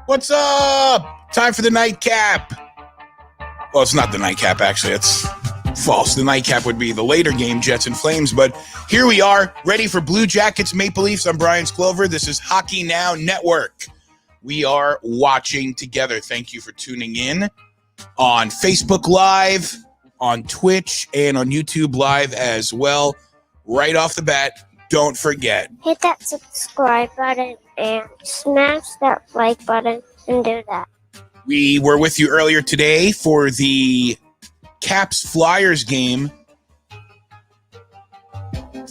What's up? Time for the nightcap. Well, it's not the nightcap, actually. It's false. The nightcap would be the later game, Jets and Flames. But here we are, ready for Blue Jackets, Maple Leafs. I'm Brian Clover. This is Hockey Now Network. We are watching together. Thank you for tuning in on Facebook Live, on Twitch, and on YouTube Live as well. Right off the bat, don't forget. Hit that subscribe button and smash that like button and do that. We were with you earlier today for the Caps-Flyers game.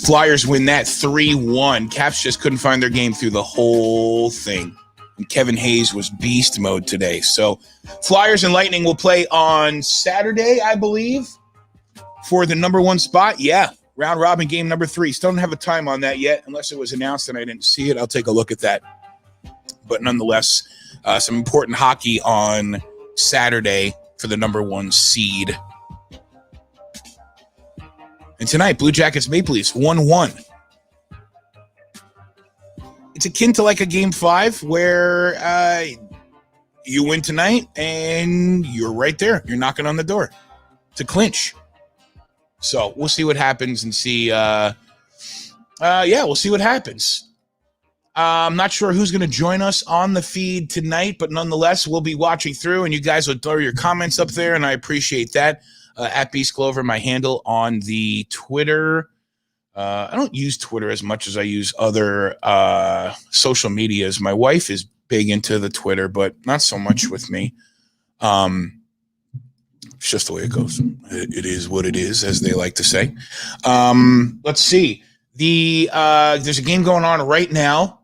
Flyers win that 3-1. Caps just couldn't find their game through the whole thing. And Kevin Hayes was beast mode today. So Flyers and Lightning will play on Saturday, I believe, for the number one spot. Yeah, round robin game number 3. Still don't have a time on that yet, unless it was announced and I didn't see it. I'll take a look at that. But nonetheless, some important hockey on Saturday for the number one seed. And tonight, Blue Jackets Maple Leafs 1-1. It's akin to like a game 5 where you win tonight and you're right there. You're knocking on the door to clinch. So we'll see what happens and see. We'll see what happens. I'm not sure who's going to join us on the feed tonight, but nonetheless, we'll be watching through, and you guys will throw your comments up there, and I appreciate that. At Beast Clover, my handle on the Twitter. I don't use Twitter as much as I use other social medias. My wife is big into the Twitter, but not so much with me. It's just the way it goes. It is what it is, as they like to say. Let's see. There's a game going on right now.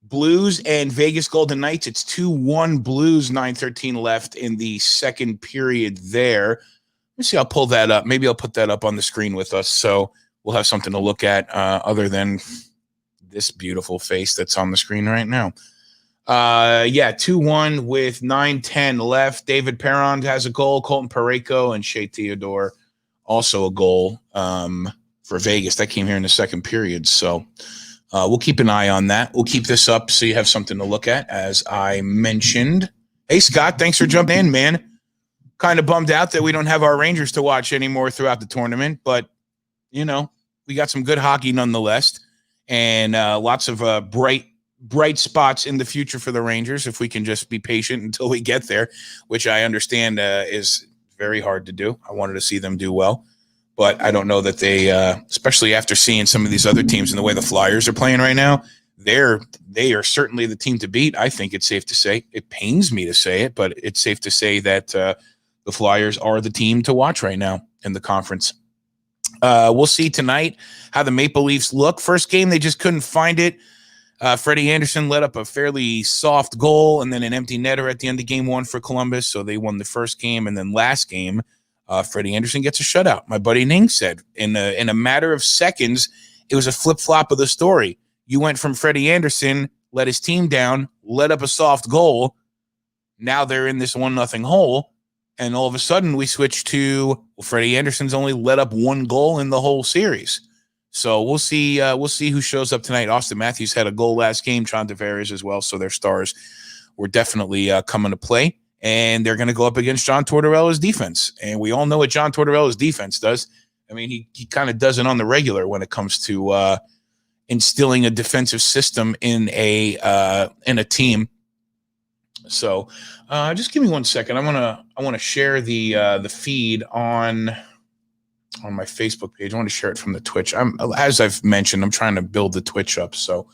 Blues and Vegas Golden Knights. It's 2-1 Blues, 9:13 left in the second period there. Let me see. I'll pull that up. Maybe I'll put that up on the screen with us so we'll have something to look at other than this beautiful face that's on the screen right now. 2-1 with 9:10 left. David Perron has a goal. Colton Parayko and Shea Theodore also a goal for Vegas. That came here in the second period. So we'll keep an eye on that. We'll keep this up so you have something to look at, as I mentioned. Hey, Scott, thanks for jumping in, man. Kind of bummed out that we don't have our Rangers to watch anymore throughout the tournament, but, you know, we got some good hockey nonetheless, and lots of bright spots in the future for the Rangers if we can just be patient until we get there, which I understand is very hard to do. I wanted to see them do well. But I don't know that they, especially after seeing some of these other teams and the way the Flyers are playing right now, they are certainly the team to beat. I think it's safe to say. It pains me to say it, but it's safe to say that the Flyers are the team to watch right now in the conference. We'll see tonight how the Maple Leafs look. First game, they just couldn't find it. Freddie Anderson let up a fairly soft goal and then an empty netter at the end of game 1 for Columbus, so they won the first game. And then last game, Freddie Anderson gets a shutout. My buddy Ning said in a matter of seconds, it was a flip-flop of the story. You went from Freddie Anderson, let his team down, let up a soft goal. Now they're in this 1-0 hole. And all of a sudden we switch to Freddie Anderson's only let up 1 goal in the whole series. So we'll see who shows up tonight. Austin Matthews had a goal last game, John Tavares as well. So their stars were definitely coming to play. And they're going to go up against John Tortorella's defense. And we all know what John Tortorella's defense does. I mean, he kind of does it on the regular when it comes to instilling a defensive system in a team. So just give me 1 second. I want to share the feed on my Facebook page. I want to share it from the Twitch. As I've mentioned, I'm trying to build the Twitch up. So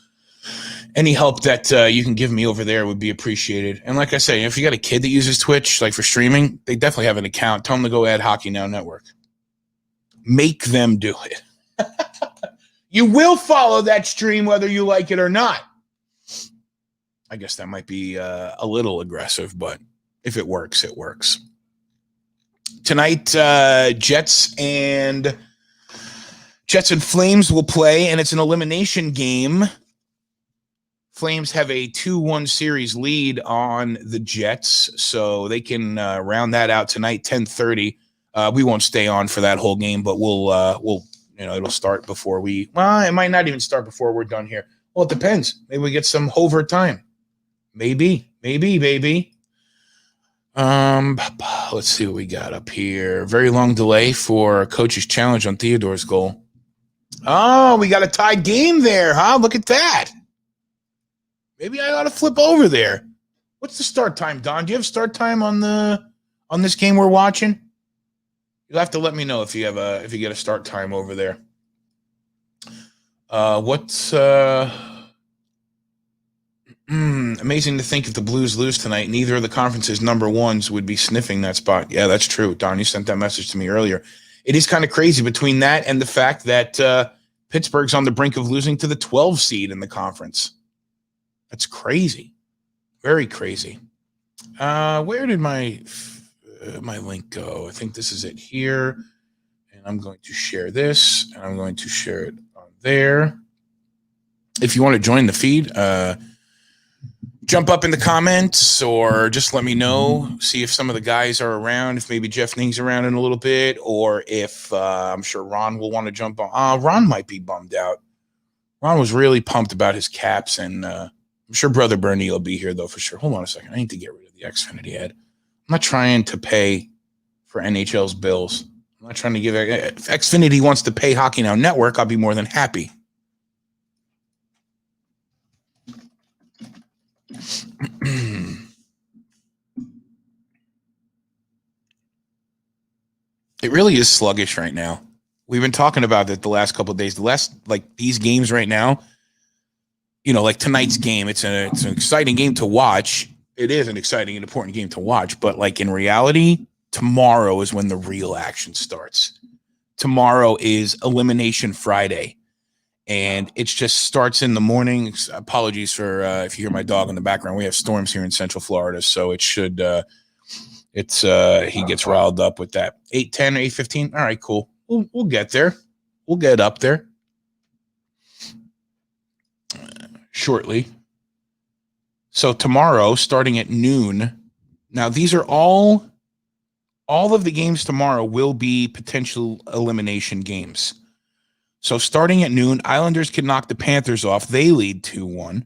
any help that you can give me over there would be appreciated. And like I say, if you got a kid that uses Twitch, like for streaming, they definitely have an account. Tell them to go add Hockey Now Network. Make them do it. You will follow that stream whether you like it or not. I guess that might be a little aggressive, but if it works, it works. Tonight, Jets and Flames will play, and it's an elimination game. Flames have a 2-1 series lead on the Jets, so they can round that out tonight, 10:30. We won't stay on for that whole game, but we'll it'll start before it might not even start before we're done here. Well, it depends. Maybe we get some overtime. Maybe Maybe, baby. Let's see what we got up here. Very long delay for Coach's challenge on Theodore's goal. Oh, we got a tied game there, huh? Look at that. Maybe I ought to flip over there. What's the start time, Don? Do you have start time on this game we're watching? You'll have to let me know if you get a start time over there. Amazing to think if the Blues lose tonight, neither of the conference's number ones would be sniffing that spot. Yeah, that's true. Don, you sent that message to me earlier. It is kind of crazy between that and the fact that Pittsburgh's on the brink of losing to the 12 seed in the conference. That's crazy. Very crazy. Where did my link go? I think this is it here. And I'm going to share this, and I'm going to share it on there. If you want to join the feed, jump up in the comments or just let me know, see if some of the guys are around, if maybe Jeff Ning's around in a little bit, or if I'm sure Ron will want to jump on. Ron might be bummed out. Ron was really pumped about his Caps, and I'm sure Brother Bernie will be here, though, for sure. Hold on a second. I need to get rid of the Xfinity ad. I'm not trying to pay for NHL's bills. I'm not trying to give – if Xfinity wants to pay Hockey Now Network, I'll be more than happy. It really is sluggish right now. We've been talking about it the last couple of days. These games right now, like tonight's game, it's an exciting game to watch. It is an exciting and important game to watch, but in reality, tomorrow is when the real action starts. Tomorrow is Elimination Friday. And it just starts in the morning. Apologies for if you hear my dog in the background. We have storms here in Central Florida, so it should he gets riled up with that. 8:10 or 8:15. All right, cool. We'll get there. We'll get up there shortly. So tomorrow, starting at noon. Now, these are all of the games tomorrow will be potential elimination games. So starting at noon, Islanders can knock the Panthers off. They lead 2-1.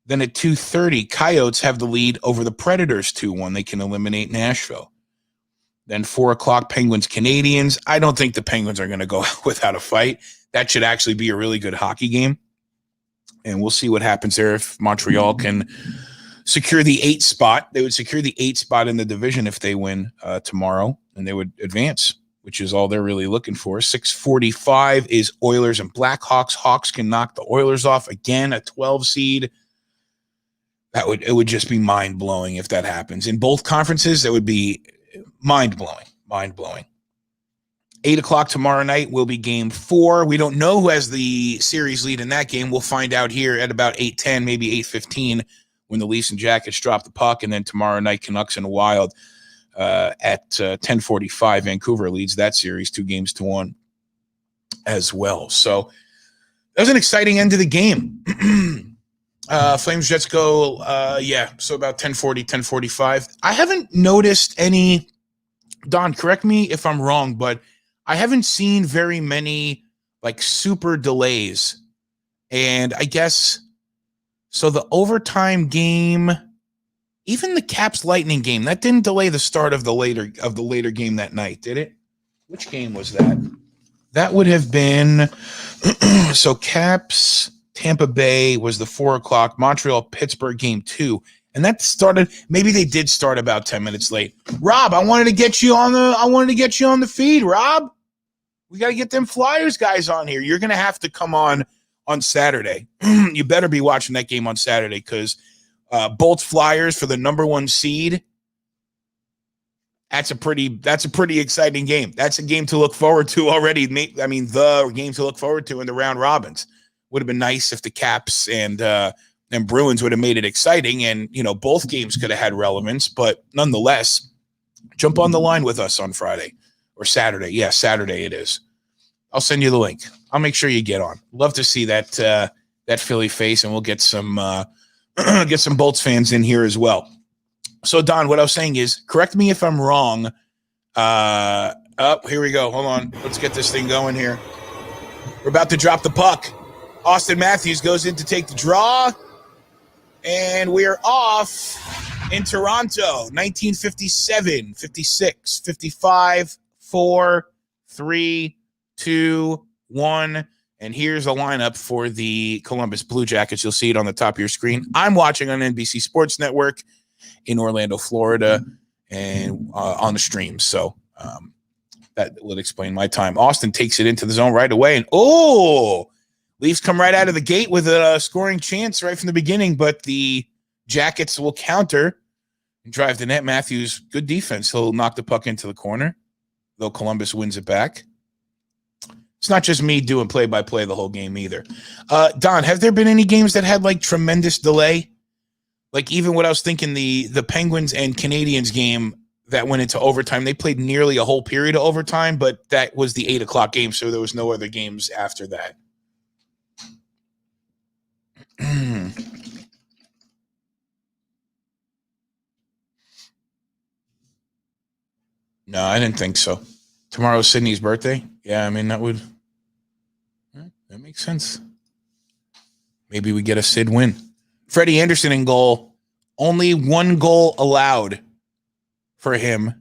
Then at 2:30, Coyotes have the lead over the Predators 2-1. They can eliminate Nashville. Then 4 o'clock, Penguins, Canadians. I don't think the Penguins are going to go out without a fight. That should actually be a really good hockey game. And we'll see what happens there if Montreal can secure the 8th spot. They would secure the 8th spot in the division if they win tomorrow, and they would advance, which is all they're really looking for. 6:45 is Oilers and Blackhawks. Hawks can knock the Oilers off again, a 12 seed. It would just be mind-blowing if that happens. In both conferences, that would be mind-blowing. 8 o'clock tomorrow night will be game 4. We don't know who has the series lead in that game. We'll find out here at about 8:10, maybe 8:15, when the Leafs and Jackets drop the puck. And then tomorrow night, Canucks and Wild at 10:45. Vancouver leads that series 2-1 as well. So that was an exciting end to the game. Flames Jets go, so about 10:40, 10:45. I haven't noticed any, Don, correct me if I'm wrong, but I haven't seen very many super delays. And I guess, so the overtime game, even the Caps Lightning game, that didn't delay the start of the later game that night, did it? Which game was that? That would have been, so Caps Tampa Bay was the 4 o'clock, Montreal Pittsburgh game 2. And that started, maybe they did start about 10 minutes late. Rob, I wanted to get you on the feed, Rob. We got to get them Flyers guys on here. You're going to have to come on Saturday. You better be watching that game on Saturday, because Bolts Flyers for the number 1 seed. That's a pretty exciting game. That's a game to look forward to already. I mean, the game to look forward to in the round robins. Would have been nice if the Caps and Bruins would have made it exciting, and both games could have had relevance. But nonetheless, jump on the line with us on Friday or Saturday. Yeah, Saturday it is. I'll send you the link. I'll make sure you get on. Love to see that Philly face, and we'll get some Bolts fans in here as well. So Don, what I was saying is, correct me if I'm wrong. Here we go. Hold on. Let's get this thing going here. We're about to drop the puck. Austin Matthews goes in to take the draw. And we're off in Toronto, 1957, 56, 55, 4, 3, 2, 1. And here's a lineup for the Columbus Blue Jackets. You'll see it on the top of your screen. I'm watching on NBC Sports Network in Orlando, Florida, and on the stream. So that would explain my time. Austin takes it into the zone right away. And, Leafs come right out of the gate with a scoring chance right from the beginning, but the Jackets will counter and drive the net. Matthews, good defense. He'll knock the puck into the corner, though Columbus wins it back. It's not just me doing play-by-play the whole game either. Don, have there been any games that had, like, tremendous delay? Like, even what I was thinking, the Penguins and Canadiens game that went into overtime, they played nearly a whole period of overtime, but that was the 8 o'clock game, so there was no other games after that. No, I didn't think so. Tomorrow's Sydney's birthday. Yeah, I mean, that makes sense. Maybe we get a Sid win. Freddie Anderson in goal. Only one goal allowed for him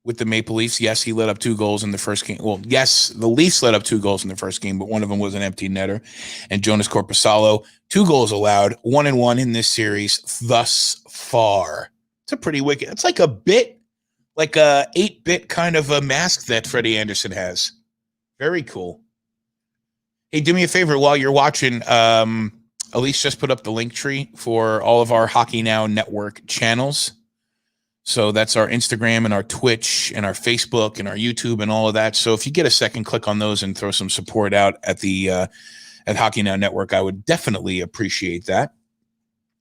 with the Maple Leafs. Yes, he let up 2 goals in the first game. Well, yes, the Leafs let up 2 goals in the first game, but one of them was an empty netter. And Jonas Corposalo, 2 goals allowed, 1-1 in this series thus far. It's a pretty wicked. It's like a 8-bit kind of a mask that Freddie Anderson has. Very cool. Hey, do me a favor while you're watching. Elise just put up the link tree for all of our Hockey Now Network channels. So that's our Instagram and our Twitch and our Facebook and our YouTube and all of that. So if you get a second, click on those and throw some support out at the at Hockey Now Network. I would definitely appreciate that.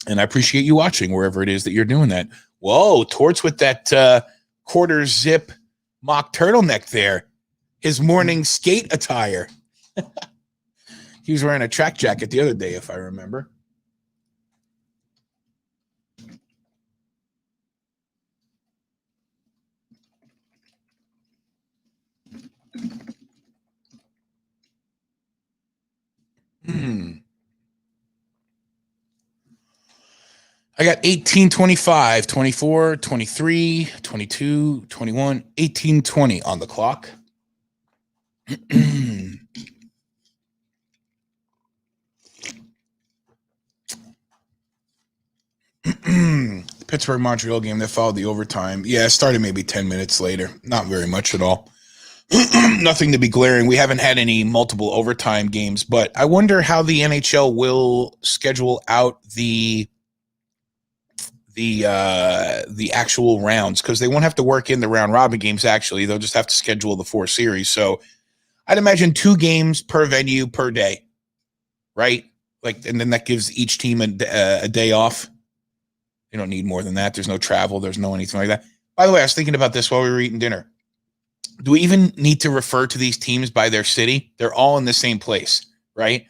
And I appreciate you watching wherever it is that you're doing that. Whoa, Torts with that quarter zip mock turtleneck there. His morning skate attire. He was wearing a track jacket the other day, if I remember. I got 18, 25, 24, 23, 22, 21, 18, 20 on the clock. Pittsburgh Montreal game that followed the overtime. Yeah, it started maybe 10 minutes later. Not very much at all. Nothing to be glaring. We haven't had any multiple overtime games, but I wonder how the NHL will schedule out the actual rounds, because they won't have to work in the round robin games. Actually, they'll just have to schedule the 4 series. So I'd imagine 2 games per venue per day, right? Like, and then that gives each team a day off. They don't need more than that. There's no travel. There's no anything like that. By the way, I was thinking about this while we were eating dinner. Do we even need to refer to these teams by their city? They're all in the same place, right?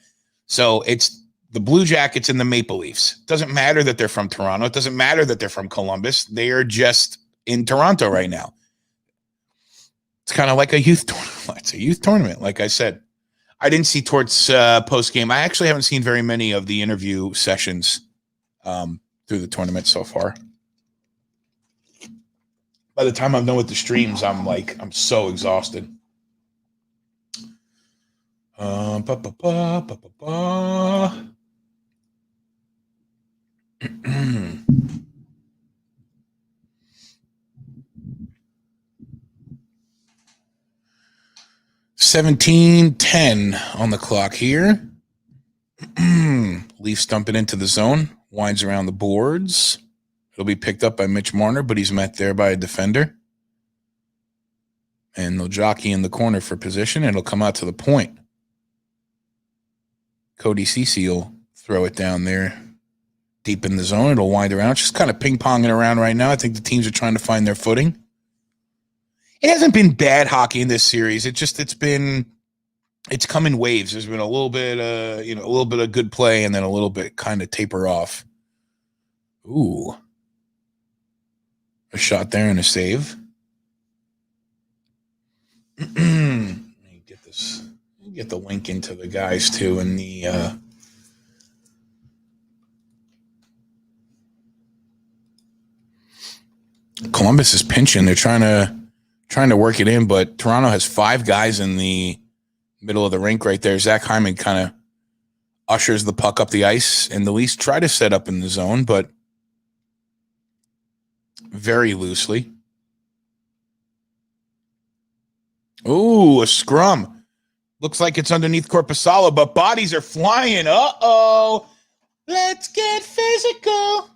So it's the Blue Jackets and the Maple Leafs. It doesn't matter that they're from Toronto. It doesn't matter that they're from Columbus. They are just in Toronto right now. It's kind of like a youth tournament. It's a youth tournament, like I said. I didn't see Tort's post-game. I actually haven't seen very many of the interview sessions through the tournament so far. By the time I'm done with the streams, I'm so exhausted. 17:10 on the clock here. Leafs dump it into the zone. Winds around the boards. It'll be picked up by Mitch Marner, but he's met there by a defender. And they'll jockey in the corner for position, and it'll come out to the point. Cody Ceci will throw it down there deep in the zone. It'll wind around. It's just kind of ping-ponging around right now. I think the teams are trying to find their footing. It hasn't been bad hockey in this series. It's come in waves. There's been a little bit of good play, and then a little bit kind of taper off. Ooh. A shot there and a save. Let me get this. Get the link into the guys too, and the Columbus is pinching. They're trying to work it in, but Toronto has 5 guys in the middle of the rink right there. Zach Hyman kind of ushers the puck up the ice, and the Leafs try to set up in the zone, but very loosely. Ooh, a scrum. Looks like it's underneath Korpisalo, but bodies are flying. Uh-oh. Let's get physical.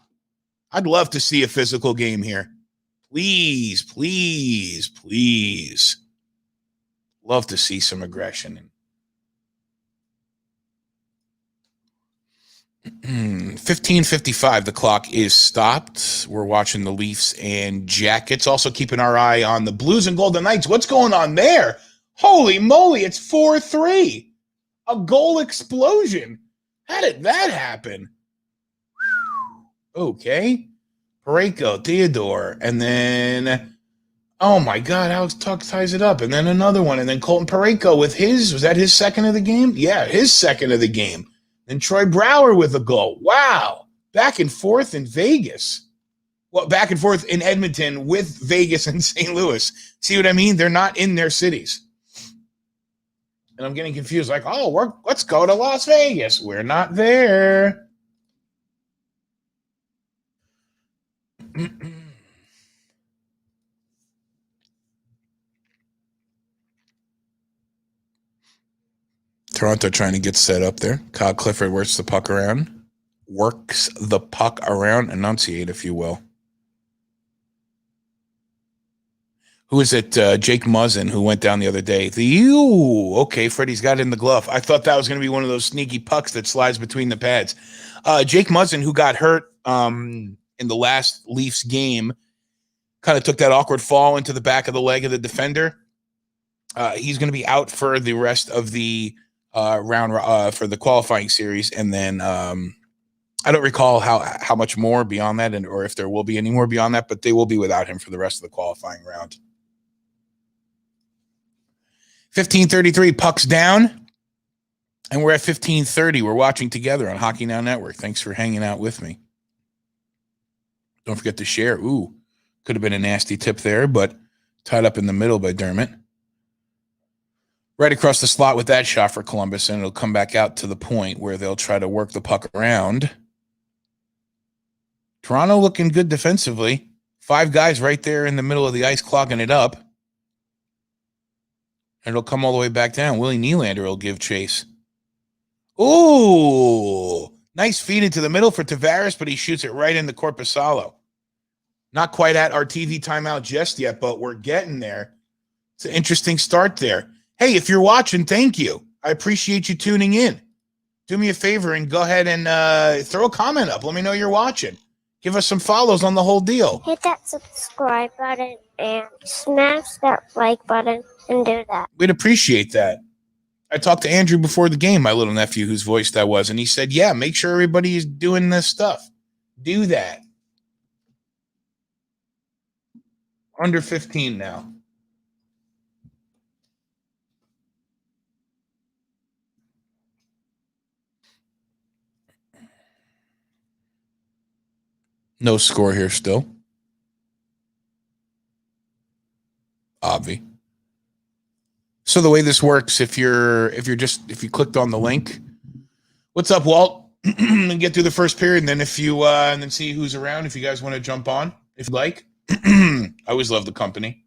I'd love to see a physical game here. Please, please, please. Love to see some aggression. 15:55, the clock is stopped. We're watching the Leafs and Jackets. Also keeping our eye on the Blues and Golden Knights. What's going on there? Holy moly, it's 4-3. A goal explosion. How did that happen? Okay. Parayko, Theodore, and then, oh my God, Alex Tuck ties it up, and then another one, and then Colton Parayko with was that his second of the game? Yeah, his second of the game. And Troy Brouwer with a goal. Wow. Back and forth in Vegas. Well, back and forth in Edmonton with Vegas and St. Louis. See what I mean? They're not in their cities. And I'm getting confused. Like, oh, let's go to Las Vegas. We're not there. Toronto trying to get set up there. Kyle Clifford works the puck around. Enunciate, if you will. Who is it? Jake Muzzin, who went down the other day. Okay, Freddie's got it in the glove. I thought that was going to be one of those sneaky pucks that slides between the pads. Jake Muzzin, who got hurt in the last Leafs game, kind of took that awkward fall into the back of the leg of the defender. He's going to be out for the rest of the round for the qualifying series, and then I don't recall how much more beyond that, or if there will be any more beyond that, but they will be without him for the rest of the qualifying round. 15:33, pucks down, and we're at 15:30. We're watching together on Hockey Now Network. Thanks for hanging out with me. Don't forget to share. Ooh, could have been a nasty tip there, but tied up in the middle by Dermott. Right across the slot with that shot for Columbus, and it'll come back out to the point where they'll try to work the puck around. Toronto looking good defensively. 5 guys right there in the middle of the ice clogging it up. And it'll come all the way back down. Willie Nylander will give chase. Ooh, nice feed into the middle for Tavares, but he shoots it right into Korpisalo. Not quite at our TV timeout just yet, but we're getting there. It's an interesting start there. Hey, if you're watching, thank you. I appreciate you tuning in. Do me a favor and go ahead and throw a comment up. Let me know you're watching. Give us some follows on the whole deal. Hit that subscribe button and smash that like button and do that. We'd appreciate that. I talked to Andrew before the game, my little nephew whose voice that was, and he said, yeah, make sure everybody is doing this stuff. Do that. Under 15 now. No score here still. Obvi. So the way this works, if you clicked on the link, what's up, Walt? And get through the first period, and then and then see who's around. If you guys want to jump on, if you'd like. I always love the company.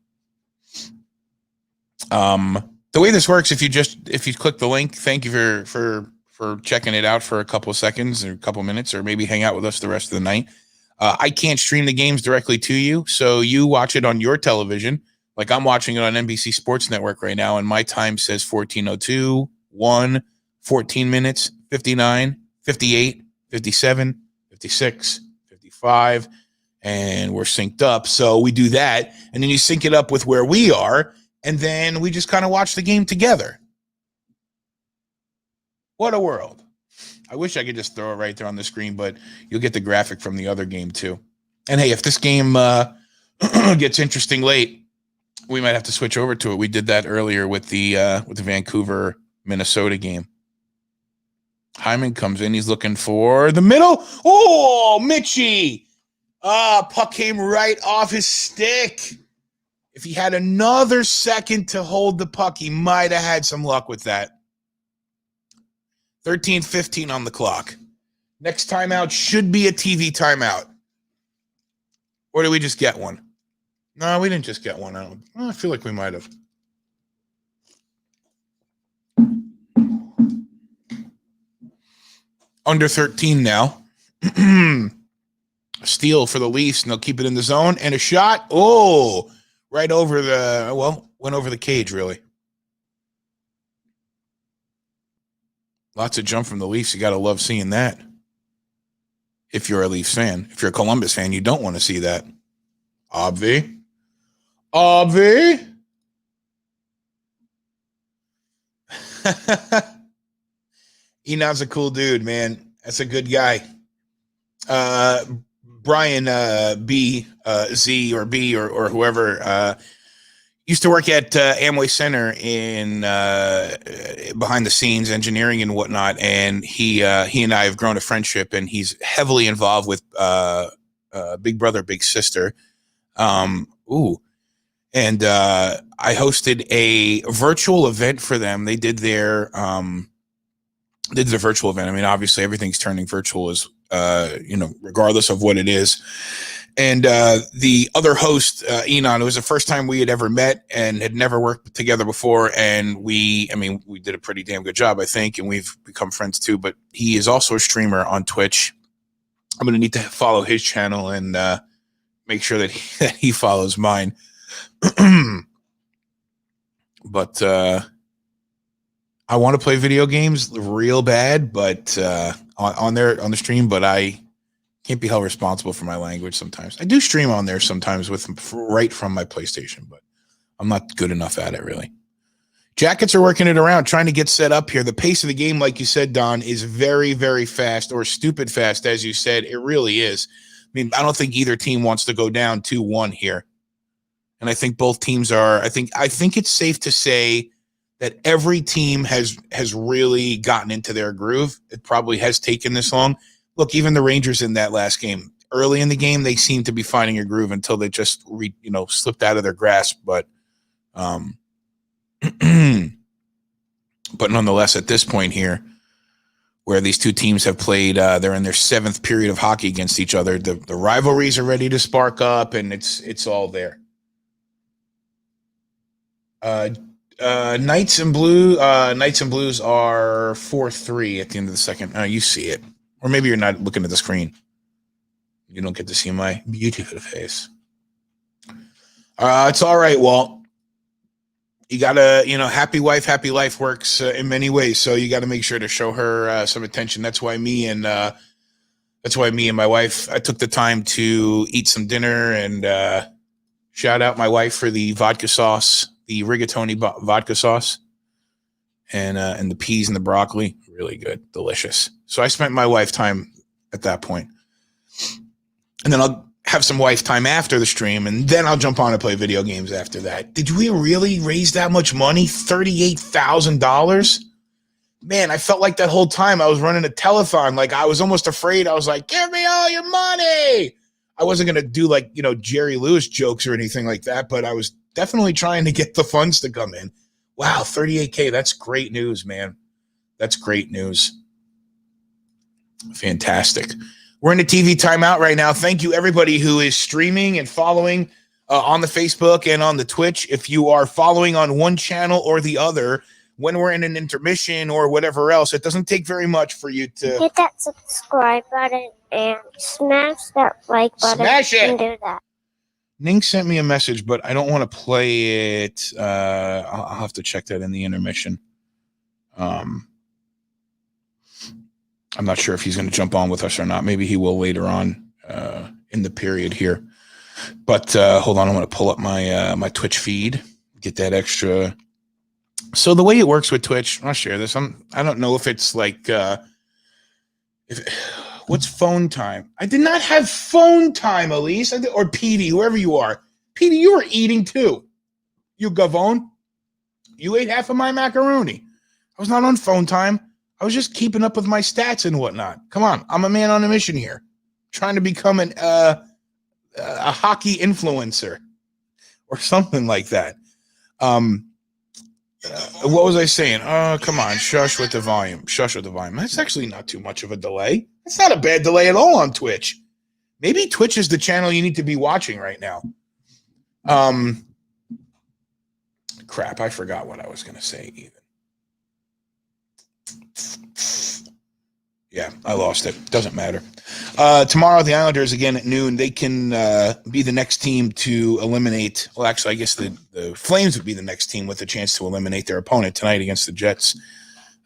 The way this works, if you click the link, thank you for checking it out for a couple of seconds or a couple of minutes, or maybe hang out with us the rest of the night. I can't stream the games directly to you, so you watch it on your television. Like I'm watching it on NBC Sports Network right now, and my time says 14:02, 1, 14 minutes, 59, 58, 57, 56, 55, and we're synced up. So we do that, and then you sync it up with where we are, and then we just kind of watch the game together. What a world. I wish I could just throw it right there on the screen, but you'll get the graphic from the other game too. And hey, if this game gets interesting late, we might have to switch over to it. We did that earlier with the Vancouver Minnesota game. Hyman comes in. He's looking for the middle. Oh, Mitchie. Puck came right off his stick. If he had another second to hold the puck, he might have had some luck with that. 13:15 on the clock. Next timeout should be a TV timeout. Or did we just get one? No, we didn't just get one. I feel like we might have. Under 13 now. Steal for the Leafs, and they'll keep it in the zone. And a shot. Oh, right over went over the cage, really. Lots of jump from the Leafs. You got to love seeing that. If you're a Leafs fan. If you're a Columbus fan, you don't want to see that. Obvi. Enon's a cool dude, man. That's a good guy. Brian Z or whoever used to work at Amway Center in behind the scenes engineering and whatnot, and he and I have grown a friendship, and he's heavily involved with Big Brother Big Sister. And I hosted a virtual event for them. They did their virtual event. I mean, obviously everything's turning virtual as regardless of what it is. And the other host, Enon, it was the first time we had ever met and had never worked together before. And we did a pretty damn good job, I think, and we've become friends too. But he is also a streamer on Twitch. I'm going to need to follow his channel and make sure that he follows mine. But I want to play video games real bad, but on the stream, but I can't be held responsible for my language sometimes. I do stream on there sometimes right from my PlayStation, but I'm not good enough at it, really. Jackets are working it around, trying to get set up here. The pace of the game, like you said, Don, is very, very fast, or stupid fast, as you said. It really is. I mean, I don't think either team wants to go down 2-1 here. And I think both teams are. I think it's safe to say that every team has really gotten into their groove. It probably has taken this long. Look, even the Rangers in that last game, early in the game, they seemed to be finding a groove until they just slipped out of their grasp. But but nonetheless, at this point here, where these two teams have played, they're in their 7th period of hockey against each other. The rivalries are ready to spark up, and it's all there. Knights and Blues are 4-3 at the end of the second. You see it. Or maybe you're not looking at the screen. You don't get to see my beautiful face. It's all right, Walt. You gotta, happy wife, happy life works in many ways. So you got to make sure to show her some attention. That's why me and my wife, I took the time to eat some dinner and shout out my wife for the vodka sauce, the rigatoni vodka sauce, and the peas and the broccoli. Really good, delicious. So I spent my wife time at that point. And then I'll have some wife time after the stream, and then I'll jump on and play video games after that. Did we really raise that much money? $38,000? Man, I felt like that whole time I was running a telethon. Like, I was almost afraid. I was like, give me all your money. I wasn't going to do Jerry Lewis jokes or anything like that, but I was definitely trying to get the funds to come in. Wow, $38K. That's great news, man. That's great news. Fantastic. We're in a TV timeout right now. Thank you, everybody who is streaming and following on the Facebook and on the Twitch. If you are following on one channel or the other, when we're in an intermission or whatever else, it doesn't take very much for you to hit that subscribe button and smash that like button. Smash it. And do that. Ning sent me a message, but I don't want to play it. I'll have to check that in the intermission. I'm not sure if he's going to jump on with us or not. Maybe he will later on in the period here. But hold on, I'm going to pull up my Twitch feed, get that extra. So the way it works with Twitch, I'll share this. I don't know if it's like what's phone time? I did not have phone time, Elise, or Petey, whoever you are. Petey, you were eating too. You gavone. You ate half of my macaroni. I was not on phone time. I was just keeping up with my stats and whatnot. Come on, I'm a man on a mission here, trying to become a a hockey influencer or something like that. What was I saying? Oh, come on. Shush with the volume. Shush with the volume. That's actually not too much of a delay. It's not a bad delay at all on Twitch. Maybe Twitch is the channel you need to be watching right now. Crap, I forgot what I was going to say even. Yeah, I lost it. Doesn't matter. Tomorrow, the Islanders, again at noon, they can be the next team to eliminate. Well, actually, I guess the Flames would be the next team with a chance to eliminate their opponent tonight against the Jets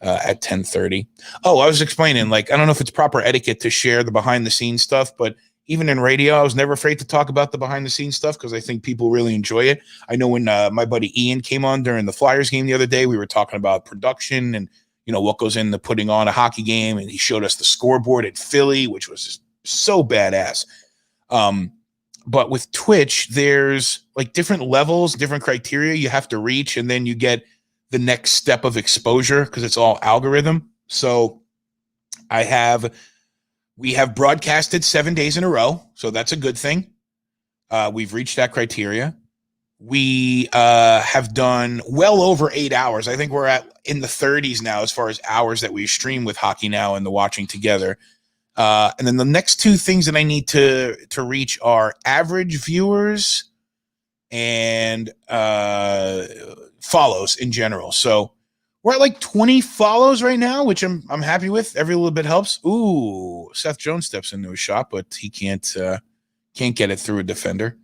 at 10:30. Oh, I was explaining, like, I don't know if it's proper etiquette to share the behind-the-scenes stuff, but even in radio, I was never afraid to talk about the behind-the-scenes stuff because I think people really enjoy it. I know when my buddy Ian came on during the Flyers game the other day, we were talking about production and what goes into putting on a hockey game. And he showed us the scoreboard at Philly, which was just so badass. But with Twitch, there's like different levels, different criteria you have to reach. And then you get the next step of exposure because it's all algorithm. So we have broadcasted 7 days in a row. So that's a good thing. We've reached that criteria. We have done well over 8 hours. I think we're in the 30s now as far as hours that we stream with Hockey Now and the watching together. And then the next two things that I need to reach are average viewers and follows in general. So we're at like 20 follows right now, which I'm happy with. Every little bit helps. Ooh, Seth Jones steps into a shot, but he can't get it through a defender.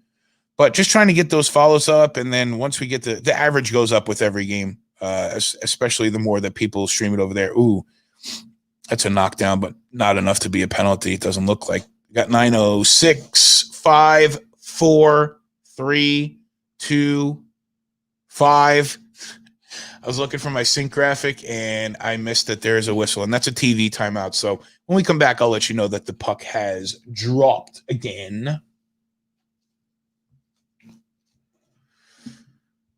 But just trying to get those follows up, and then once we get the average goes up with every game, especially the more that people stream it over there. Ooh, that's a knockdown, but not enough to be a penalty. It doesn't look like. We got 9:06, 5, 4, 3, 2, 5. I was looking for my sync graphic, and I missed that there's a whistle, and that's a TV timeout. So when we come back, I'll let you know that the puck has dropped again.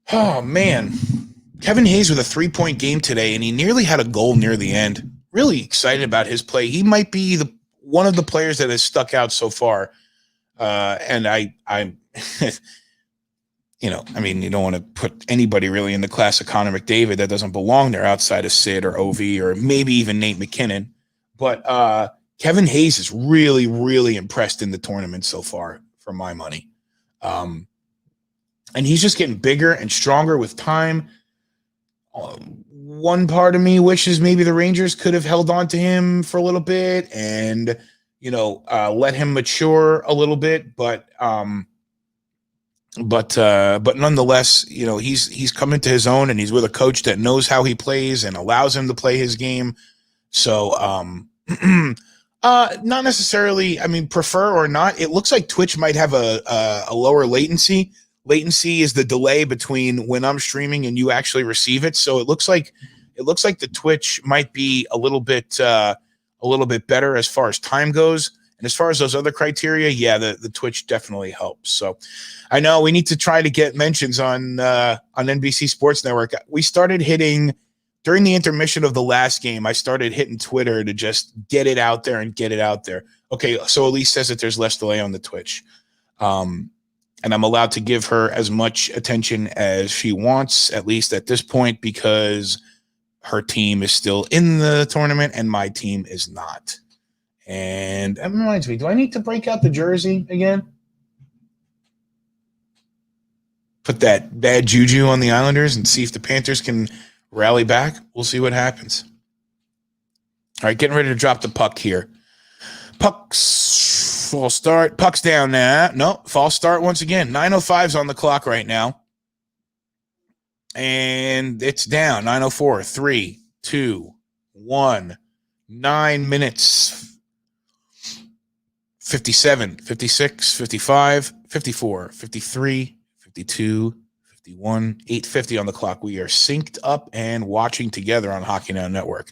Oh, man. Kevin Hayes with a 3-point game today, and he nearly had a goal near the end. Really excited about his play. He might be one of the players that has stuck out so far. And I'm you don't want to put anybody really in the class of Connor McDavid that doesn't belong there outside of Sid or OV or maybe even Nate McKinnon. But Kevin Hayes is really, really impressed in the tournament so far, for my money. And he's just getting bigger and stronger with time. One part of me wishes maybe the Rangers could have held on to him for a little bit and, let him mature a little bit. But nonetheless, he's come into his own, and he's with a coach that knows how he plays and allows him to play his game. So, not necessarily, prefer or not. It looks like Twitch might have a lower latency. Latency is the delay between when I'm streaming and you actually receive it. So it looks like the Twitch might be a little bit better as far as time goes. And as far as those other criteria, yeah, the Twitch definitely helps. So I know we need to try to get mentions on NBC Sports Network. We started hitting during the intermission of the last game. I started hitting Twitter to just get it out there and get it out there. Okay, so Elise says that there's less delay on the Twitch. And I'm allowed to give her as much attention as she wants, at least at this point, because her team is still in the tournament and my team is not. And that reminds me, do I need to break out the jersey again? Put that bad juju on the Islanders and see if the Panthers can rally back? We'll see what happens. All right, getting ready to drop the puck here. Puck's false start. Puck's down now. No, false start once again. 9:05's on the clock right now. And it's down. 9:04. 3, 2, 1. 9 minutes. 57, 56, 55, 54, 53, 52, 51, 8:50 on the clock. We are synced up and watching together on Hockey Now Network.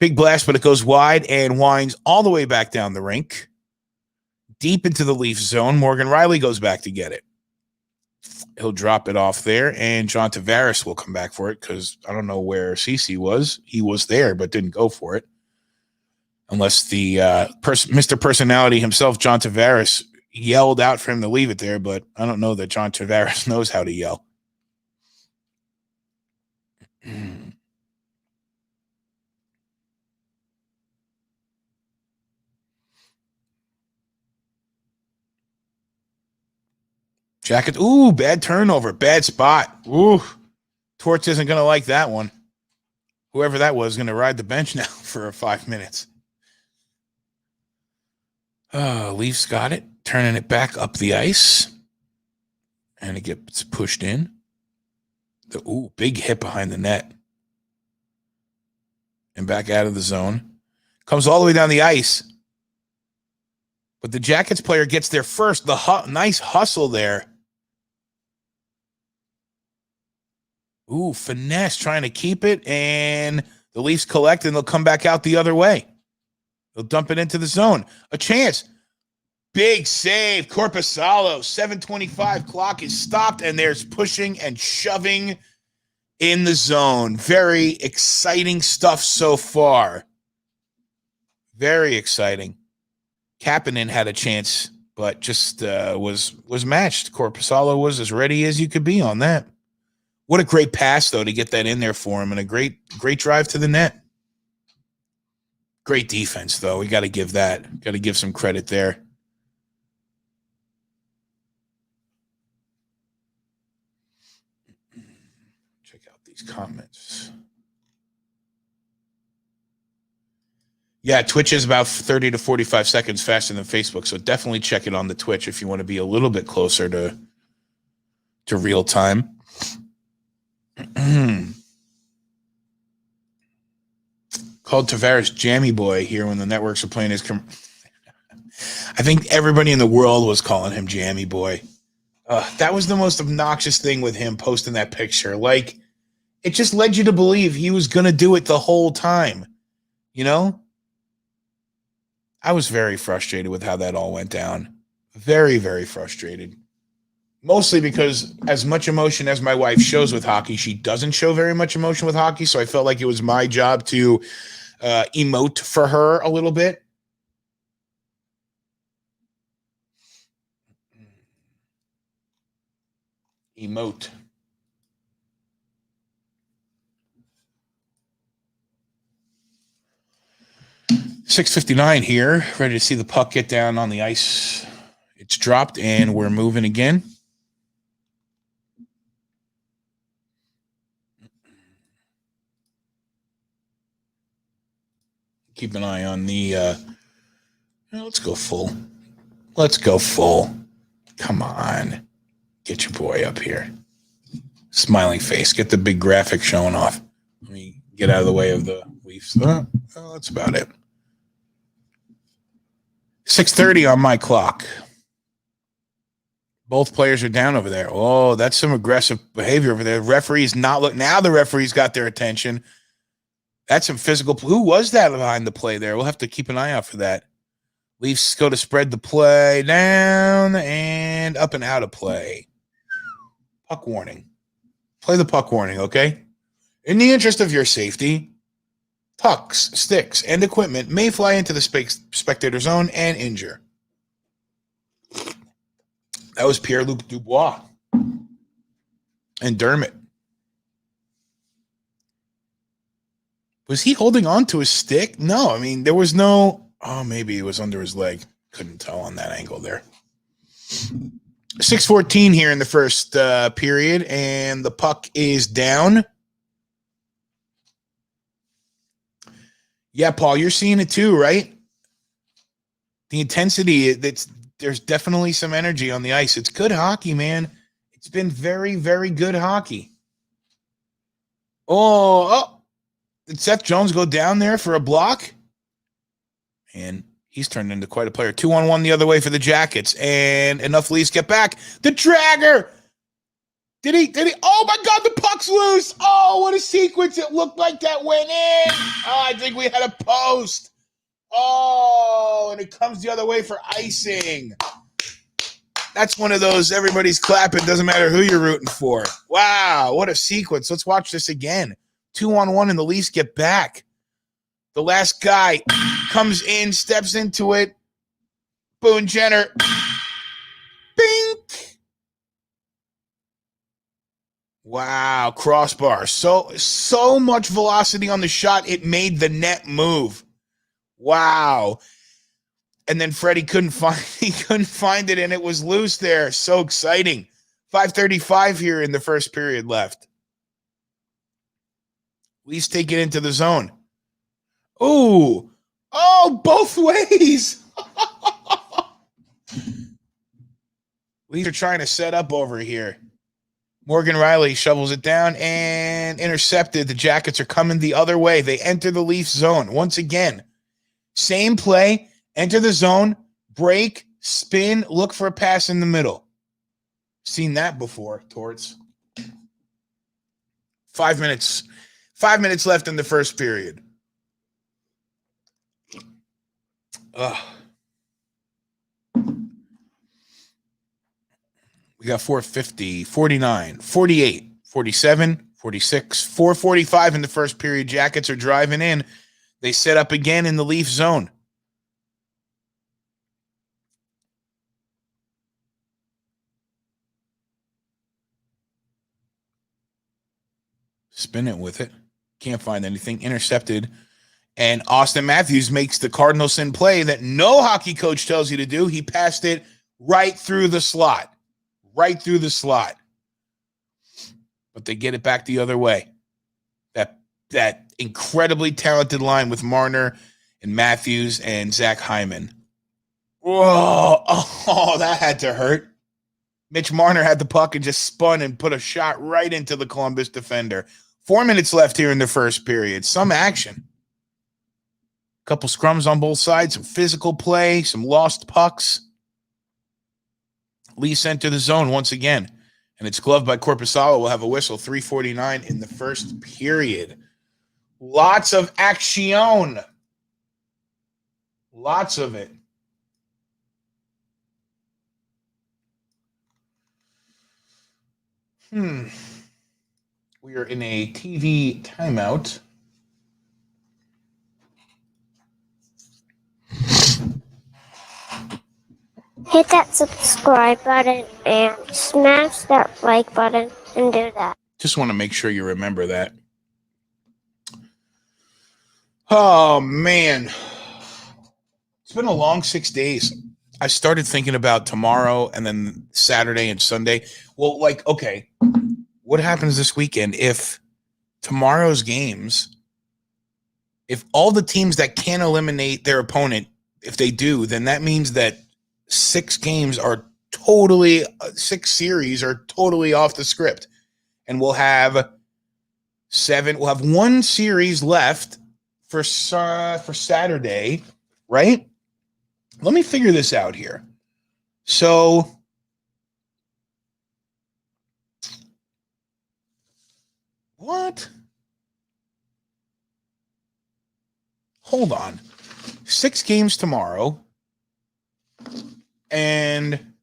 Big blast, but it goes wide and winds all the way back down the rink. Deep into the Leaf zone. Morgan Riley goes back to get it. He'll drop it off there, and John Tavares will come back for it because I don't know where Cece was. He was there, but didn't go for it. Unless the Mr. Personality himself, John Tavares, yelled out for him to leave it there, but I don't know that John Tavares knows how to yell. Jacket. Ooh, bad turnover. Bad spot. Ooh. Torts isn't going to like that one. Whoever that was going to ride the bench now for 5 minutes. Leafs got it. Turning it back up the ice. And it gets pushed in. Big hit behind the net. And back out of the zone. Comes all the way down the ice. But the Jackets player gets there first. Nice hustle there. Finesse trying to keep it. And the Leafs collect and they'll come back out the other way. They'll dump it into the zone. A chance. Big save. Korpisalo. 7:25. Clock is stopped. And there's pushing and shoving in the zone. Very exciting stuff so far. Very exciting. Kapanen had a chance, but just was matched. Korpisalo was as ready as you could be on that. What a great pass, though, to get that in there for him, and a great drive to the net. Great defense, though. We got to give that. Got to give some credit there. Check out these comments. Yeah, Twitch is about 30 to 45 seconds faster than Facebook, so definitely check it on the Twitch if you want to be a little bit closer to real time. Called Tavares Jammy Boy here when the networks are playing his. I think everybody in the world was calling him Jammy Boy. That was the most obnoxious thing with him posting that picture. Like, it just led you to believe he was going to do it the whole time. You know? I was very frustrated with how that all went down. Very, very frustrated. Mostly because as much emotion as my wife shows with hockey, she doesn't show very much emotion with hockey. So I felt like it was my job to emote for her a little bit. Emote. .659 here. Ready to see the puck get down on the ice. It's dropped and we're moving again. Keep an eye on the let's go full. Let's go full. Come on. Get your boy up here. Smiling face. Get the big graphic showing off. Let me get out of the way of the Leafs. That's about it. 6:30 on my clock. Both players are down over there. Oh, that's some aggressive behavior over there. Referee's not look. Now the referee's got their attention. That's some physical. Who was that behind the play there? We'll have to keep an eye out for that. Leafs go to spread the play down and up and out of play. Puck warning. Play the puck warning, okay? In the interest of your safety, pucks, sticks, and equipment may fly into the spectator zone and injure. That was Pierre-Luc Dubois and Dermott. Was he holding on to his stick? No, I mean, there was no... Oh, maybe it was under his leg. Couldn't tell on that angle there. 6:14 here in the first period, and the puck is down. Yeah, Paul, you're seeing it too, right? The intensity, there's definitely some energy on the ice. It's good hockey, man. It's been very, very good hockey. Oh, did Seth Jones go down there for a block? And he's turned into quite a player. 2-on-1 the other way for the Jackets. And enough Leafs get back. The dragger! Did he? Oh, my God, the puck's loose. Oh, what a sequence. It looked like that went in. Oh, I think we had a post. Oh, and it comes the other way for icing. That's one of those everybody's clapping. Doesn't matter who you're rooting for. Wow, what a sequence. Let's watch this again. 2-on-1 and the Leafs get back. The last guy comes in, steps into it. Boone Jenner Wow, crossbar. So much velocity on the shot, it made the net move. Wow. And then Freddie couldn't find it, and it was loose there. So exciting. 5:35 here in the first period left. Leafs take it into the zone. Ooh. Oh, both ways. Leafs are trying to set up over here. Morgan Riley shovels it down and intercepted. The Jackets are coming the other way. They enter the Leafs zone once again. Same play. Enter the zone. Break. Spin. Look for a pass in the middle. Seen that before, Torts. 5 minutes. 5 minutes left in the first period. Ugh. We got 450, 49, 48, 47, 46, 445 in the first period. Jackets are driving in. They set up again in the Leaf zone. Spin it with it. Can't find anything. Intercepted. And Austin Matthews makes the Cardinals in play that no hockey coach tells you to do. He passed it right through the slot. Right through the slot. But they get it back the other way. That incredibly talented line with Marner and Matthews and Zach Hyman. Whoa. Oh, that had to hurt. Mitch Marner had the puck and just spun and put a shot right into the Columbus defender. 4 minutes left here in the first period. Some action. Couple scrums on both sides, some physical play, some lost pucks. Leafs enter the zone once again, and it's gloved by Korpisalo. We'll have a whistle. 3:49 in the first period. Lots of action. Lots of it. We are in a TV timeout. Hit that subscribe button and smash that like button and do that. Just want to make sure you remember that. Oh, man. It's been a long 6 days. I started thinking about tomorrow and then Saturday and Sunday. Well, like, okay, what happens this weekend if tomorrow's games, if all the teams that can eliminate their opponent, if they do, then that means that 6 series are totally off the script. And we'll have 7. We'll have 1 series left for Saturday, right? Let me figure this out here. So what? Hold on. 6 games tomorrow. And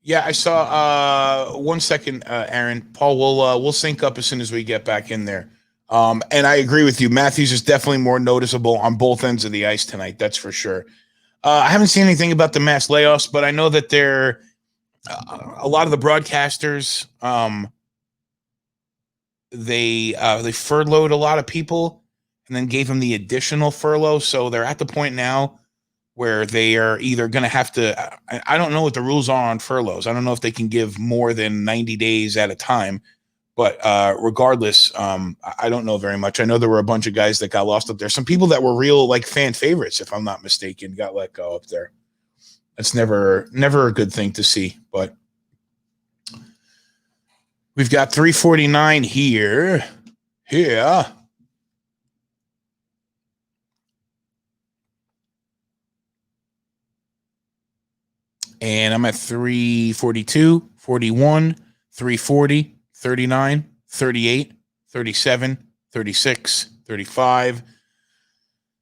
yeah, I saw 1 second, Aaron. Paul, we'll sync up as soon as we get back in there. And I agree with you. Matthews is definitely more noticeable on both ends of the ice tonight. That's for sure. I haven't seen anything about the mass layoffs, but I know that they're a lot of the broadcasters. They furloughed a lot of people and then gave them the additional furlough. So they're at the point now where they are either going to have to. I don't know what the rules are on furloughs. I don't know if they can give more than 90 days at a time. But regardless, I don't know very much. I know there were a bunch of guys that got lost up there. Some people that were real like fan favorites, if I'm not mistaken, got let go up there. That's never a good thing to see. But we've got 3:49 here. And I'm at 3:42, 41, 3:40. 39, 38, 37, 36, 35,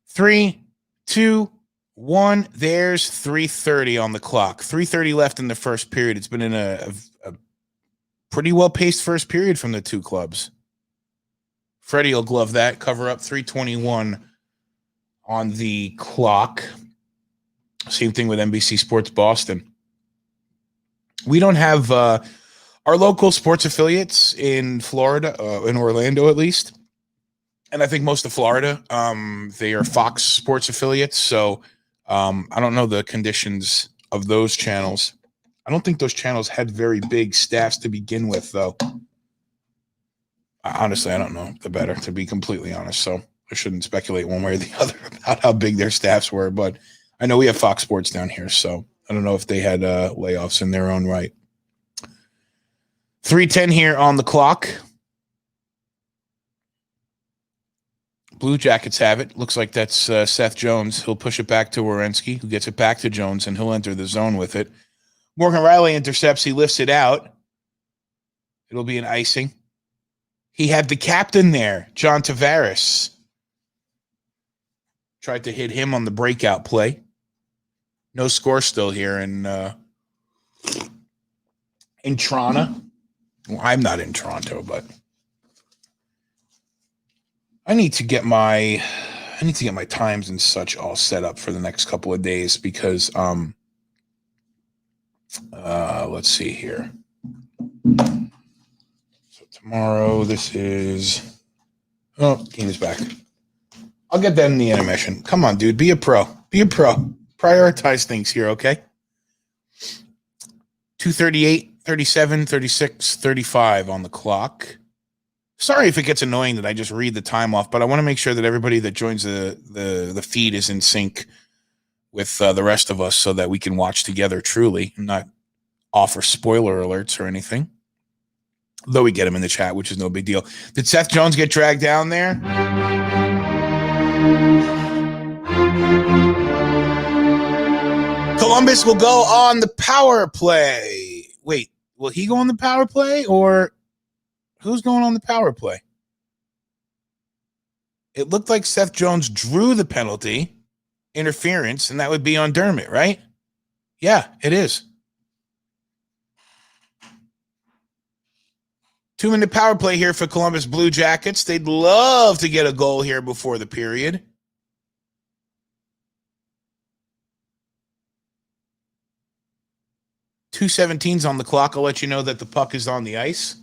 3, 2, 1. There's 3:30 on the clock. 3:30 left in the first period. It's been in a pretty well-paced first period from the two clubs. Freddie will glove that, cover up. 3:21 on the clock. Same thing with NBC Sports Boston. We don't have our local sports affiliates in Florida, in Orlando at least, and I think most of Florida, they are Fox Sports affiliates. So I don't know the conditions of those channels. I don't think those channels had very big staffs to begin with, though. Honestly, I don't know the better, to be completely honest. So I shouldn't speculate one way or the other about how big their staffs were. But I know we have Fox Sports down here, so I don't know if they had layoffs in their own right. 3:10 here on the clock. Blue Jackets have it. Looks like that's Seth Jones. He'll push it back to Werenski, who gets it back to Jones, and he'll enter the zone with it. Morgan Riley intercepts. He lifts it out. It'll be an icing. He had the captain there, John Tavares. Tried to hit him on the breakout play. No score still here in Toronto. Well, I'm not in Toronto, but I need to get my times and such all set up for the next couple of days because let's see here. So tomorrow this is game is back. I'll get that in the intermission. Come on, dude. Be a pro. Be a pro. Prioritize things here, okay? 2:38, 37, 36, 35 on the clock. Sorry if it gets annoying that I just read the time off, but I want to make sure that everybody that joins the feed is in sync with the rest of us so that we can watch together truly and not offer spoiler alerts or anything. Though we get them in the chat, which is no big deal. Did Seth Jones get dragged down there? Columbus will go on the power play. Wait, will he go on the power play or who's going on the power play? It looked like Seth Jones drew the penalty, interference, and that would be on Dermott, right? Yeah, it is. 2-minute power play here for Columbus Blue Jackets. They'd love to get a goal here before the period. 2:17's on the clock. I'll let you know that the puck is on the ice,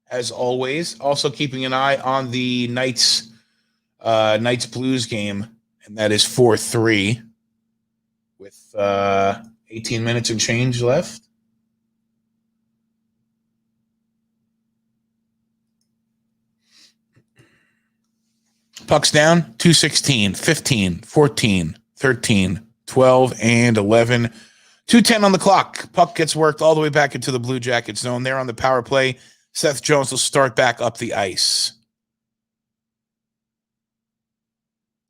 as always. Also keeping an eye on the Knights Blues game, and that is 4-3 with 18 minutes and change left. Pucks down, 2:16, 15, 14, 13, 12, and 11. 2:10 on the clock. Puck gets worked all the way back into the Blue Jacket zone. They're on the power play. Seth Jones will start back up the ice.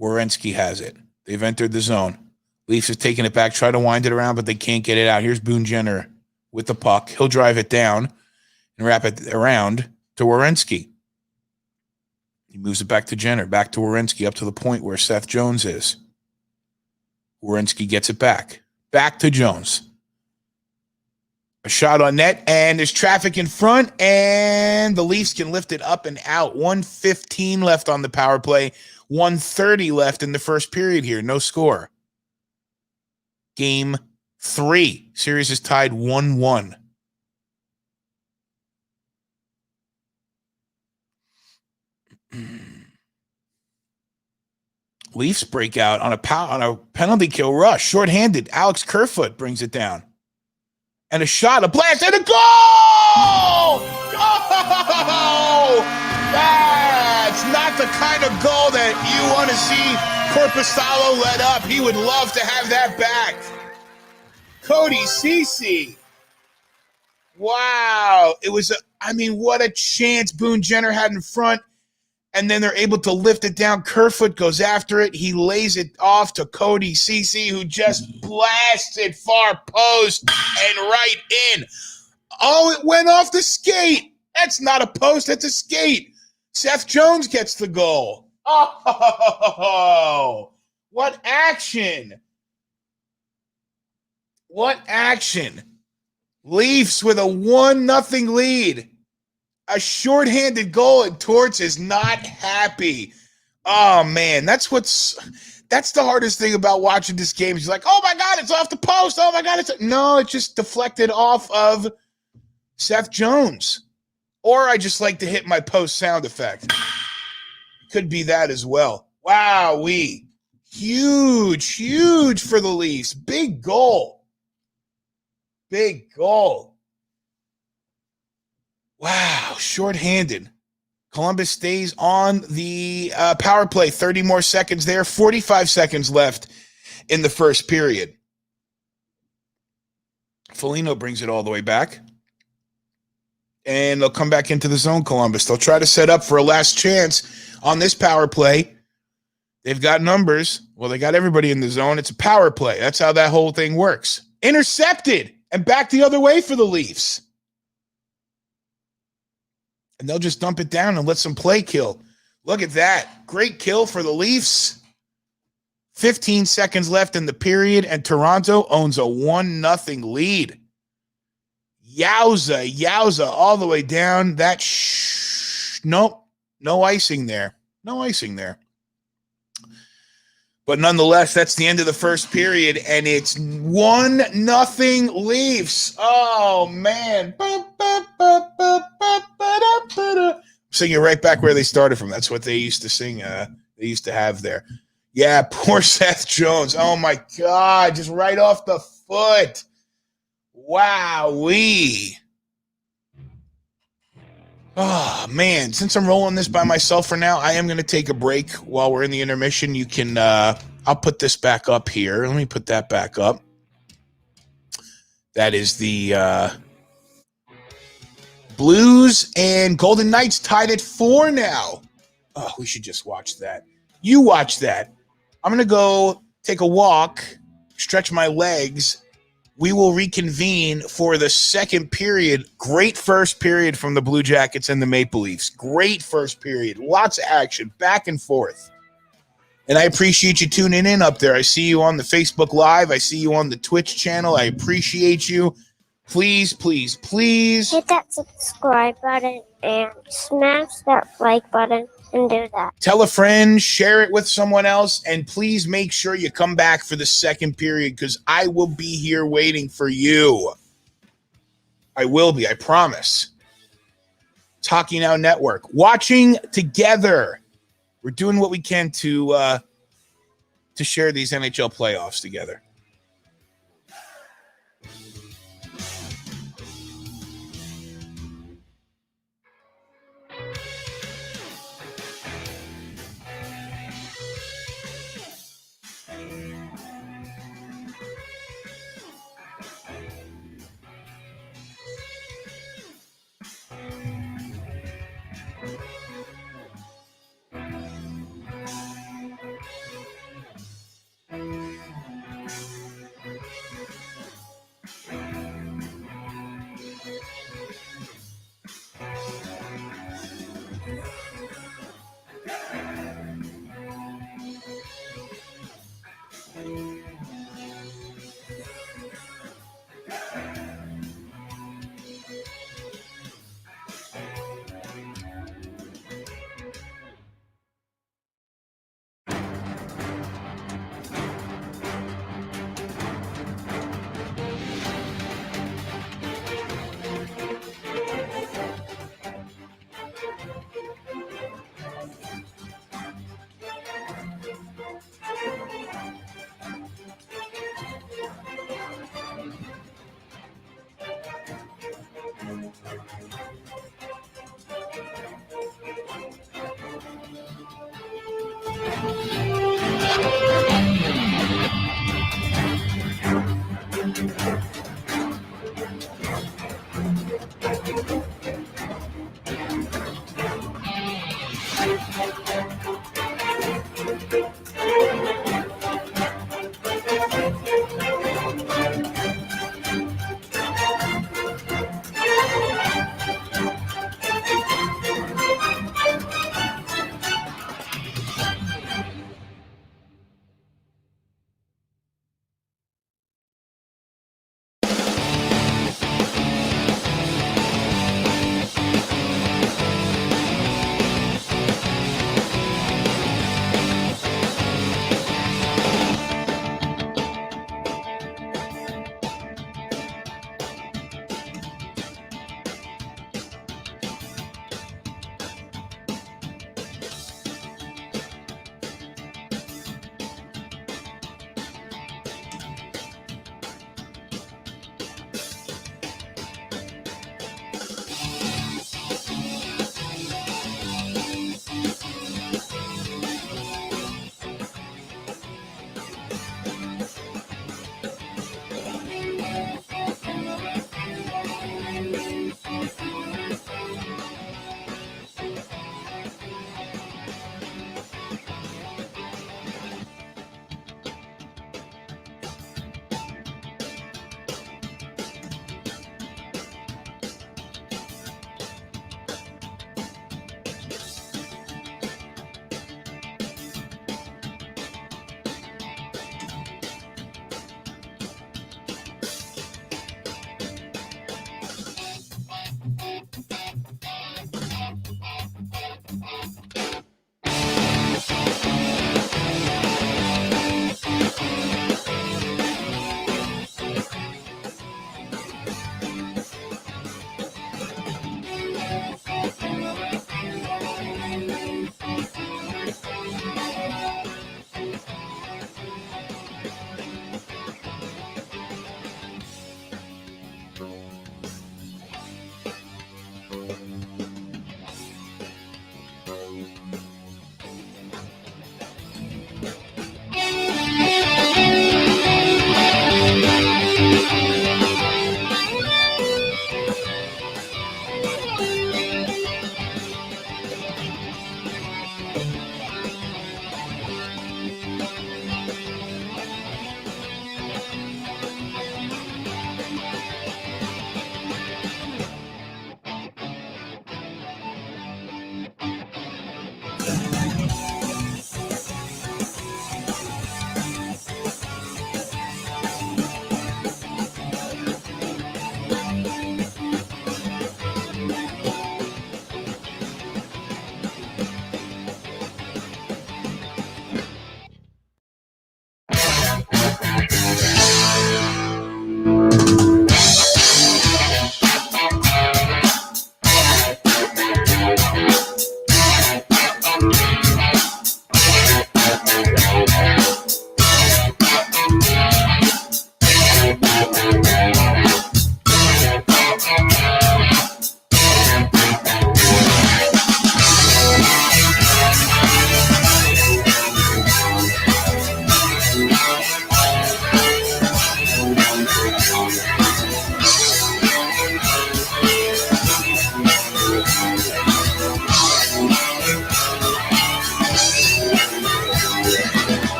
Werenski has it. They've entered the zone. Leafs have taken it back, try to wind it around, but they can't get it out. Here's Boone Jenner with the puck. He'll drive it down and wrap it around to Werenski. He moves it back to Jenner, back to Werenski, up to the point where Seth Jones is. Werenski gets it back. Back to Jones. A shot on net, and there's traffic in front, and the Leafs can lift it up and out. 1:15 left on the power play. 1:30 left in the first period here. No score. Game 3. Series is tied 1-1. Leafs break out on a penalty kill rush. Shorthanded. Alex Kerfoot brings it down. And a shot, a blast, and a goal! Goal! That's not the kind of goal that you want to see Korpisalo let up. He would love to have that back. Cody Ceci. Wow. It was, what a chance Boone Jenner had in front. And then they're able to lift it down. Kerfoot goes after it. He lays it off to Cody Ceci, who just blasts it far post and right in. Oh, it went off the skate. That's not a post. That's a skate. Seth Jones gets the goal. Oh, what action. What action. Leafs with a 1-0 lead. A shorthanded goal, and Torts is not happy. Oh, man, that's That's the hardest thing about watching this game. He's like, oh my God, it's off the post. Oh my God, no, it just deflected off of Seth Jones. Or I just like to hit my post sound effect. Could be that as well. Wow-wee. Huge for the Leafs. Big goal. Big goal. Wow, shorthanded. Columbus stays on the power play. 30 more seconds there. 45 seconds left in the first period. Foligno brings it all the way back. And they'll come back into the zone, Columbus. They'll try to set up for a last chance on this power play. They've got numbers. Well, they got everybody in the zone. It's a power play. That's how that whole thing works. Intercepted and back the other way for the Leafs. And they'll just dump it down and let some play kill. Look at that. Great kill for the Leafs. 15 seconds left in the period, and Toronto owns a 1-0 lead. Yowza, all the way down. Nope, no icing there. No icing there. But nonetheless, that's the end of the first period, and it's 1-0 Leafs. Oh, man. Singing right back where they started from. That's what they used to sing. They used to have there. Yeah, poor Seth Jones. Oh, my God. Just right off the foot. Wow-wee. Oh, man. Since I'm rolling this by myself for now, I am going to take a break while we're in the intermission. You can, I'll put this back up here. Let me put that back up. That is the Blues and Golden Knights tied at 4 now. Oh, we should just watch that. You watch that. I'm going to go take a walk, stretch my legs. We will reconvene for the second period. Great first period from the Blue Jackets and the Maple Leafs. Great first period. Lots of action, back and forth. And I appreciate you tuning in up there. I see you on the Facebook Live. I see you on the Twitch channel. I appreciate you. Please hit that subscribe button and smash that like button and do that. Tell a friend, share it with someone else, and please make sure you come back for the second period because I will be here waiting for you. I will be, I promise. Talking Now Network. Watching together. We're doing what we can to share these NHL playoffs together.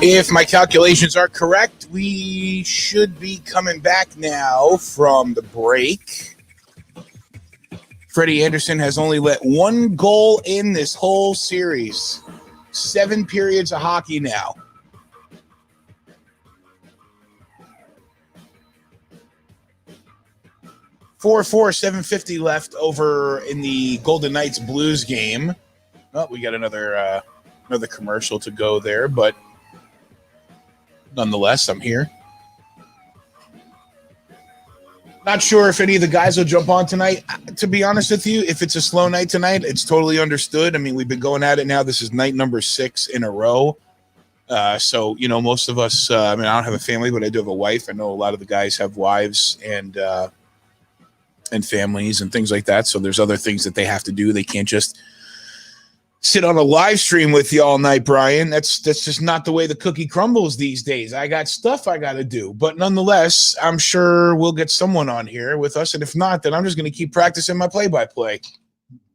If my calculations are correct, we should be coming back now from the break. Freddie Anderson has only let one goal in this whole series. 7 periods of hockey now. (4-4), 7:50 left over in the Golden Knights Blues game. Oh, we got another commercial to go there, but nonetheless, I'm here. Not sure if any of the guys will jump on tonight. To be honest with you, if it's a slow night tonight, it's totally understood. I mean, we've been going at it now. This is night number 6 in a row. So, you know, most of us, I don't have a family, but I do have a wife. I know a lot of the guys have wives and families and things like that. So there's other things that they have to do. They can't just sit on a live stream with you all night, Brian. That's just not the way the cookie crumbles these days. I got stuff I got to do. But nonetheless, I'm sure we'll get someone on here with us. And if not, then I'm just going to keep practicing my play-by-play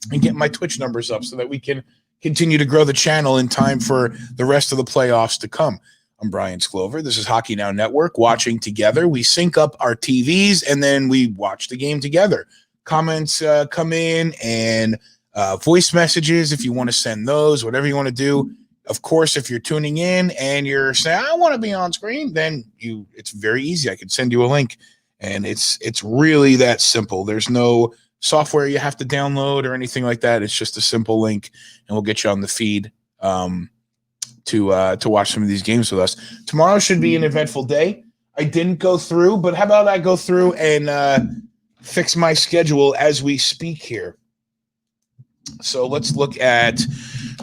and get my Twitch numbers up so that we can continue to grow the channel in time for the rest of the playoffs to come. I'm Brian Sklover. This is Hockey Now Network, watching together. We sync up our TVs, and then we watch the game together. Comments come in, and voice messages if you want to send those, whatever you want to do. Of course, if you're tuning in and you're saying, I want to be on screen, then it's very easy. I can send you a link, and it's really that simple. There's no software you have to download or anything like that. It's just a simple link, and we'll get you on the feed to watch some of these games with us. Tomorrow should be an eventful day. I didn't go through, but how about I go through and fix my schedule as we speak here. So let's look at,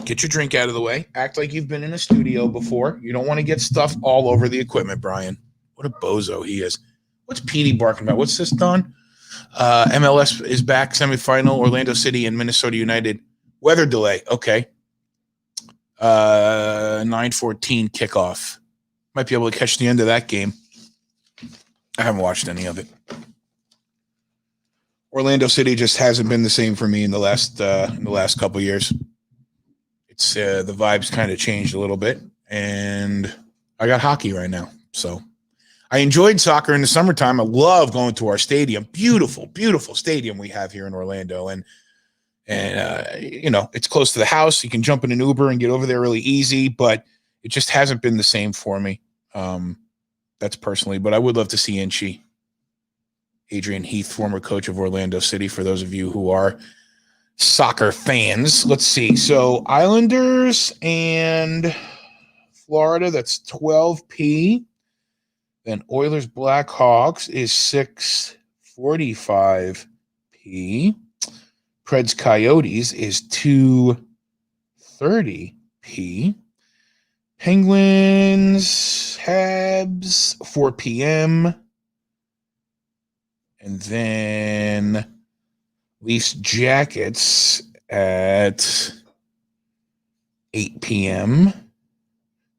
get your drink out of the way. Act like you've been in a studio before. You don't want to get stuff all over the equipment, Brian. What a bozo he is. What's Petey barking about? What's this, Don? MLS is back, semifinal, Orlando City and Minnesota United. Weather delay. Okay. 9:14 kickoff. Might be able to catch the end of that game. I haven't watched any of it. Orlando City just hasn't been the same for me in the last couple years. It's the vibes kind of changed a little bit, and I got hockey right now. So I enjoyed soccer in the summertime. I love going to our stadium. Beautiful, beautiful stadium we have here in Orlando, and it's close to the house. You can jump in an Uber and get over there really easy, but it just hasn't been the same for me. That's personally, but I would love to see Inchy. Adrian Heath, former coach of Orlando City, for those of you who are soccer fans. Let's see. So Islanders and Florida, that's 12p. Then Oilers Blackhawks is 645p. Preds Coyotes is 230p. Penguins, Habs, 4 p.m. And then Leafs Jackets at 8 p.m.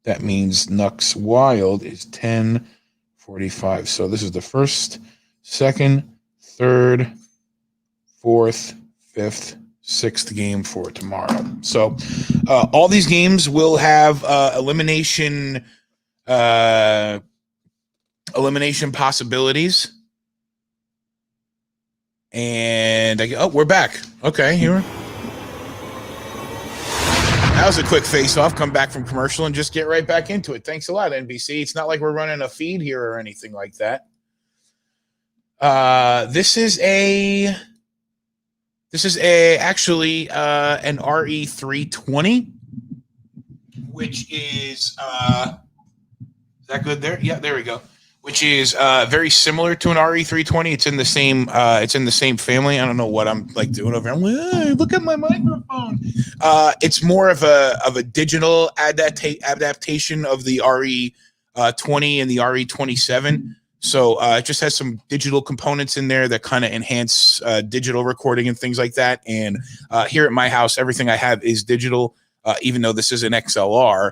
That means Nucks Wild is 10:45. So this is the first, second, third, fourth, fifth, sixth game for tomorrow. So all these games will have elimination possibilities. And we're back. Okay, here. That was a quick face-off. Come back from commercial and just get right back into it. Thanks a lot, NBC. It's not like we're running a feed here or anything like that. This is actually an RE320, which is that good there? Yeah, there we go. Which is very similar to an RE320. It's in the same family. I don't know what I'm like doing over here. I'm like, hey, look at my microphone. It's more of a digital adaptation of the RE20 and the RE27. So it just has some digital components in there that kind of enhance digital recording and things like that. And here at my house, everything I have is digital. Even though this is an XLR,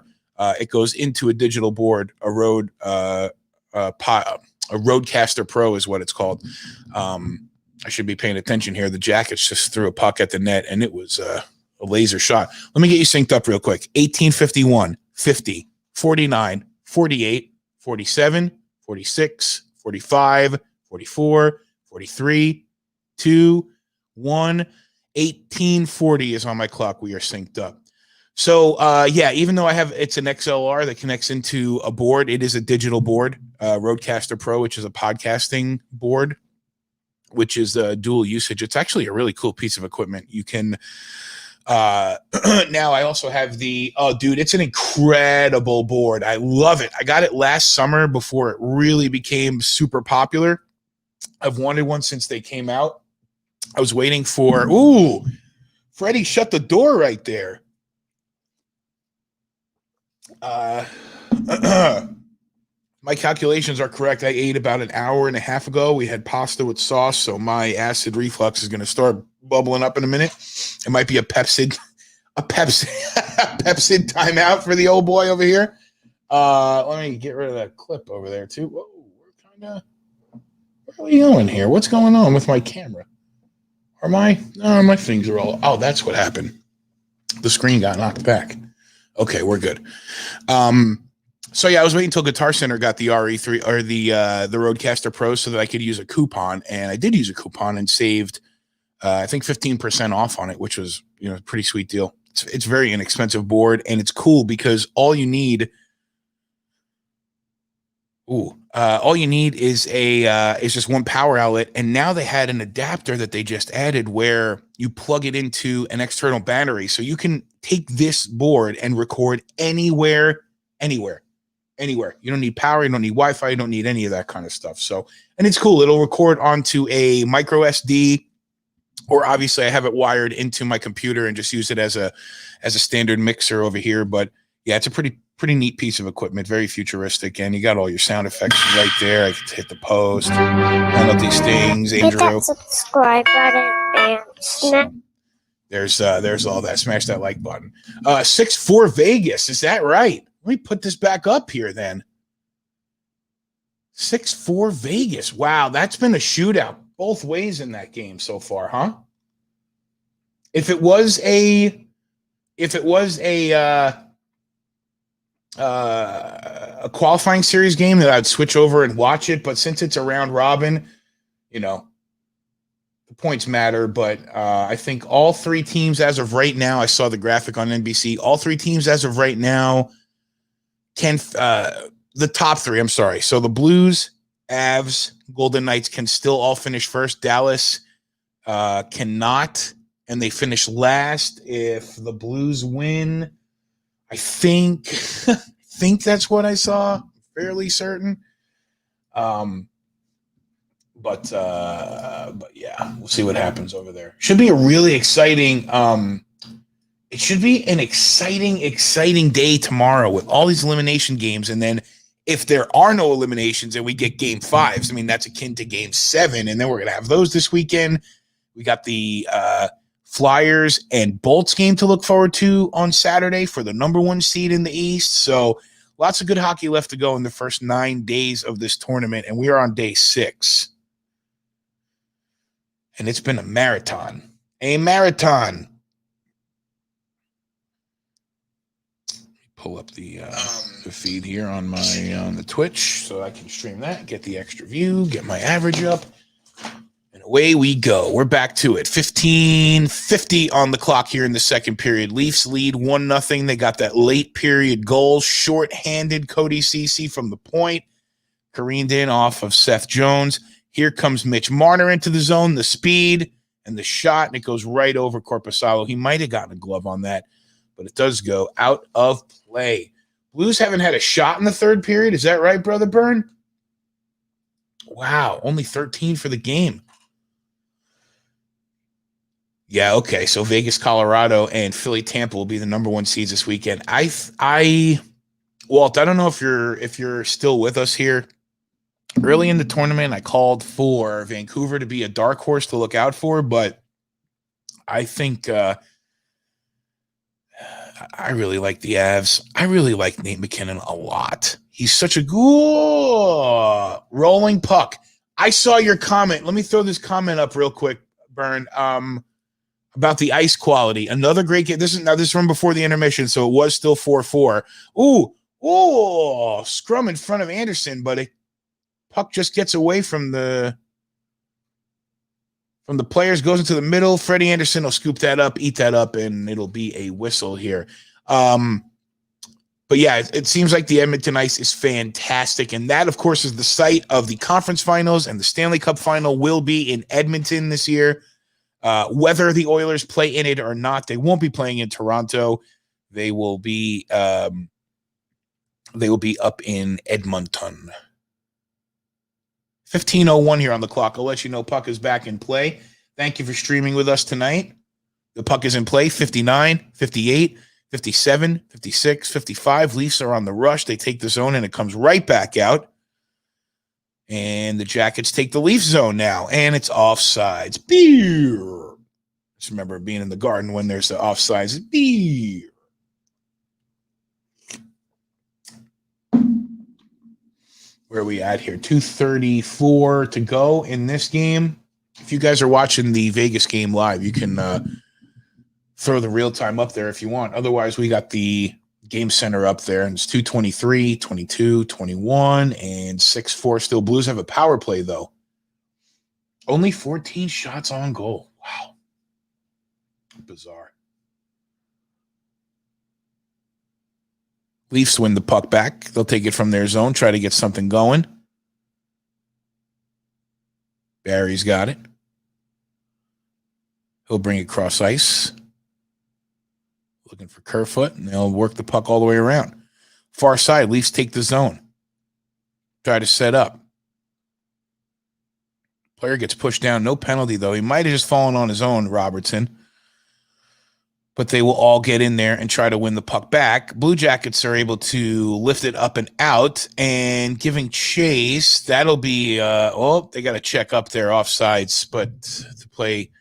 it goes into a digital board, a Roadcaster Pro is what it's called. I should be paying attention here. The Jackets just threw a puck at the net, and it was a laser shot. Let me get you synced up real quick. 1851, 50, 49, 48, 47, 46, 45, 44, 43, 2, 1, 1840 is on my clock. We are synced up. So, even though it's an XLR that connects into a board, it is a digital board, Roadcaster Pro, which is a podcasting board, which is dual usage. It's actually a really cool piece of equipment. You can, now I also have it's an incredible board. I love it. I got it last summer before it really became super popular. I've wanted one since they came out. I was waiting for, Freddie shut the door right there. My calculations are correct. I ate about an hour and a half ago. We had pasta with sauce, so my acid reflux is going to start bubbling up in a minute. It might be a Pepsid timeout for the old boy over here. Let me get rid of that clip over there too. Whoa, where are we going here? What's going on with my camera? My things are all. Oh, that's what happened. The screen got knocked back. Okay, we're good. I was waiting until Guitar Center got the RE3 or the Roadcaster Pro so that I could use a coupon, and I did use a coupon and saved, I think 15% off on it, which was a pretty sweet deal. It's very inexpensive board, and it's cool because all you need is is just one power outlet, and now they had an adapter that they just added where you plug it into an external battery, so you can take this board and record anywhere. You don't need power, you don't need Wi-Fi, you don't need any of that kind of stuff. So, and it's cool. It'll record onto a micro SD, or obviously I have it wired into my computer and just use it as a standard mixer over here. But yeah, it's a pretty Pretty neat piece of equipment, very futuristic, and you got all your sound effects right there. I could hit the post, penalty stings, Hit that Andrew. subscribe button and smash. There's all that. Smash that like button. 6-4 Vegas, is that right? Let me put this back up here then. 6-4 Vegas. Wow, that's been a shootout both ways in that game so far, huh? If it was a qualifying series game, that I'd switch over and watch it, but since it's a round robin, the points matter. But I think all three teams as of right now, I saw the graphic on NBC, all three teams as of right now the top three, I'm sorry. So the Blues, Avs, Golden Knights can still all finish first. Dallas cannot, and they finish last. If the Blues win, I think that's what I saw. Fairly certain. But yeah, we'll see what happens over there. Should be a really exciting. It should be an exciting day tomorrow with all these elimination games, and then if there are no eliminations and we get game 5s, I mean that's akin to game 7, and then we're gonna have those this weekend. We got the Flyers and Bolts game to look forward to on Saturday for the number 1 seed in the East. So lots of good hockey left to go in the first 9 days of this tournament, and we are on day 6. And it's been a marathon. A marathon. Pull up the feed here on the Twitch so I can stream that, get the extra view, get my average up. And away we go. We're back to it. 15:50 on the clock here in the second period. Leafs lead 1-0. They got that late period goal. Short-handed Cody Ceci from the point. Careened in off of Seth Jones. Here comes Mitch Marner into the zone. The speed and the shot, and it goes right over Korpisalo. He might have gotten a glove on that, but it does go out of play. Blues haven't had a shot in the third period. Is that right, Brother Byrne? Wow, only 13 for the game. Yeah, okay. So Vegas, Colorado, and Philly, Tampa will be the number 1 seeds this weekend. Walt, I don't know if you're still with us here. Early in the tournament, I called for Vancouver to be a dark horse to look out for, but I think I really like the Avs. I really like Nate McKinnon a lot. He's such a good rolling puck. I saw your comment. Let me throw this comment up real quick, Byrne, about the ice quality. Another great game. This is from before the intermission, so it was still 4-4. Ooh, scrum in front of Anderson, but puck just gets away from the players, goes into the middle. Freddie Anderson will scoop that up, eat that up, and it'll be a whistle here. But yeah, it seems like the Edmonton Ice is fantastic, and that, of course, is the site of the conference finals, and the Stanley Cup final will be in Edmonton this year. Whether the Oilers play in it or not, they won't be playing in Toronto. They will be up in Edmonton. 15:01 here on the clock. I'll let you know puck is back in play. Thank you for streaming with us tonight. The puck is in play. 59, 58, 57, 56, 55. Leafs are on the rush. They take the zone, and it comes right back out. And the Jackets take the Leaf zone now, and it's offsides. Beer. Just remember being in the Garden when there's the offsides. Beer. Where are we at here? 2:34 to go in this game. If you guys are watching the Vegas game live, you can throw the real time up there if you want. Otherwise, we got the game center up there, and it's 2:23, 22, 21, and 6-4 still. Blues have a power play, though. Only 14 shots on goal. Wow. Bizarre. Leafs win the puck back. They'll take it from their zone, try to get something going. Barry's got it. He'll bring it cross ice. Looking for Kerfoot, and they'll work the puck all the way around. Far side, Leafs take the zone. Try to set up. Player gets pushed down. No penalty, though. He might have just fallen on his own, Robertson. but they will all get in there and try to win the puck back. Blue Jackets are able to lift it up and out and giving chase. That'll be, they got to check up their offsides, but the play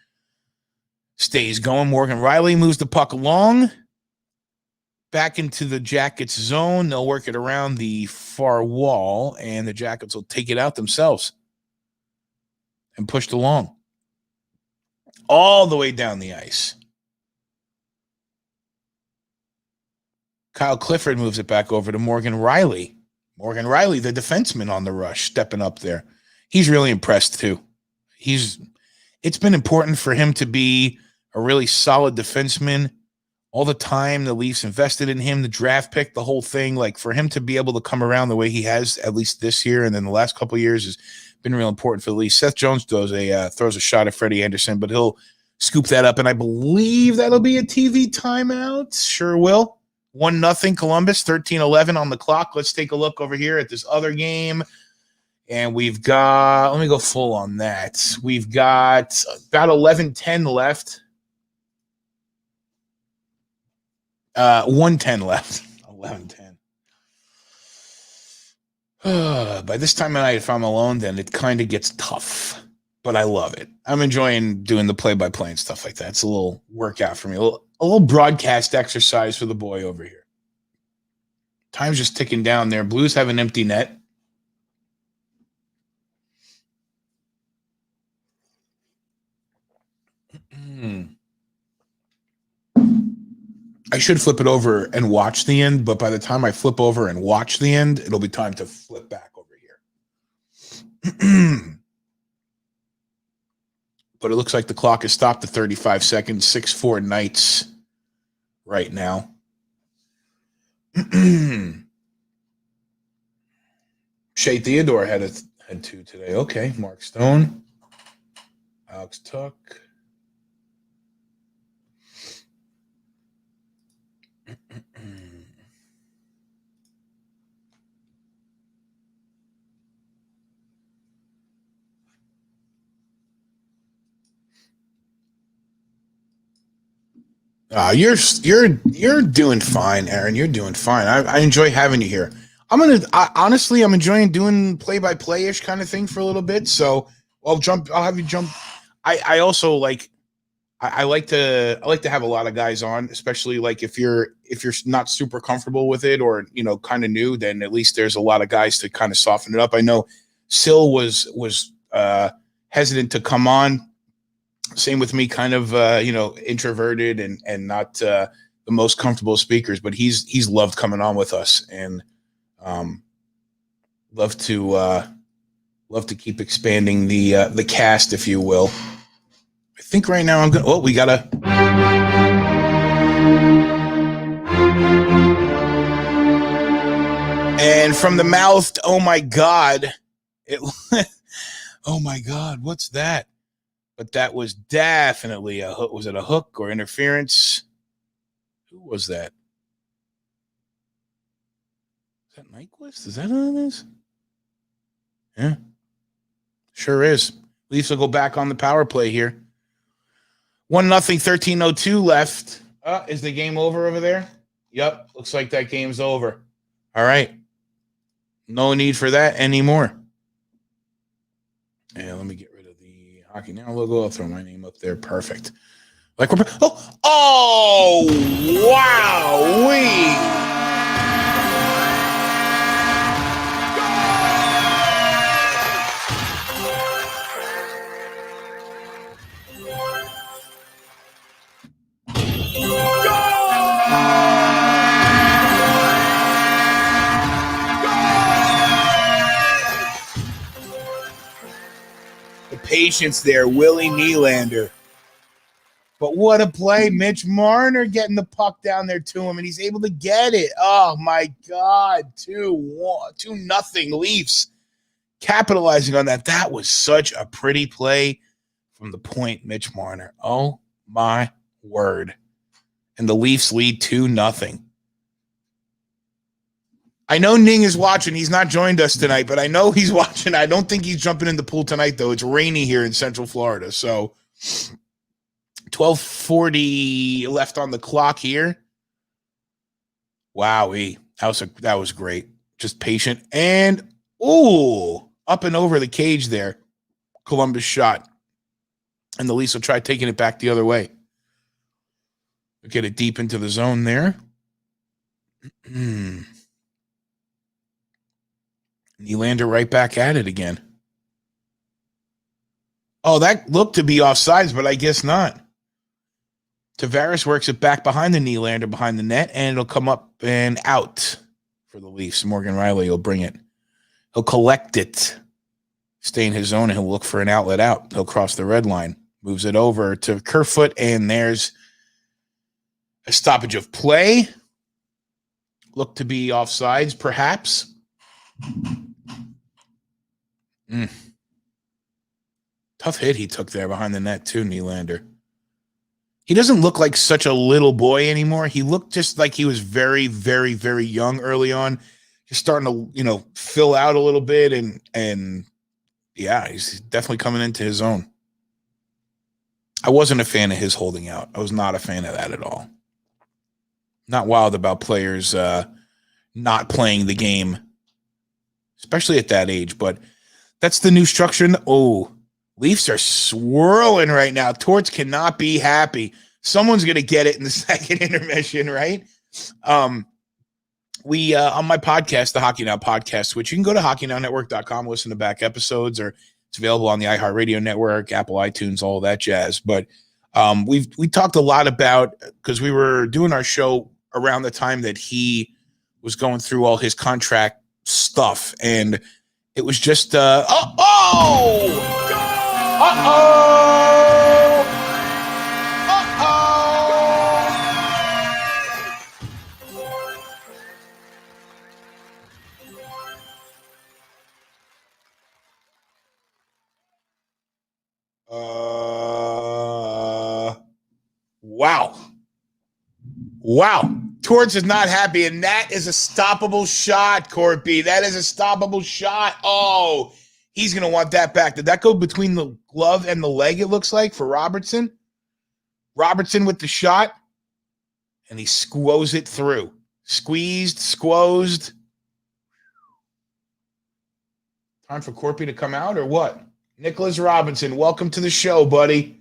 stays going. Morgan Riley moves the puck along back into the Jackets zone. They'll work it around the far wall, and the Jackets will take it out themselves and push it along all the way down the ice. Kyle Clifford moves it back over to Morgan Riley. Morgan Riley, the defenseman on the rush, stepping up there. He's really impressed too. It's been important for him to be a really solid defenseman all the time. The Leafs invested in him, the draft pick, the whole thing. Like, for him to be able to come around the way he has, at least this year and then the last couple of years, has been real important for the Leafs. Seth Jones throws a shot at Freddie Anderson, but he'll scoop that up, and I believe that'll be a TV timeout. Sure will. 1-0 Columbus, 13-11 on the clock. Let's take a look over here at this other game. And we've got, let me go full on that. We've got about 11:10 left. 1:10 left. 11:10. By this time of night, if I'm alone, then it kind of gets tough. But I love it. I'm enjoying doing the play-by-play and stuff like that. It's a little workout for me. A little broadcast exercise for the boy over here. Time's just ticking down there. Blues have an empty net. I should flip it over and watch the end, but by the time I flip over and watch the end, it'll be time to flip back over here. But it looks like the clock has stopped at 35 seconds, 6-4 Knights right now. Shea Theodore had two today. Okay, Mark Stone, Alex Tuck. You're doing fine, Aaron. You're doing fine. I enjoy having you here. Honestly, I'm enjoying doing play-by-play-ish kind of thing for a little bit. So I'll have you jump. I also like. I like to have a lot of guys on, especially like if you're not super comfortable with it or kind of new, then at least there's a lot of guys to kind of soften it up. I know Sil was hesitant to come on. Same with me, kind of introverted and not the most comfortable speakers, but he's loved coming on with us and love to keep expanding the cast, if you will. I think right now I'm gonna. Oh, we gotta. And from the mouth, oh my God, oh my God, what's that? But that was definitely a hook. Was it a hook or interference? Who was that? Is that Nyquist? Is that who it is? Yeah, sure is. Leafs will go back on the power play here. 1-0, 13:02 left. Is the game over there? Yep, looks like that game's over. All right. No need for that anymore. Yeah, let me get rid of the Hockey Now logo. I'll throw my name up there. Perfect. Like we're wow. Patience there, Willie Nylander. But what a play. Mitch Marner getting the puck down there to him, and he's able to get it. Oh, my God. 2-0 Leafs. Capitalizing on that. That was such a pretty play from the point, Mitch Marner. Oh, my word. And the Leafs lead 2-0. I know Ning is watching. He's not joined us tonight, but I know he's watching. I don't think he's jumping in the pool tonight, though. It's rainy here in Central Florida. So 12:40 left on the clock here. Wowee. That was great. Just patient. And, up and over the cage there. Columbus shot. And the Leafs will try taking it back the other way. Get it deep into the zone there. Nylander right back at it again. Oh, that looked to be offsides, but I guess not. Tavares works it back behind the Nylander, behind the net, and it'll come up and out for the Leafs. Morgan Riley will bring it. He'll collect it, stay in his zone, and he'll look for an outlet out. He'll cross the red line, moves it over to Kerfoot, and there's a stoppage of play. Look to be offsides, perhaps. Tough hit he took there behind the net, too, Nylander. He doesn't look like such a little boy anymore. He looked just like he was very, very, very young early on. Just starting to, fill out a little bit. And yeah, he's definitely coming into his own. I wasn't a fan of his holding out. I was not a fan of that at all. Not wild about players not playing the game, especially at that age. But that's the new structure. Leafs are swirling right now. Torts cannot be happy. Someone's going to get it in the second intermission, right? We on my podcast, the Hockey Now podcast, which you can go to hockeynownnetwork.com, listen to back episodes, or it's available on the iHeartRadio network, Apple iTunes, all that jazz. But we talked a lot about, because we were doing our show around the time that he was going through all his contract stuff, and it was just Wow. Torts is not happy, and that is a stoppable shot, Corpy. That is a stoppable shot. Oh, he's going to want that back. Did that go between the glove and the leg, it looks like, for Robertson? Robertson with the shot, and he squoze it through. Squozed. Time for Corpy to come out, or what? Nicholas Robinson, welcome to the show, buddy.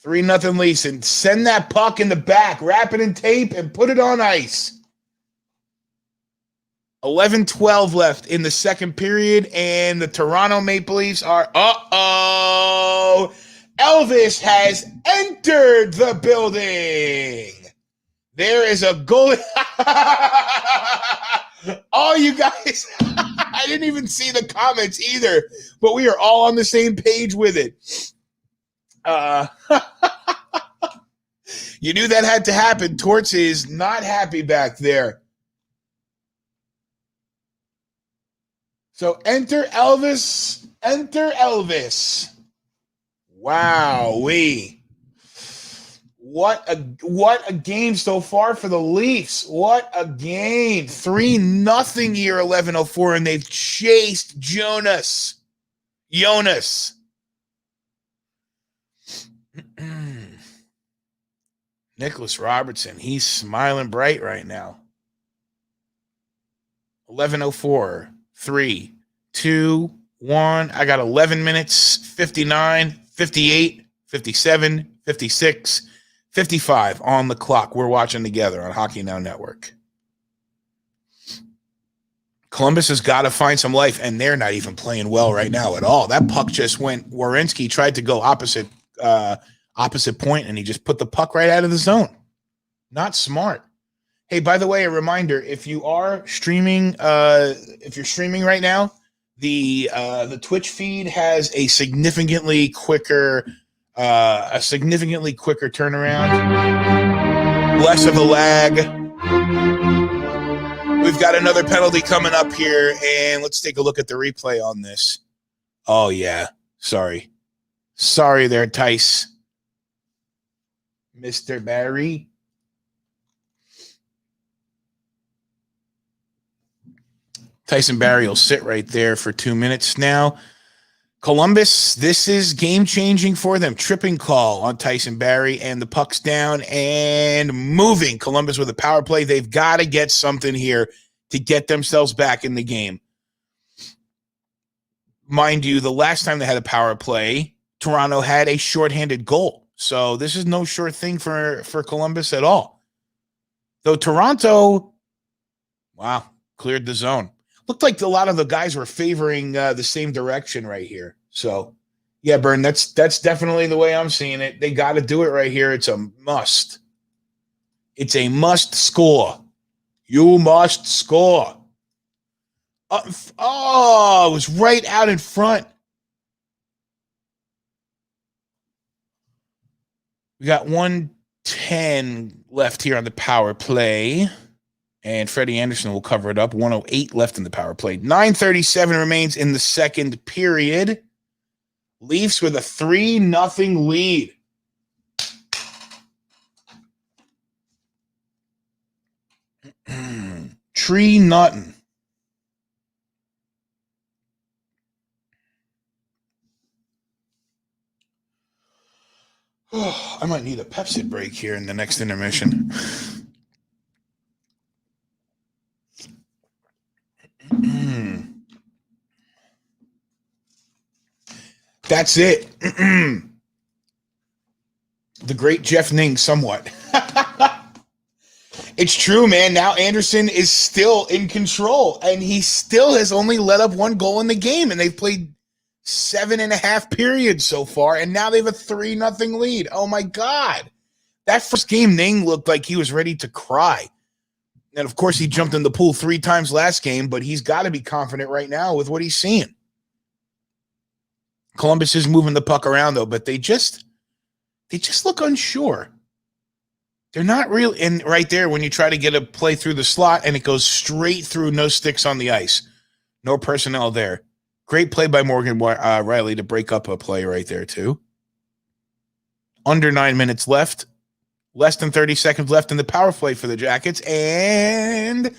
3-0 Leafs, and send that puck in the back, wrap it in tape, and put it on ice. 11:12 left in the second period, and the Toronto Maple Leafs are, Elvis has entered the building. There is a goal. All you guys, I didn't even see the comments either, but we are all on the same page with it. You knew that had to happen. Torts is not happy back there. So enter Elvis. Wowee. What a game so far for the Leafs. What a game. 3-0 here, 11:04, and they've chased Jonas. Nicholas Robertson, he's smiling bright right now. 11:04, 3, 2, 1. I got 11 minutes, 59, 58, 57, 56, 55 on the clock. We're watching together on Hockey Now Network. Columbus has got to find some life, and they're not even playing well right now at all. That puck just went. Werenski tried to go opposite point, and he just put the puck right out of the zone. Not smart. Hey, by the way, a reminder: if you are streaming, if you're streaming right now, the Twitch feed has a significantly quicker turnaround, less of a lag. We've got another penalty coming up here, and let's take a look at the replay on this. Oh yeah, sorry there, Tice. Mr. Barry. Tyson Barry will sit right there for 2 minutes now. Columbus, this is game-changing for them. Tripping call on Tyson Barrie, and the puck's down and moving. Columbus with a power play. They've got to get something here to get themselves back in the game. Mind you, the last time they had a power play, Toronto had a shorthanded goal. So this is no sure thing for Columbus at all. Though Toronto, wow, cleared the zone. Looked like a lot of the guys were favoring the same direction right here. So, yeah, Bern, that's definitely the way I'm seeing it. They got to do it right here. It's a must. It's a must score. You must score. It was right out in front. We got 1:10 left here on the power play. And Freddie Anderson will cover it up. 1:08 left in the power play. 9:37 remains in the second period. Leafs with a 3-0 lead. Tree nuttin'. Oh, I might need a Pepsi break here in the next intermission. That's it. The great Jeff Ning, somewhat. It's true, man. Now Anderson is still in control, and he still has only let up one goal in the game, and they've played 7.5 periods so far, and now they have a 3-0 lead. Oh, my God. That first game, Ning looked like he was ready to cry. And, of course, he jumped in the pool 3 times last game, but he's got to be confident right now with what he's seeing. Columbus is moving the puck around, though, but they just look unsure. They're not real. And right there, when you try to get a play through the slot and it goes straight through, no sticks on the ice, no personnel there. Great play by Morgan Riley to break up a play right there, too. Under 9 minutes left. Less than 30 seconds left in the power play for the Jackets. And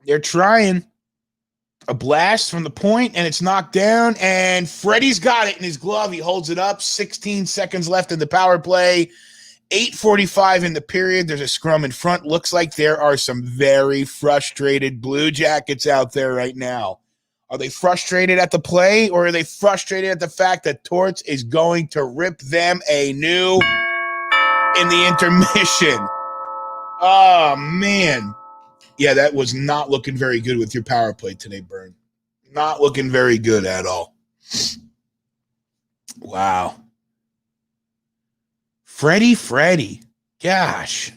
they're trying a blast from the point, and it's knocked down. And Freddie's got it in his glove. He holds it up. 16 seconds left in the power play. 8:45 in the period. There's a scrum in front. Looks like there are some very frustrated Blue Jackets out there right now. Are they frustrated at the play, or are they frustrated at the fact that Torts is going to rip them a new in the intermission? Oh, man. Yeah, that was not looking very good with your power play today, Bern. Not looking very good at all. Wow. Freddie. Gosh.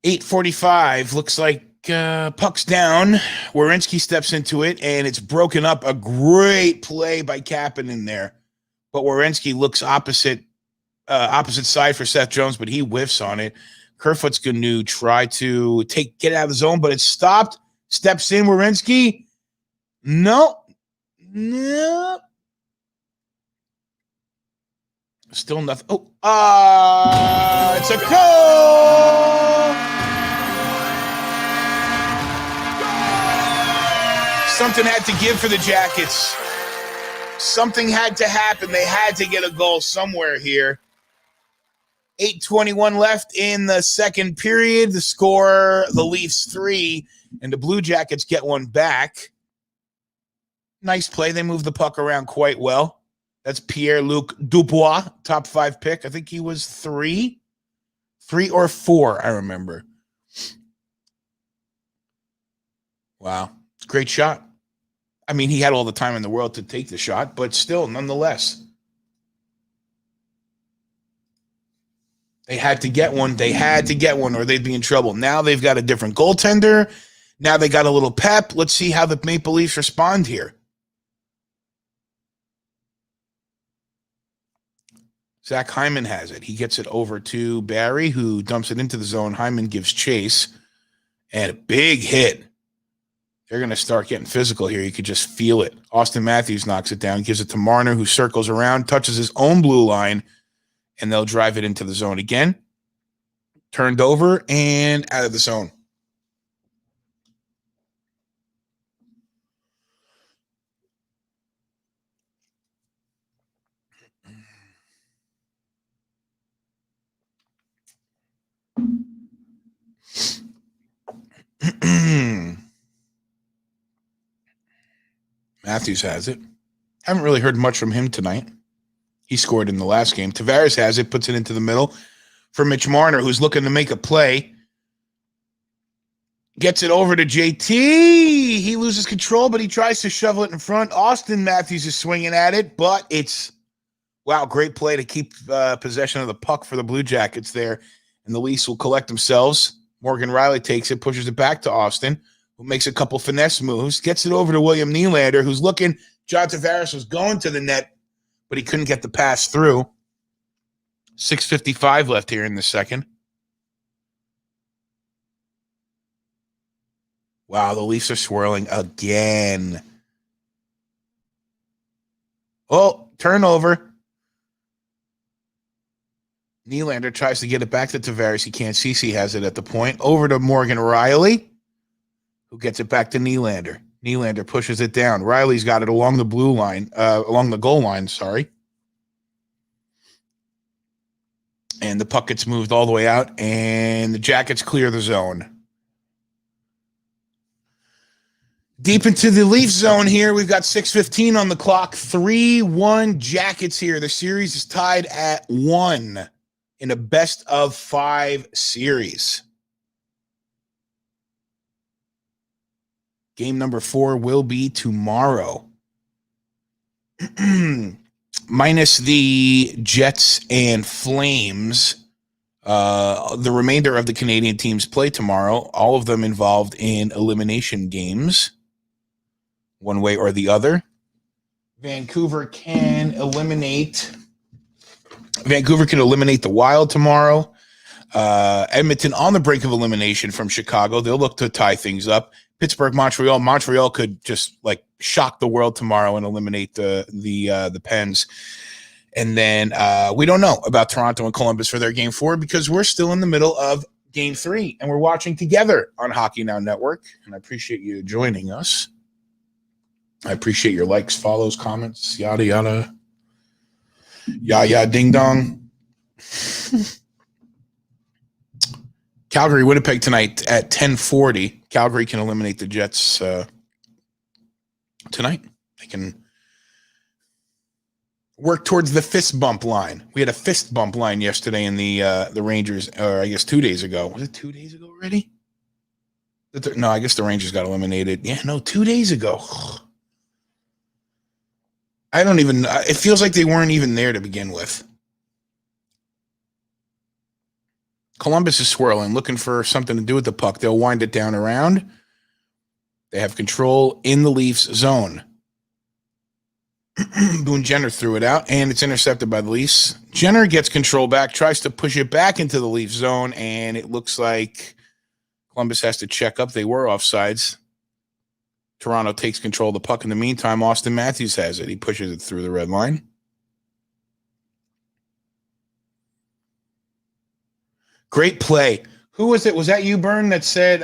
8:45. Looks like puck's down. Werenski steps into it, and it's broken up. A great play by Kapanen there. But Werenski looks opposite side for Seth Jones, but he whiffs on it. Kerfoot's going to try to get out of the zone, but it's stopped. Steps in, Werenski. No. Still nothing. It's a goal! Something had to give for the Jackets. Something had to happen. They had to get a goal somewhere here. 8:21 left in the second period. The score, the Leafs 3, and the Blue Jackets get one back. Nice play. They move the puck around quite well. That's Pierre-Luc Dubois, top 5 pick. I think he was 3 or 4, I remember. Wow. Great shot. I mean, he had all the time in the world to take the shot, but still, nonetheless. They had to get one. Or they'd be in trouble. Now they've got a different goaltender. Now they got a little pep. Let's see how the Maple Leafs respond here. Zach Hyman has it. He gets it over to Barrie, who dumps it into the zone. Hyman gives chase. And a big hit. They're going to start getting physical here. You could just feel it. Austin Matthews knocks it down, gives it to Marner, who circles around, touches his own blue line, and they'll drive it into the zone again. Turned over and out of the zone. Matthews has it. Haven't really heard much from him tonight. He scored in the last game. Tavares has it, puts it into the middle for Mitch Marner, who's looking to make a play. Gets it over to JT. He loses control, but he tries to shovel it in front. Austin Matthews is swinging at it, but it's, wow, great play to keep possession of the puck for the Blue Jackets there. And the Leafs will collect themselves. Morgan Riley takes it, pushes it back to Austin, who makes a couple finesse moves, gets it over to William Nylander, who's looking. John Tavares was going to the net, but he couldn't get the pass through. 6:55 left here in the second. Wow, the Leafs are swirling again. Oh, turnover. Nylander tries to get it back to Tavares. He can't. Cece has it at the point. Over to Morgan Riley, who gets it back to Nylander. Nylander pushes it down. Riley's got it along the blue line, along the goal line, sorry. And the puck gets moved all the way out, and the Jackets clear the zone. Deep into the Leaf zone here. We've got 6:15 on the clock. 3-1 Jackets here. The series is tied at 1 in a best-of-5 series. Game number 4 will be tomorrow. Minus the Jets and Flames, the remainder of the Canadian teams play tomorrow, all of them involved in elimination games, one way or the other. Vancouver can eliminate the Wild tomorrow. Edmonton on the brink of elimination from Chicago. They'll look to tie things up. Pittsburgh, Montreal. Montreal could just like shock the world tomorrow and eliminate the Pens. And then we don't know about Toronto and Columbus for their game 4 because we're still in the middle of game 3 and we're watching together on Hockey Now Network. And I appreciate you joining us. I appreciate your likes, follows, comments, yada, yada. Ding dong. Calgary, Winnipeg tonight at 10:40. Calgary can eliminate the Jets tonight. They can work towards the fist bump line. We had a fist bump line yesterday in the Rangers, or I guess 2 days ago. Was it 2 days ago already? No, I guess the Rangers got eliminated. Yeah, no, 2 days ago. I don't even, it feels like they weren't even there to begin with. Columbus is swirling, looking for something to do with the puck. They'll wind it down around. They have control in the Leafs zone. Boone Jenner threw it out, and it's intercepted by the Leafs. Jenner gets control back, tries to push it back into the Leafs zone, and it looks like Columbus has to check up. They were offsides. Toronto takes control of the puck. In the meantime, Austin Matthews has it. He pushes it through the red line. Great play. Who was it? Was that you, Bern, that said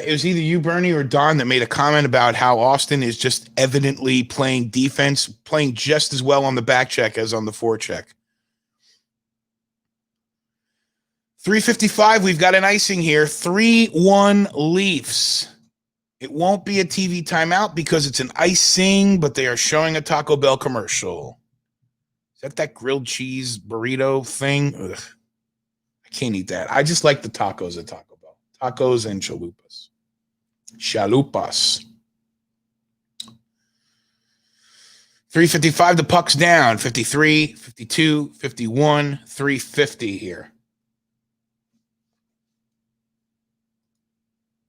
it was either you, Bernie, or Don that made a comment about how Austin is just evidently playing defense, playing just as well on the back check as on the forecheck. 3:55, we've got an icing here. 3-1 Leafs. It won't be a TV timeout because it's an icing, but they are showing a Taco Bell commercial. Is that grilled cheese burrito thing? Ugh. I can't eat that. I just like the tacos at Taco Bell. Tacos and chalupas. Chalupas. 3:55, the puck's down. 53, 52, 51, 350 here.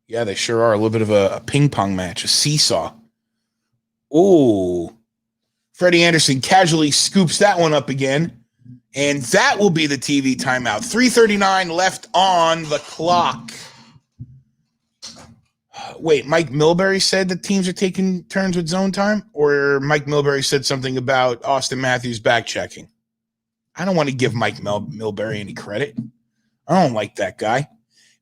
Yeah, they sure are. A little bit of a ping pong match, a seesaw. Ooh. Freddie Anderson casually scoops that one up again. And that will be the TV timeout. 3:39 left on the clock. Wait, Mike Milbury said that teams are taking turns with zone time? Or Mike Milbury said something about Austin Matthews back checking? I don't want to give Mike Milbury any credit. I don't like that guy.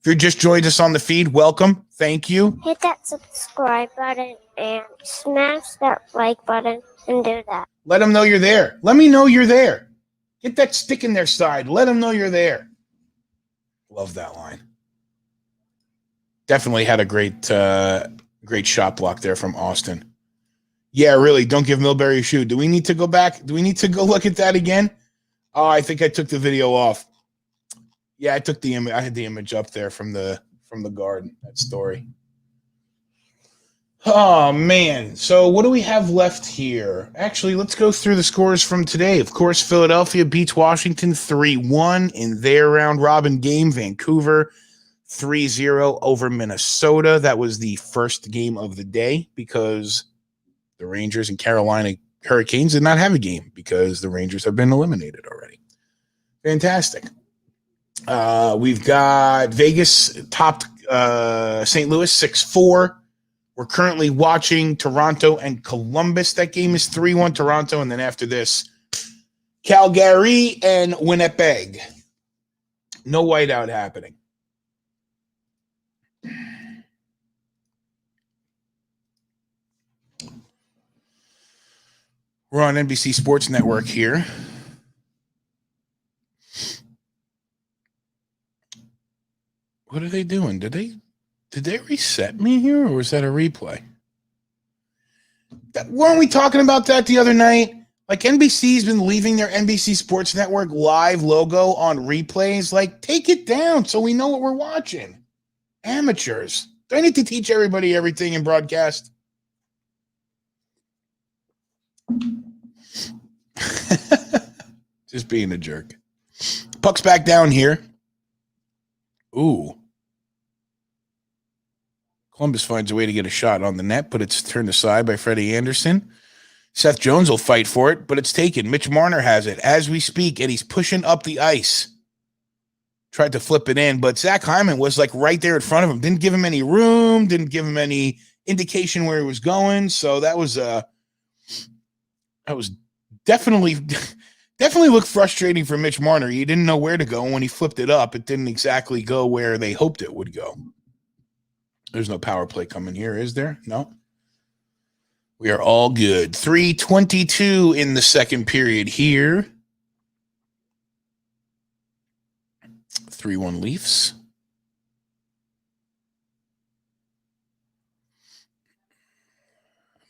If you're just joined us on the feed, welcome. Thank you. Hit that subscribe button and smash that like button and do that. Let them know you're there. Let me know you're there. Get that stick in their side. Let them know you're there. Love that line. Definitely had a great shot block there from Austin. Yeah, really. Don't give Milbury a shoe. Do we need to go back? Do we need to go look at that again? Oh, I think I took the video off. Yeah, I took the image. I had the image up there from the guard. That story. Oh man. So what do we have left here? Actually, let's go through the scores from today. Of course, Philadelphia beats Washington 3-1 in their round robin game. Vancouver 3-0 over Minnesota. That was the first game of the day because the Rangers and Carolina Hurricanes did not have a game because the Rangers have been eliminated already. Fantastic. We've got Vegas topped St. Louis 6-4. We're currently watching Toronto and Columbus. That game is 3-1 Toronto. And then after this, Calgary and Winnipeg. No whiteout happening. We're on NBC Sports Network here. What are they doing? Did they reset me here, or was that a replay? Weren't we talking about that the other night? Like, NBC's been leaving their NBC Sports Network live logo on replays. Like, take it down so we know what we're watching. Amateurs. Do I need to teach everybody everything in broadcast? Just being a jerk. Puck's back down here. Ooh. Columbus finds a way to get a shot on the net, but it's turned aside by Freddie Anderson. Seth Jones will fight for it, but it's taken. Mitch Marner has it as we speak, and he's pushing up the ice. Tried to flip it in, but Zach Hyman was like right there in front of him. Didn't give him any room, didn't give him any indication where he was going. So that was definitely looked frustrating for Mitch Marner. He didn't know where to go. And when he flipped it up, it didn't exactly go where they hoped it would go. There's no power play coming here, is there? No. We are all good. 3:22 in the second period here. 3-1 Leafs.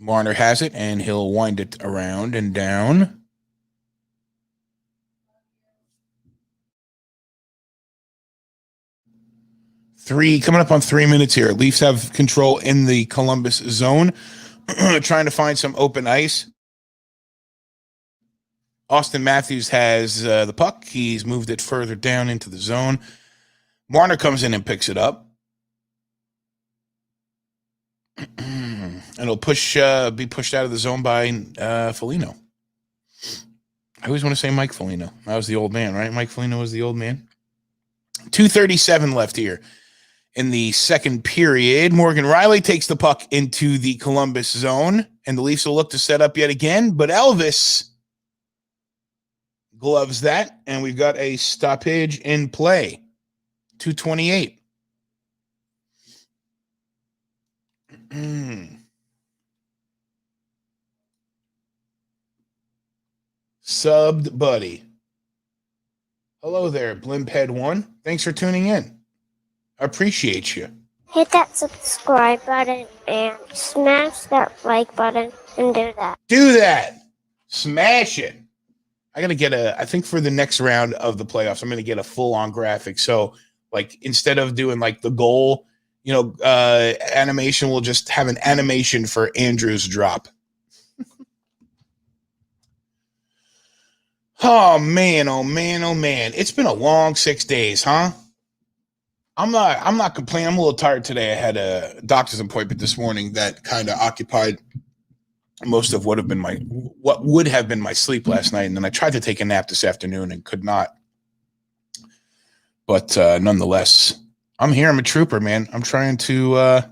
Marner has it, and he'll wind it around and down. Coming up on 3 minutes here. Leafs have control in the Columbus zone, trying to find some open ice. Austin Matthews has the puck. He's moved it further down into the zone. Marner comes in and picks it up. And it'll be pushed out of the zone by Foligno. I always want to say Mike Foligno. That was the old man, right? Mike Foligno was the old man. 2:37 left here in the second period. Morgan Riley takes the puck into the Columbus zone, and the Leafs will look to set up yet again, but Elvis gloves that, and we've got a stoppage in play. 2:28. Subbed buddy. Hello there, Blimphead1. Thanks for tuning in. I appreciate you. Hit that subscribe button and smash that like button and do that. Do that. Smash it. I got to get I think for the next round of the playoffs, I'm going to get a full-on graphic. So, like, instead of doing, like, the goal, animation, we'll just have an animation for Andrew's drop. Oh, man, oh, man, oh, man. It's been a long 6 days, huh? I'm not complaining. I'm a little tired today. I had a doctor's appointment this morning that kind of occupied most of what would have been my sleep last night. And then I tried to take a nap this afternoon and could not. But nonetheless, I'm here. I'm a trooper, man. I'm trying to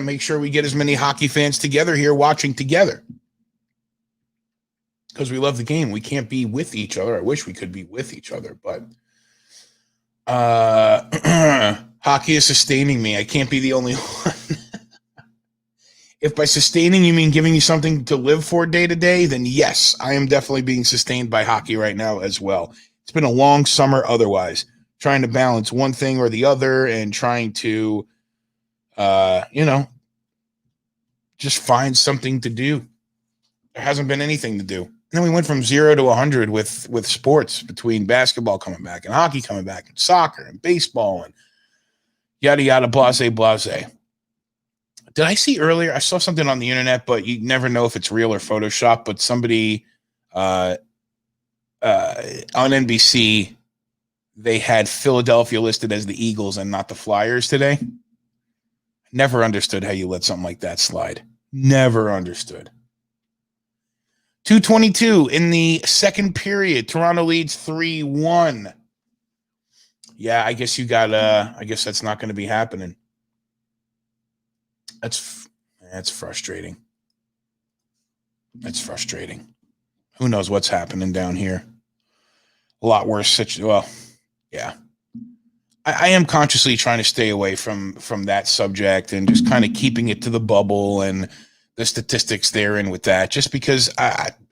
make sure we get as many hockey fans together here watching together. Because we love the game. We can't be with each other. I wish we could be with each other, but hockey is sustaining me. I can't be the only one. If by sustaining you mean giving you something to live for day to day, then yes, I am definitely being sustained by hockey right now as well. It's been a long summer otherwise, trying to balance one thing or the other and trying to, just find something to do. There hasn't been anything to do. And then we went from 0 to 100 with sports, between basketball coming back and hockey coming back and soccer and baseball and yada, yada, blase, blase. Did I see earlier? I saw something on the internet, but you never know if it's real or Photoshop, but somebody on NBC, they had Philadelphia listed as the Eagles and not the Flyers today. Never understood how you let something like that slide. Never understood. 2:22 in the second period. Toronto leads 3-1. Yeah, I guess I guess that's not going to be happening. That's frustrating. That's frustrating. Who knows what's happening down here? A lot worse. Well, yeah. I am consciously trying to stay away from that subject and just kind of keeping it to the bubble and the statistics therein with that, just because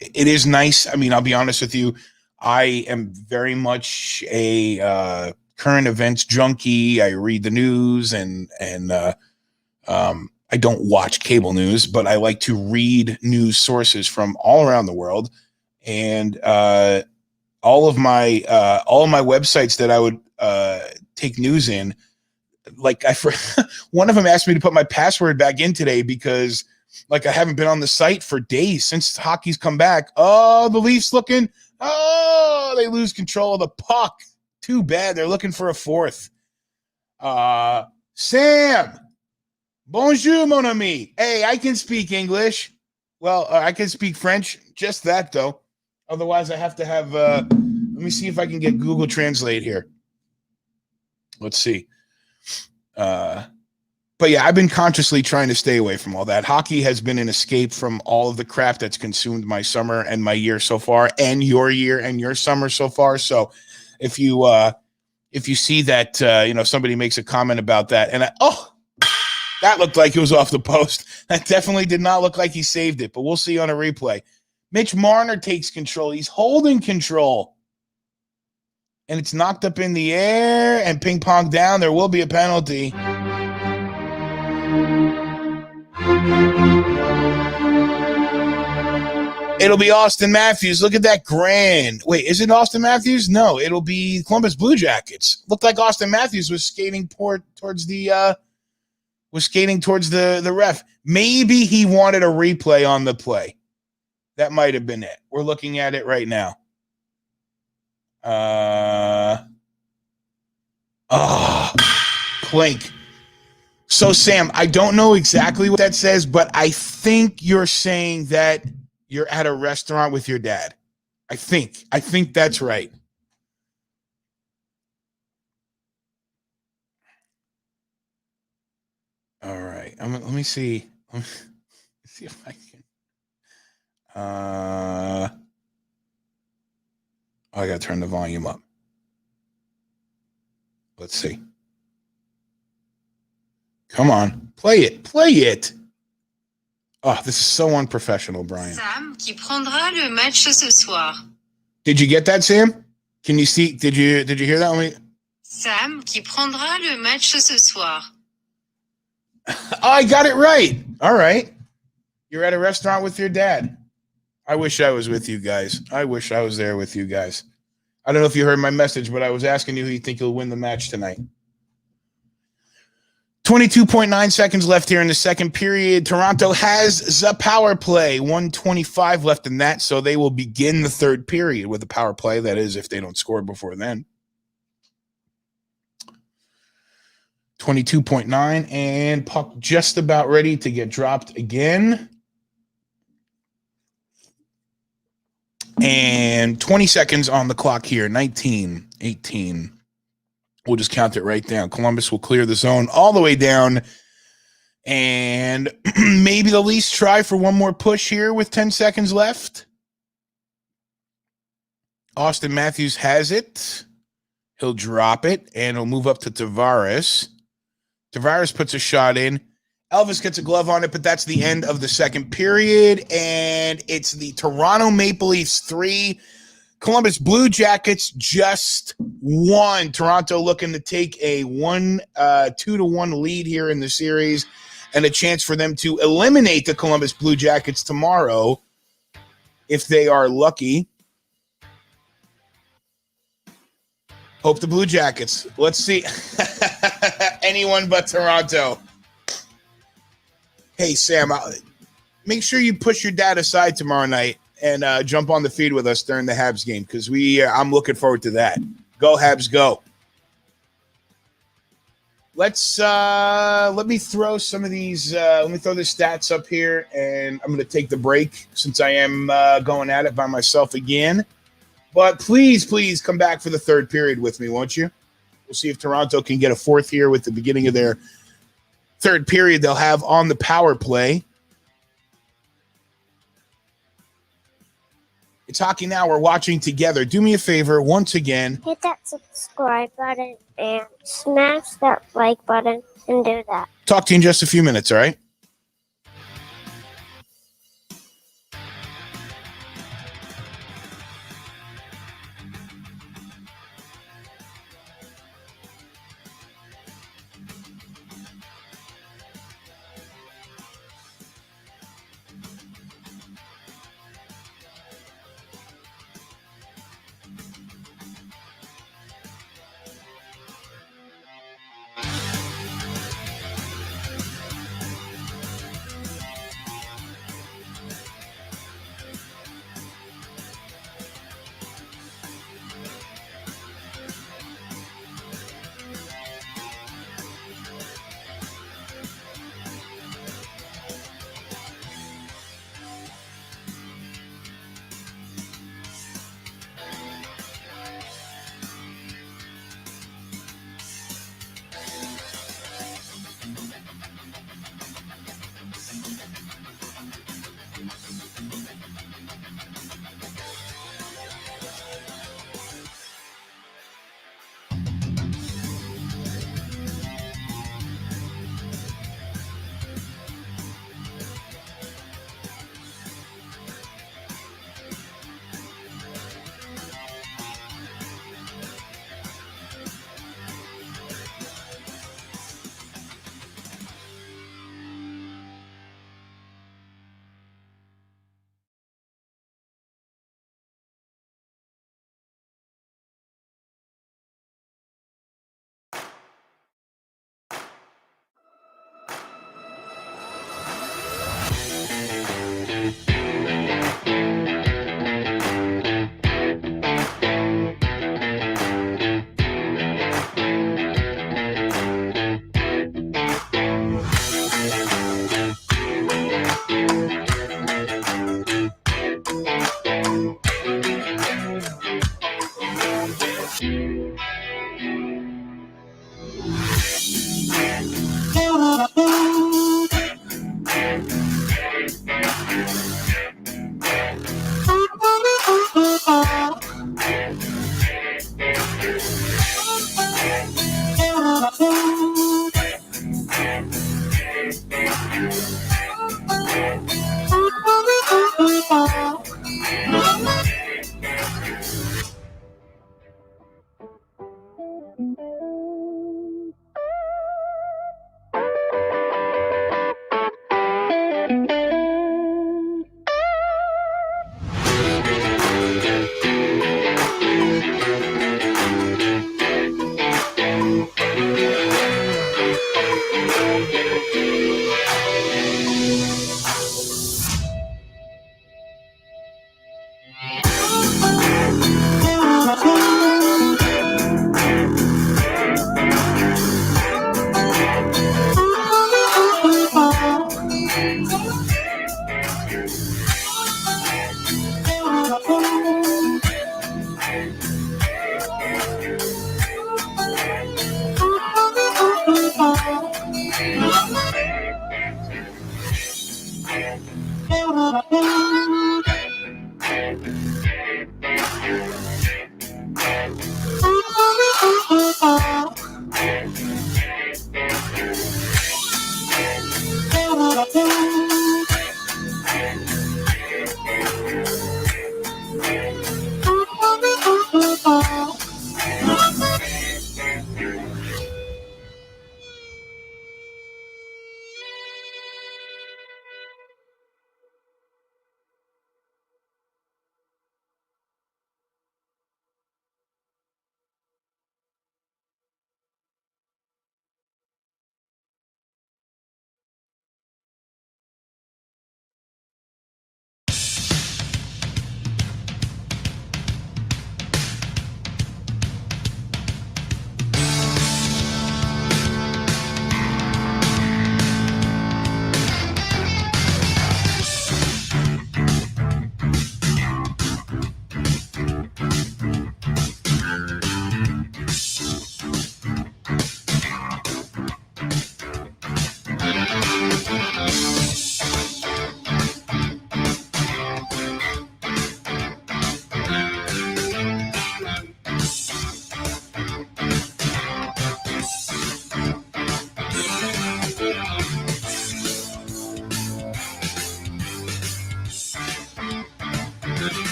it is nice. I mean, I'll be honest with you. I am very much a current events junkie. I read the news and I don't watch cable news, but I like to read news sources from all around the world. And all of my websites that I would take news in, like one of them asked me to put my password back in today because like I haven't been on the site for days since hockey's come back. Oh, the Leafs looking. Oh, they lose control of the puck. Too bad. They're looking for a fourth. Sam. Bonjour, mon ami. Hey, I can speak English. Well, I can speak French. Just that, though. Otherwise, I have to have... let me see if I can get Google Translate here. Let's see. But yeah, I've been consciously trying to stay away from all that. Hockey has been an escape from all of the crap that's consumed my summer and my year so far, and your year and your summer so far. So if you see that, somebody makes a comment about that, and that looked like it was off the post. That definitely did not look like he saved it, but we'll see on a replay. Mitch Marner takes control. He's holding control. And it's knocked up in the air and ping pong down. There will be a penalty. It'll be Austin Matthews. Look at that grand. Wait, is it Austin Matthews? No, it'll be Columbus Blue Jackets. Looked like Austin Matthews was skating towards the ref. Maybe he wanted a replay on the play. That might have been it. We're looking at it right now. Clink. So, Sam, I don't know exactly what that says, but I think you're saying that you're at a restaurant with your dad. I think that's right. All right. Let me see. Let me see if I can. I got to turn the volume up. Let's see. Come on. Play it. Oh, this is so unprofessional, Brian. Sam qui prendra le match ce soir. Did you get that, Sam? Can you see? Did you hear that? Sam qui prendra le match ce soir. Oh, I got it right. All right. You're at a restaurant with your dad. I wish I was with you guys. I wish I was there with you guys. I don't know if you heard my message, but I was asking you who you think will win the match tonight. 22.9 seconds left here in the second period. Toronto has the power play. 1:25 left in that, so they will begin the third period with a power play. That is, if they don't score before then. 22.9, and puck just about ready to get dropped again. And 20 seconds on the clock here. 19, 18. We'll just count it right down. Columbus will clear the zone all the way down. And maybe the Leafs try for one more push here with 10 seconds left. Austin Matthews has it. He'll drop it, and he'll move up to Tavares. Tavares puts a shot in. Elvis gets a glove on it, but that's the end of the second period, and it's the Toronto Maple Leafs 3, Columbus Blue Jackets just 1. Toronto looking to take a 2-1 lead here in the series and a chance for them to eliminate the Columbus Blue Jackets tomorrow if they are lucky. Hope the Blue Jackets. Let's see. Anyone but Toronto. Hey, Sam, make sure you push your dad aside tomorrow night and jump on the feed with us during the Habs game because I'm looking forward to that. Go Habs, go! Let me throw some of these. Let me throw the stats up here, and I'm going to take the break since I am going at it by myself again. But please come back for the third period with me, won't you? We'll see if Toronto can get a fourth here with the beginning of their third period they'll have on the power play. It's Hockey Now. We're watching together. Do me a favor once again. Hit that subscribe button and smash that like button and do that. Talk to you in just a few minutes, all right?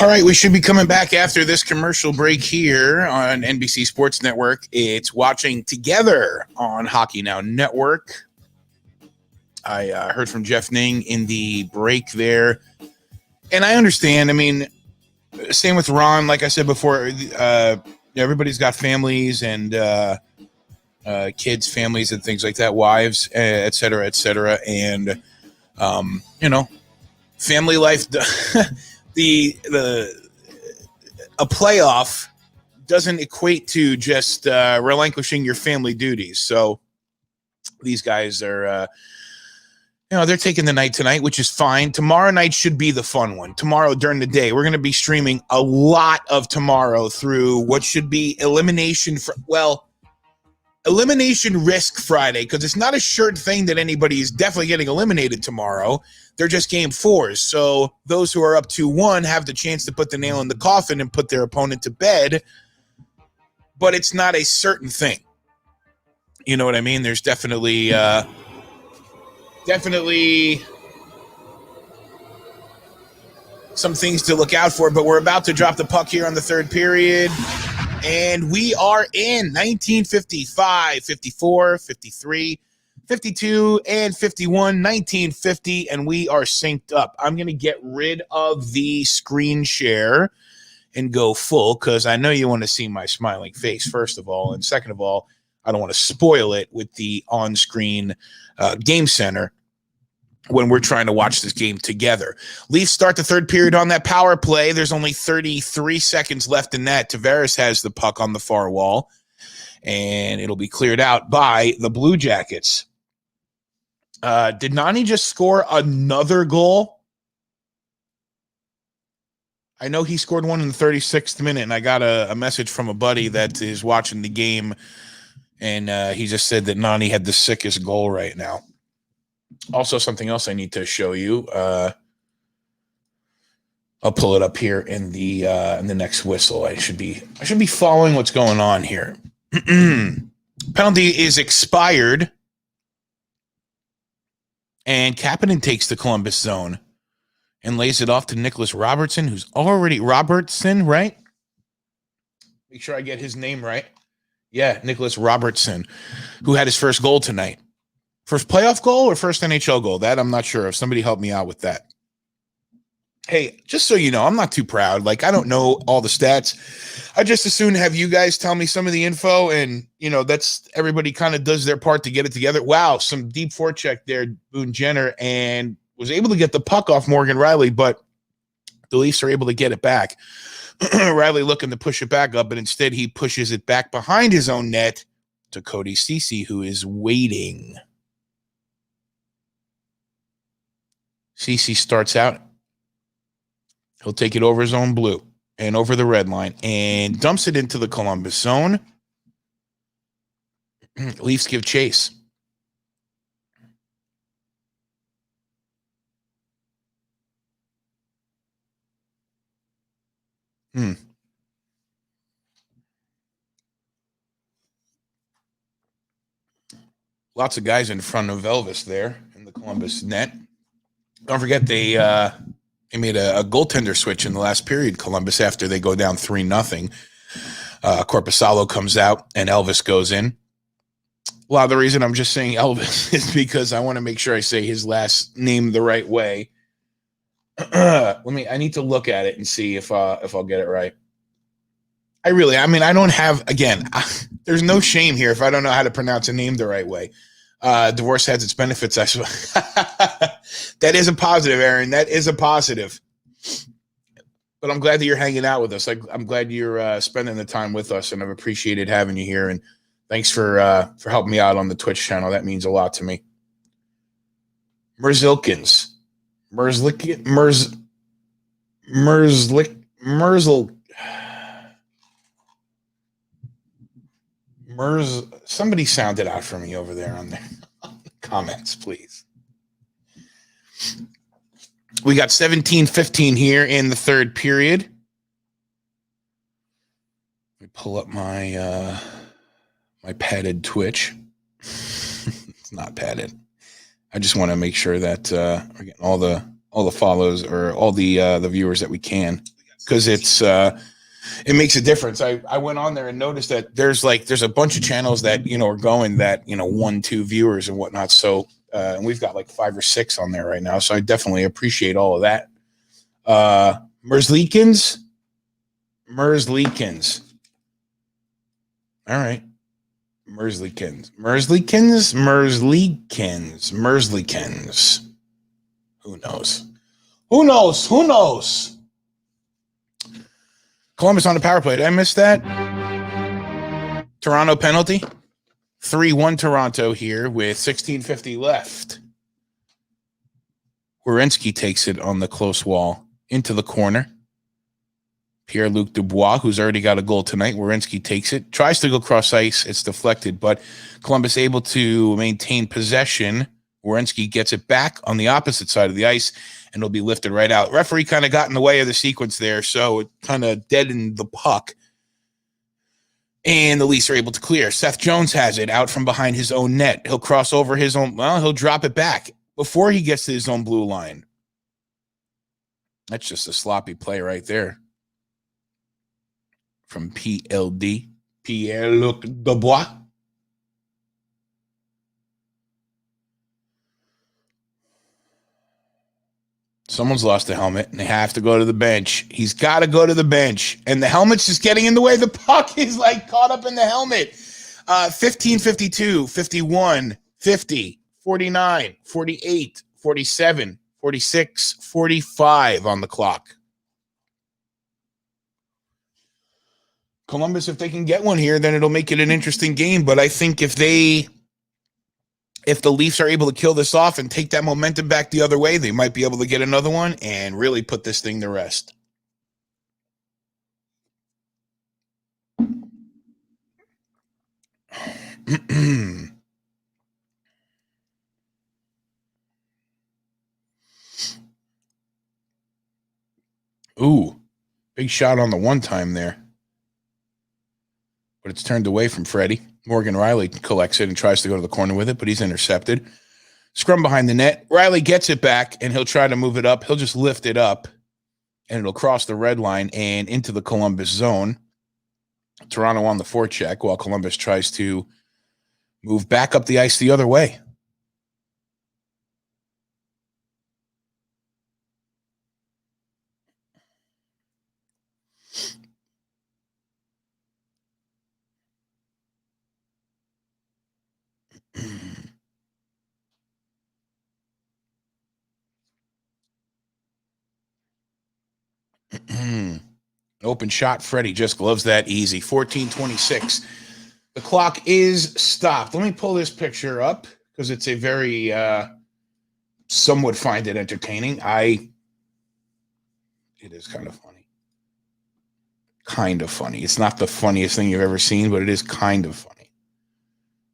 All right, we should be coming back after this commercial break here on NBC Sports Network. It's Watching Together on Hockey Now Network. I heard from Jeff Ning in the break there, and I understand. I mean, same with Ron. Like I said before, everybody's got families and kids, families, and things like that, wives, et cetera, and family life. A playoff doesn't equate to just relinquishing your family duties. So these guys are. They're taking the night tonight, which is fine. Tomorrow night should be the fun one. Tomorrow during the day, we're going to be streaming a lot of tomorrow through what should be Elimination Risk Friday, because it's not a sure thing that anybody is definitely getting eliminated tomorrow. They're just game fours. So those who are up 2-1 have the chance to put the nail in the coffin and put their opponent to bed, but it's not a certain thing. You know what I mean? There's definitely some things to look out for, but we're about to drop the puck here on the third period, and we are in 1955, 54, 53, 52, and 51, 1950, and we are synced up. I'm going to get rid of the screen share and go full, because I know you want to see my smiling face, first of all, and second of all, I don't want to spoil it with the on-screen game center when we're trying to watch this game together. Leafs start the third period on that power play. There's only 33 seconds left in that. Tavares has the puck on the far wall, and it'll be cleared out by the Blue Jackets. Did Nani just score another goal? I know he scored one in the 36th minute, and I got a message from a buddy that is watching the game, and he just said that Nani had the sickest goal right now. Also, something else I need to show you. I'll pull it up here in the next whistle. I should be following what's going on here. Penalty is expired, and Kapanen takes the Columbus zone and lays it off to Nicholas Robertson, who's already Robertson, right? Make sure I get his name right. Yeah, Nicholas Robertson, who had his first goal tonight. First playoff goal or first NHL goal? That I'm not sure of. Somebody help me out with that. Hey, just so you know, I'm not too proud. Like, I don't know all the stats. I just as soon have you guys tell me some of the info, and, that's everybody kind of does their part to get it together. Wow, some deep forecheck there, Boone Jenner, and was able to get the puck off Morgan Riley, but the Leafs are able to get it back. Riley looking to push it back up, but instead he pushes it back behind his own net to Cody Ceci, who is waiting. Ceci starts out. He'll take it over his own blue and over the red line and dumps it into the Columbus zone. Leafs give chase. Lots of guys in front of Elvis there in the Columbus net. Don't forget they made a goaltender switch in the last period, Columbus, after they go down 3-0. Korpisalo comes out and Elvis goes in. A lot of the reason I'm just saying Elvis is because I want to make sure I say his last name the right way. I need to look at it and see if I'll get it right. I don't have, again, there's no shame here if I don't know how to pronounce a name the right way. Divorce has its benefits, I suppose. That is a positive, Aaron. That is a positive. But I'm glad that you're hanging out with us. I'm glad you're spending the time with us, and I've appreciated having you here. And thanks for helping me out on the Twitch channel. That means a lot to me. Merzlikins. Somebody sound it out for me over there on the comments, please. We got 17-15 here in the third period. Let me pull up my my padded Twitch. It's not padded. I just want to make sure that we're getting all the follows or all the viewers that we can. We got because it makes a difference. I went on there and noticed that there's a bunch of channels that, are going that, 1-2 viewers and whatnot. So, and we've got like 5 or 6 on there right now. So I definitely appreciate all of that. Merzlikins. All right. Merzlikins. Who knows? Columbus on the power play. Did I miss that? Toronto penalty. 3-1 Toronto here with 16:50 left. Werenski takes it on the close wall into the corner. Pierre-Luc Dubois, who's already got a goal tonight. Werenski takes it, tries to go cross ice. It's deflected, but Columbus able to maintain possession. Werenski gets it back on the opposite side of the ice, and it'll be lifted right out. Referee kind of got in the way of the sequence there, so it kind of deadened the puck. And the Leafs are able to clear. Seth Jones has it out from behind his own net. He'll cross over his own, he'll drop it back before he gets to his own blue line. That's just a sloppy play right there. From PLD, Pierre-Luc Dubois. Someone's lost a helmet, and they have to go to the bench. He's got to go to the bench, and the helmet's just getting in the way. The puck is like caught up in the helmet. 15, 52, 51, 50, 49, 48, 47, 46, 45 on the clock. Columbus, if they can get one here, then it'll make it an interesting game. But I think if the Leafs are able to kill this off and take that momentum back the other way, they might be able to get another one and really put this thing to rest. Ooh, big shot on the one time there. But it's turned away from Freddie. Morgan Riley collects it and tries to go to the corner with it, but he's intercepted. Scrum behind the net. Riley gets it back, and he'll try to move it up. He'll just lift it up, and it'll cross the red line and into the Columbus zone. Toronto on the forecheck while Columbus tries to move back up the ice the other way. Open shot. Freddie just gloves that easy. 14:26. The clock is stopped. Let me pull this picture up because it's a very, some would find it entertaining. It is kind of funny. Kind of funny. It's not the funniest thing you've ever seen, but it is kind of funny.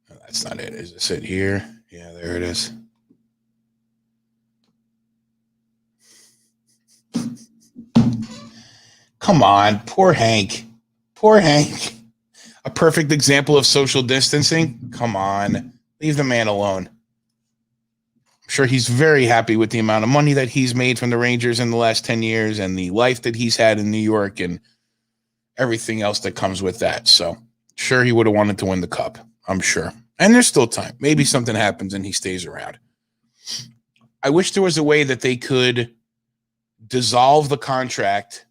No, that's not it. Is this it here? Yeah, there it is. Come on, poor Hank. A perfect example of social distancing. Come on, leave the man alone. I'm sure he's very happy with the amount of money that he's made from the Rangers in the last 10 years and the life that he's had in New York and everything else that comes with that. So sure, he would have wanted to win the cup, I'm sure. And there's still time. Maybe something happens and he stays around. I wish there was a way that they could dissolve the contract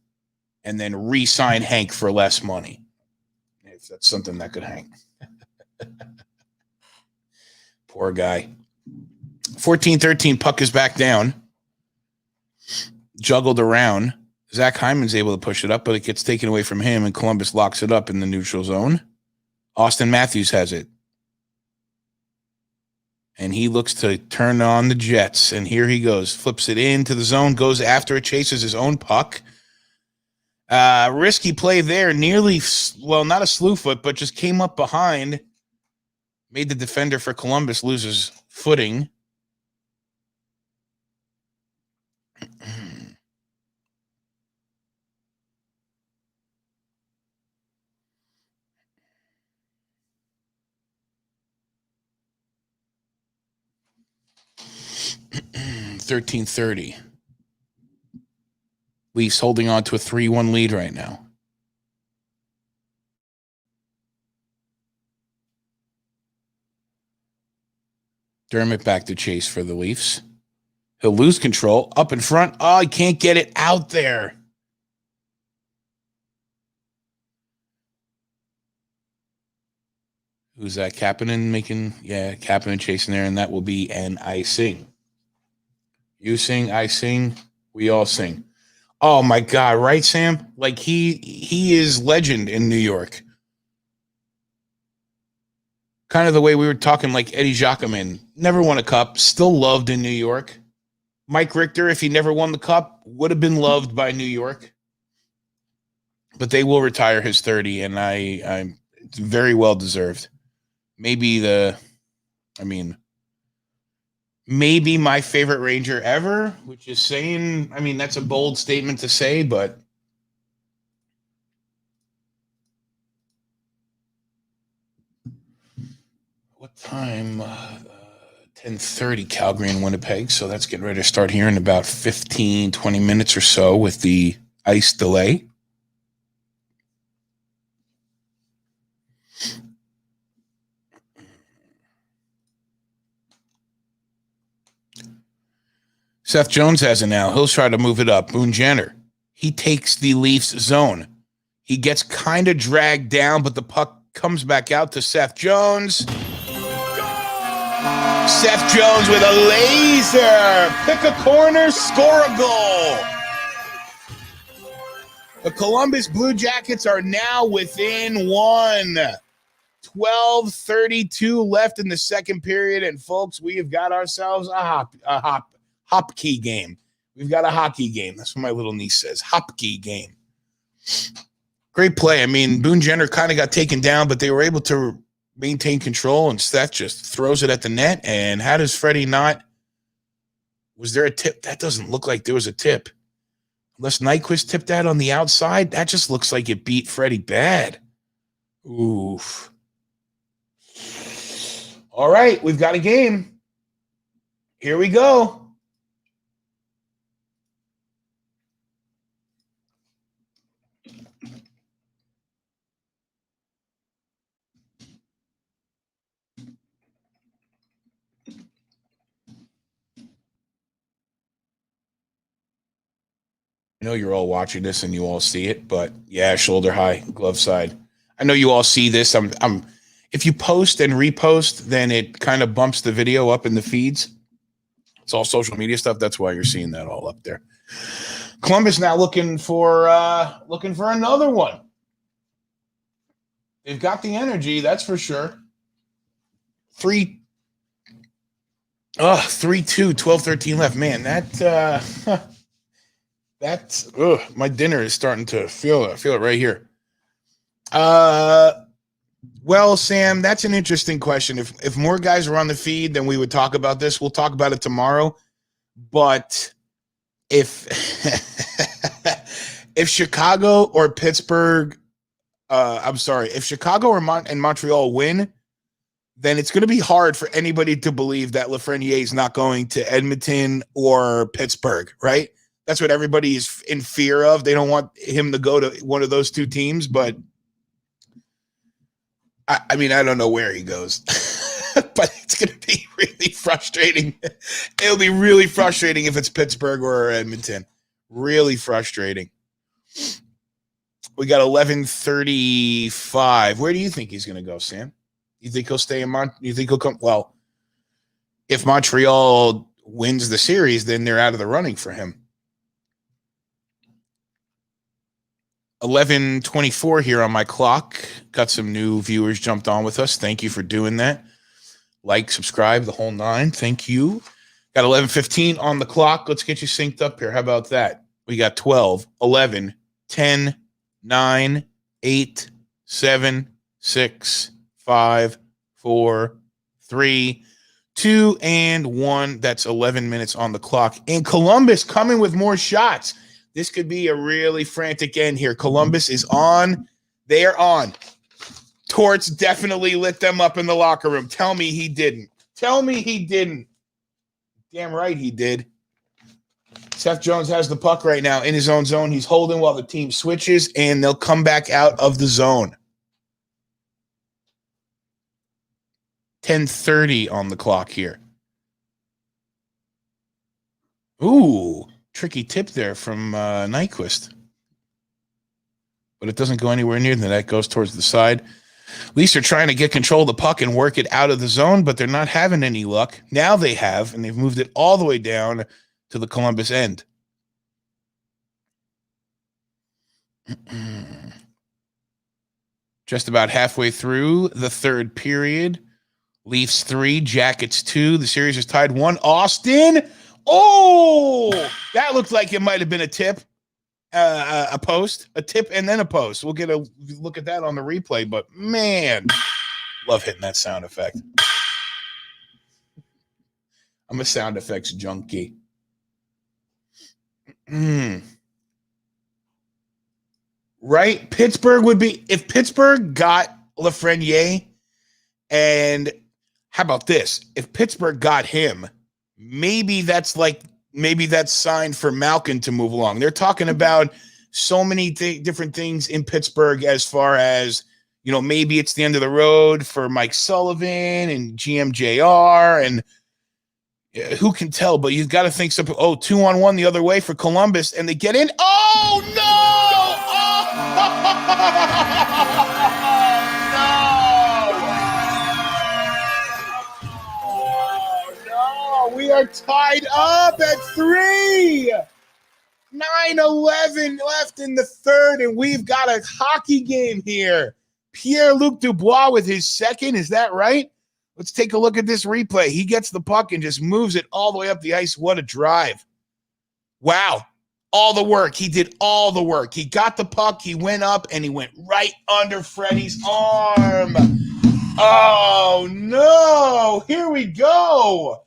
and then re-sign Hank for less money. If that's something that could hang. Poor guy. 14-13, puck is back down. Juggled around. Zach Hyman's able to push it up, but it gets taken away from him, and Columbus locks it up in the neutral zone. Austin Matthews has it. And he looks to turn on the Jets, and here he goes. Flips it into the zone, goes after it, chases his own puck. Risky play there, nearly, well, not a slew foot, but just came up behind. Made the defender for Columbus lose his footing. $13.30. Leafs holding on to a 3-1 lead right now. Dermott back to chase for the Leafs. He'll lose control. Up in front. Oh, he can't get it out there. Who's that? Kapanen making? Yeah, Kapanen chasing there, and that will be an icing. You sing, I sing, we all sing. Oh my God, right, Sam? Like he is legend in New York. Kind of the way we were talking, like Eddie Jacquemin, never won a cup, still loved in New York. Mike Richter, if he never won the cup, would have been loved by New York. But they will retire his 30, and it's very well deserved. Maybe my favorite Ranger ever, which is saying, that's a bold statement to say, but what time? 10:30 Calgary and Winnipeg. So that's getting ready to start here in about 15, 20 minutes or so with the ice delay. Seth Jones has it now. He'll try to move it up. Boone Jenner. He takes the Leafs zone. He gets kind of dragged down, but the puck comes back out to Seth Jones. Seth Jones with a laser. Pick a corner, score a goal. The Columbus Blue Jackets are now within one. 12:32 left in the second period, and folks, we have got ourselves a hockey game. We've got a hockey game. That's what my little niece says. Hockey game. Great play. Boone Jenner kind of got taken down, but they were able to maintain control, and Seth just throws it at the net. And how does Freddie not? Was there a tip? That doesn't look like there was a tip. Unless Nyquist tipped that on the outside, that just looks like it beat Freddie bad. Oof. All right, we've got a game. Here we go. I know you're all watching this and you all see it, but yeah, shoulder high, glove side. I know you all see this. If you post and repost, then it kind of bumps the video up in the feeds. It's all social media stuff. That's why you're seeing that all up there. Columbus now looking for another one. They've got the energy, that's for sure. 3-2, 12-13 left. Man, that's my dinner is starting to feel it right here. Well, Sam, that's an interesting question. If more guys were on the feed, then we would talk about this. We'll talk about it tomorrow. But if Chicago or Pittsburgh, if Chicago and Montreal win, then it's going to be hard for anybody to believe that Lafreniere is not going to Edmonton or Pittsburgh, right? That's what everybody is in fear of. They don't want him to go to one of those two teams, but I don't know where he goes, but it's going to be really frustrating. It'll be really frustrating if it's Pittsburgh or Edmonton. Really frustrating. We got 11:35. Where do you think he's going to go, Sam? You think he'll stay in You think he'll come? Well, if Montreal wins the series, then they're out of the running for him. 11:24 here on my clock. Got some new viewers jumped on with us. Thank you for doing that. Like, subscribe, the whole nine. Thank you. Got 11:15 on the clock. Let's get you synced up here. How about that? We got 12, 11, 10, 9, 8, 7, 6, 5, 4, 3, 2, and 1. That's 11 minutes on the clock. And Columbus coming with more shots. This could be a really frantic end here. Columbus is on. They are on. Torts definitely lit them up in the locker room. Tell me he didn't. Tell me he didn't. Damn right he did. Seth Jones has the puck right now in his own zone. He's holding while the team switches, and they'll come back out of the zone. 10:30 on the clock here. Ooh, tricky tip there from Nyquist. But it doesn't go anywhere near the net. It goes towards the side. Leafs are trying to get control of the puck and work it out of the zone, but they're not having any luck. Now they have, and they've moved it all the way down to the Columbus end. Just about halfway through the third period. Leafs 3, Jackets 2. The series is tied 1. Austin. Oh, that looked like it might have been a tip, a post, a tip, and then a post. We'll get a look at that on the replay, but man, love hitting that sound effect. I'm a sound effects junkie. Right? Pittsburgh would be, if Pittsburgh got Lafreniere, and how about this? If Pittsburgh got him, maybe that's signed for Malkin to move along. They're talking about so many different things in Pittsburgh as far as, you know, maybe it's the end of the road for Mike Sullivan and GMJR, and who can tell, but you've got to think something. 2-on-1 the other way for Columbus, and they get in. Oh, no! Oh, no! We are tied up at 3. 9:11 left in the third, and we've got a hockey game here. Pierre-Luc Dubois with his second. Is that right? Let's take a look at this replay. He gets the puck and just moves it all the way up the ice. What a drive. Wow. All the work. He did all the work. He got the puck. He went up, and he went right under Freddie's arm. Oh, no. Here we go.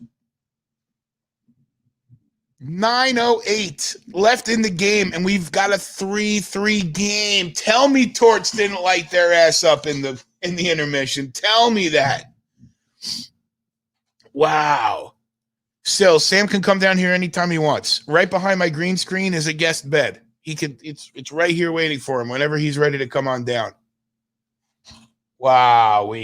9:08 left in the game, and we've got a 3-3 game. Tell me Torts didn't light their ass up in the intermission. Tell me that. Wow. So Sam can come down here anytime he wants. Right behind my green screen is a guest bed. He could. It's right here waiting for him whenever he's ready to come on down. Wow.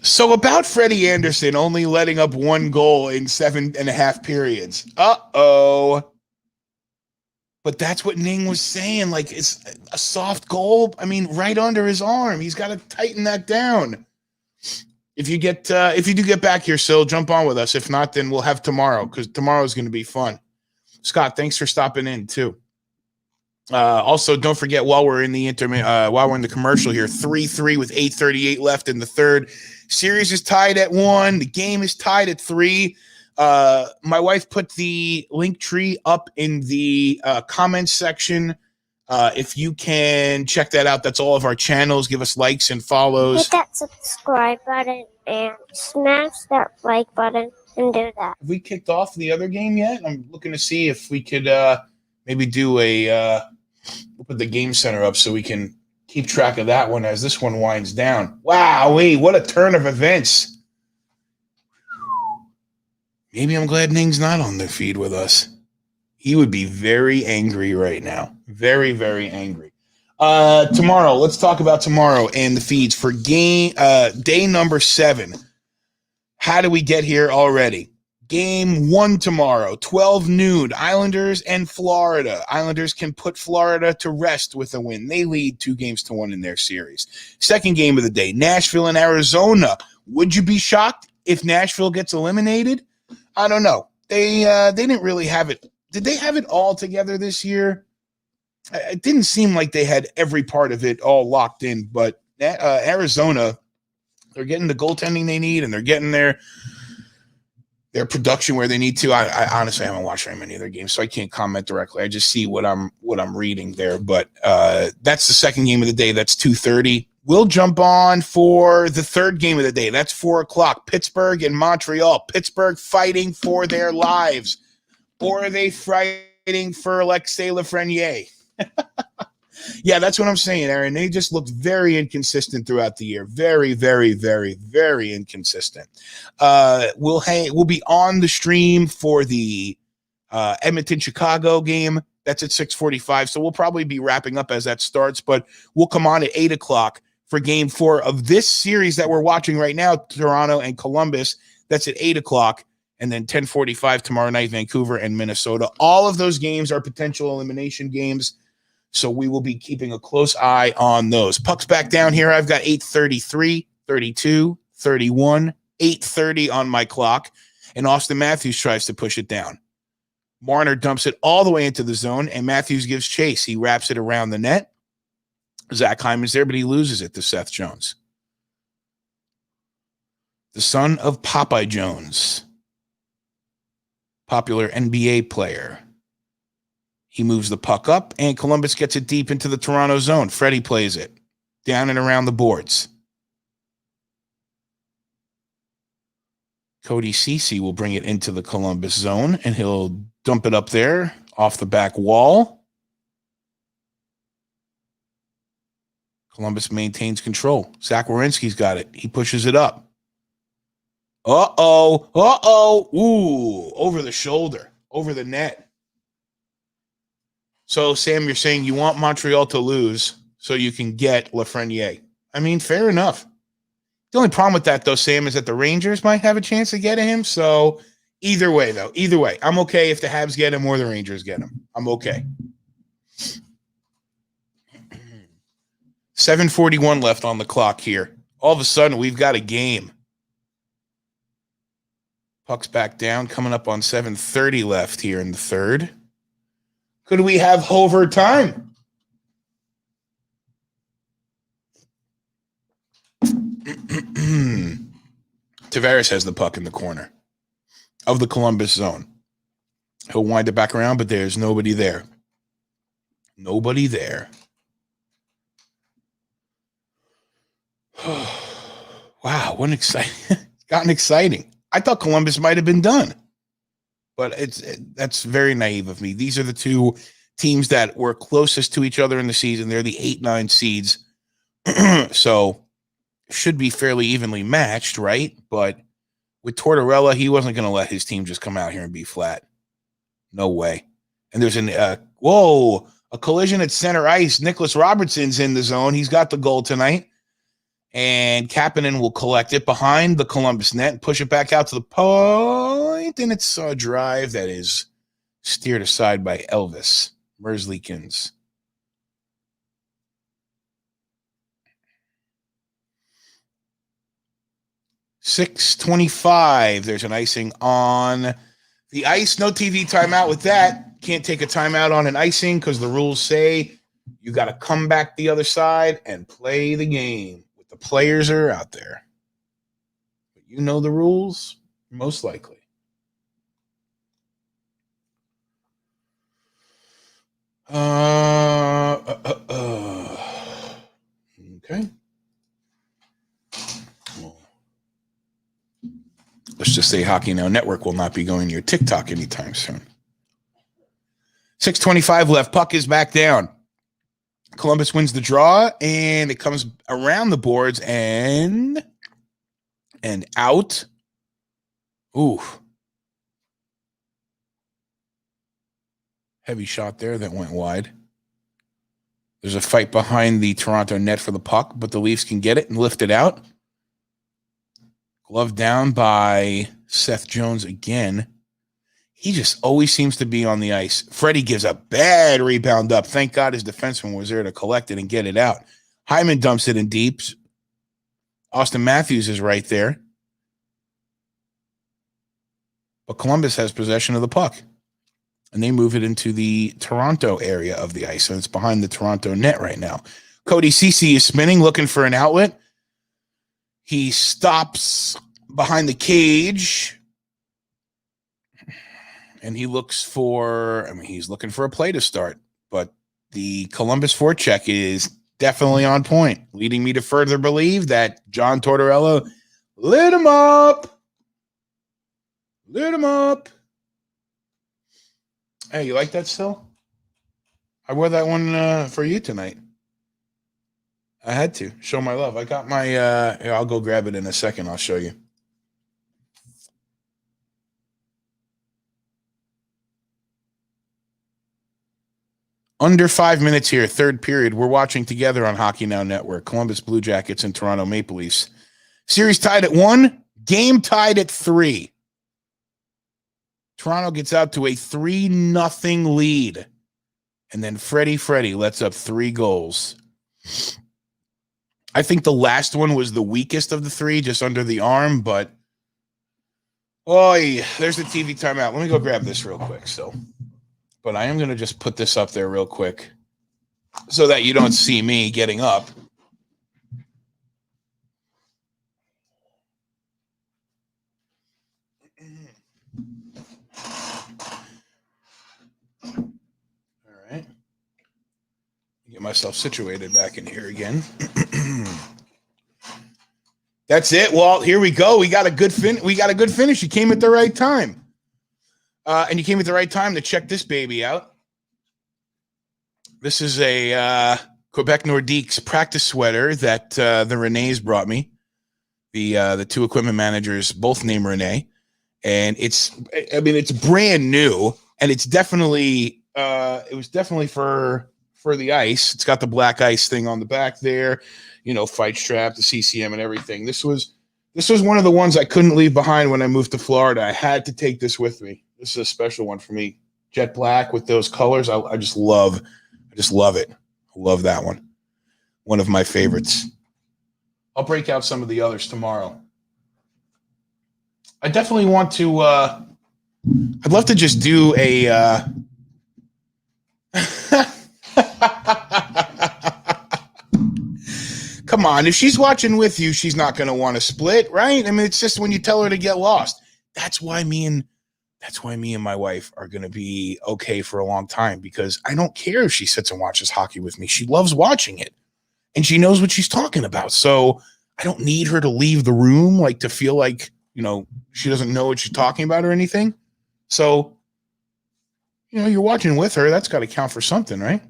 So about Freddie Anderson only letting up 1 goal in 7.5 periods. Uh-oh. But that's what Ning was saying. Like, it's a soft goal. I mean, right under his arm. He's got to tighten that down. If you do get back here, Sil, jump on with us. If not, then we'll have tomorrow, because tomorrow is going to be fun. Scott, thanks for stopping in too. Also, don't forget, while we're in the commercial here, 3-3 with 8:38 left in the third. Series is tied at 1. The game is tied at 3. My wife put the link tree up in the comments section. If you can check that out, that's all of our channels. Give us likes and follows. Hit that subscribe button and smash that like button and do that. Have we kicked off the other game yet? I'm looking to see if we could maybe do we'll put the game center up so we can keep track of that one as this one winds down. Wow, what a turn of events. Maybe I'm glad Ning's not on the feed with us. He would be very angry right now. Very, very angry. Tomorrow, let's talk about tomorrow and the feeds for game day number 7. How do we get here already? Game 1 tomorrow, 12 noon, Islanders and Florida. Islanders can put Florida to rest with a win. They lead 2-1 in their series. Second game of the day, Nashville and Arizona. Would you be shocked if Nashville gets eliminated? I don't know. They didn't really have it. Did they have it all together this year? It didn't seem like they had every part of it all locked in, but Arizona, they're getting the goaltending they need, and they're getting their production where they need to. I honestly haven't watched very many of their games, so I can't comment directly. I just see what I'm reading there. But that's the second game of the day. That's 2:30. We'll jump on for the third game of the day. That's 4:00. Pittsburgh and Montreal. Pittsburgh fighting for their lives. Or are they fighting for Alexei Lafreniere? Yeah, that's what I'm saying, Aaron. They just looked very inconsistent throughout the year. Very, very, very, very inconsistent. We'll be on the stream for the Edmonton Chicago game. That's at 6:45. So we'll probably be wrapping up as that starts, but we'll come on at 8:00 for game 4 of this series that we're watching right now, Toronto and Columbus. That's at 8:00. And then 10:45 tomorrow night, Vancouver and Minnesota. All of those games are potential elimination games. So we will be keeping a close eye on those. Puck's back down here. I've got 8:33, 32, 31, 8:30 on my clock. And Austin Matthews tries to push it down. Marner dumps it all the way into the zone, and Matthews gives chase. He wraps it around the net. Zach Hyman's there, but he loses it to Seth Jones. The son of Popeye Jones, popular NBA player. He moves the puck up, and Columbus gets it deep into the Toronto zone. Freddie plays it down and around the boards. Cody Ceci will bring it into the Columbus zone, and he'll dump it up there off the back wall. Columbus maintains control. Zach Werenski's got it. He pushes it up. Ooh, over the shoulder, over the net. So, Sam, you're saying you want Montreal to lose so you can get Lafreniere. I mean, fair enough. The only problem with that, though, Sam, is that the Rangers might have a chance to get him. So, either way, I'm okay if the Habs get him or the Rangers get him. I'm okay. 7:41 left on the clock here. All of a sudden, we've got a game. Puck's back down, coming up on 7:30 left here in the third. Could we have overtime? Tavares has the puck in the corner of the Columbus zone. He'll wind it back around, but there's nobody there. Nobody there. Wow, what an exciting. It's gotten exciting. I thought Columbus might have been done. But that's very naive of me. These are the two teams that were closest to each other in the season. They're the 8-9 seeds. So should be fairly evenly matched, right? But with Tortorella, he wasn't going to let his team just come out here and be flat. No way. And there's a collision at center ice. Nicholas Robertson's in the zone. He's got the goal tonight. And Kapanen will collect it behind the Columbus net and push it back out to the point. And it's a drive that is steered aside by Elvis Merzlikins. .625. There's an icing on the ice. No TV timeout with that. Can't take a timeout on an icing because the rules say you got to come back the other side and play the game. The players are out there. But you know the rules, most likely. Okay. Well, let's just say Hockey Now Network will not be going to your TikTok anytime soon. 6:25 left. Puck is back down. Columbus wins the draw, and it comes around the boards and out. Ooh. Heavy shot there that went wide. There's a fight behind the Toronto net for the puck, but the Leafs can get it and lift it out. Glove down by Seth Jones again. He just always seems to be on the ice. Freddie gives a bad rebound up. Thank God his defenseman was there to collect it and get it out. Hyman dumps it in deep. Austin Matthews is right there. But Columbus has possession of the puck. And they move it into the Toronto area of the ice. So it's behind the Toronto net right now. Cody Ceci is spinning, looking for an outlet. He stops behind the cage. And he looks for, he's looking for a play to start. But the Columbus forecheck is definitely on point, leading me to further believe that John Tortorella lit him up. Lit him up. Hey, you like that still? I wore that one for you tonight. I had to show my love. I got my, here, I'll go grab it in a second. I'll show you. Under 5 minutes here, third period. We're watching together on Hockey Now Network. Columbus Blue Jackets and Toronto Maple Leafs. Series tied at 1, game tied at 3. Toronto gets out to a 3-0 lead. And then Freddie lets up 3 goals. I think the last one was the weakest of the 3, just under the arm, but there's the TV timeout. Let me go grab this real quick. But I am going to just put this up there real quick so that you don't see me getting up. All right. Get myself situated back in here again. That's it, Walt. Here we go. We got a good finish. You came at the right time. And you came at the right time to check this baby out. This is a Quebec Nordiques practice sweater that the Renees brought me. The 2 equipment managers both named Renee. And it's brand new, and it's definitely it was definitely for the ice. It's got the black ice thing on the back there, fight strap, the CCM and everything. This was one of the ones I couldn't leave behind when I moved to Florida. I had to take this with me. This is a special one for me. Jet black with those colors. I just love it. I love that one. One of my favorites. I'll break out some of the others tomorrow. I definitely want to I'd love to just do a come on, if she's watching with you, she's not going to want to split, right? I mean, it's just when you tell her to get lost. That's why me and my wife are going to be okay for a long time, because I don't care if she sits and watches hockey with me. She loves watching it, and she knows what she's talking about. So I don't need her to leave the room, like, to feel like, she doesn't know what she's talking about or anything. So, you're watching with her. That's got to count for something, right?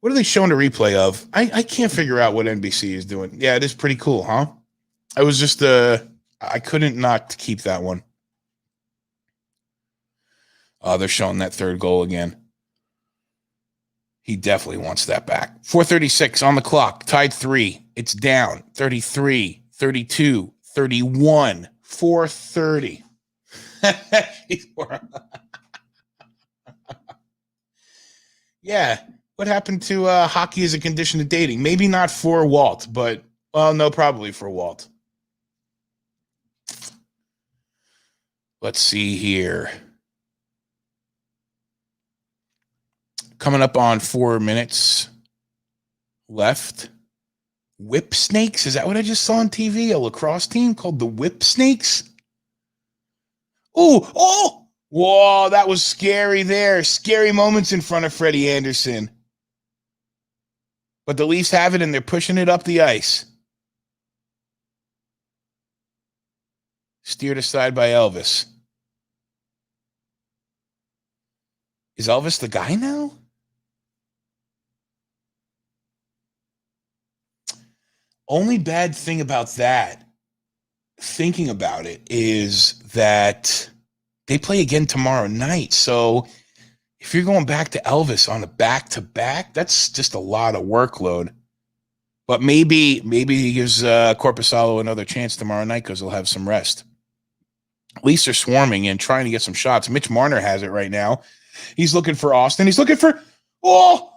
What are they showing a replay of? I can't figure out what NBC is doing. Yeah, it is pretty cool, huh? I was just, I couldn't not keep that one. They're showing that third goal again. He definitely wants that back. 4:36 on the clock, tied 3. It's down, 33, 32, 31, 4:30. Yeah. What happened to hockey as a condition of dating? Maybe not for Walt, but, no, probably for Walt. Let's see here. Coming up on 4 minutes left. Whip Snakes? Is that what I just saw on TV? A lacrosse team called the Whip Snakes? Oh! Whoa, that was scary there. Scary moments in front of Freddie Anderson. But the Leafs have it, and they're pushing it up the ice. Steered aside by Elvis. Is Elvis the guy now? Only bad thing about that, thinking about it, is that they play again tomorrow night. So if you're going back to Elvis on a back-to-back, that's just a lot of workload. But maybe he gives Korpisalo another chance tomorrow night because he'll have some rest. Leafs are swarming and trying to get some shots. Mitch Marner has it right now. He's looking for Austin. He's looking for... Whoa,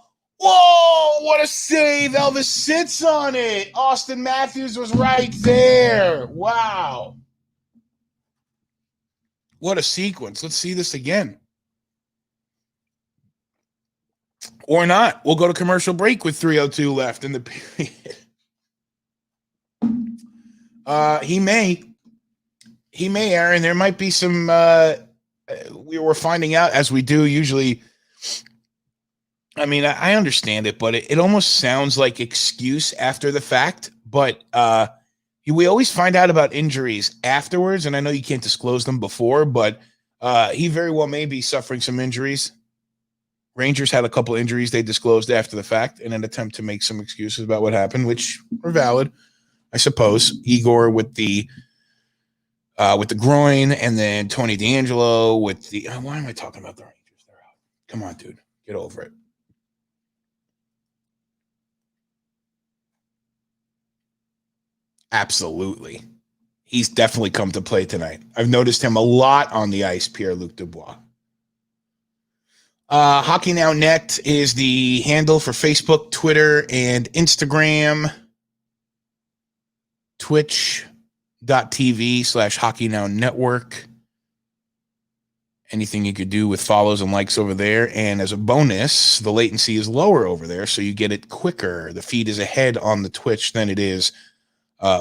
what a save. Elvis sits on it. Austin Matthews was right there. Wow. What a sequence. Let's see this again. Or not. We'll go to commercial break with 3:02 left in the period. He may, Aaron. There might be some, we were finding out, as we do usually. I mean, I understand it, but it almost sounds like excuse after the fact. But we always find out about injuries afterwards, and I know you can't disclose them before, but he very well may be suffering some injuries. Rangers had a couple injuries they disclosed after the fact in an attempt to make some excuses about what happened, which were valid, I suppose. Igor with the groin, and then Tony DeAngelo with the. Why am I talking about the Rangers? They're out. Come on, dude, get over it. Absolutely, he's definitely come to play tonight. I've noticed him a lot on the ice. Pierre-Luc Dubois. Hockey Now Net is the handle for Facebook, Twitter, and Instagram. Twitch.tv/Hockey Now Network. Anything you could do with follows and likes over there. And as a bonus, the latency is lower over there, so you get it quicker. The feed is ahead on the Twitch than it is,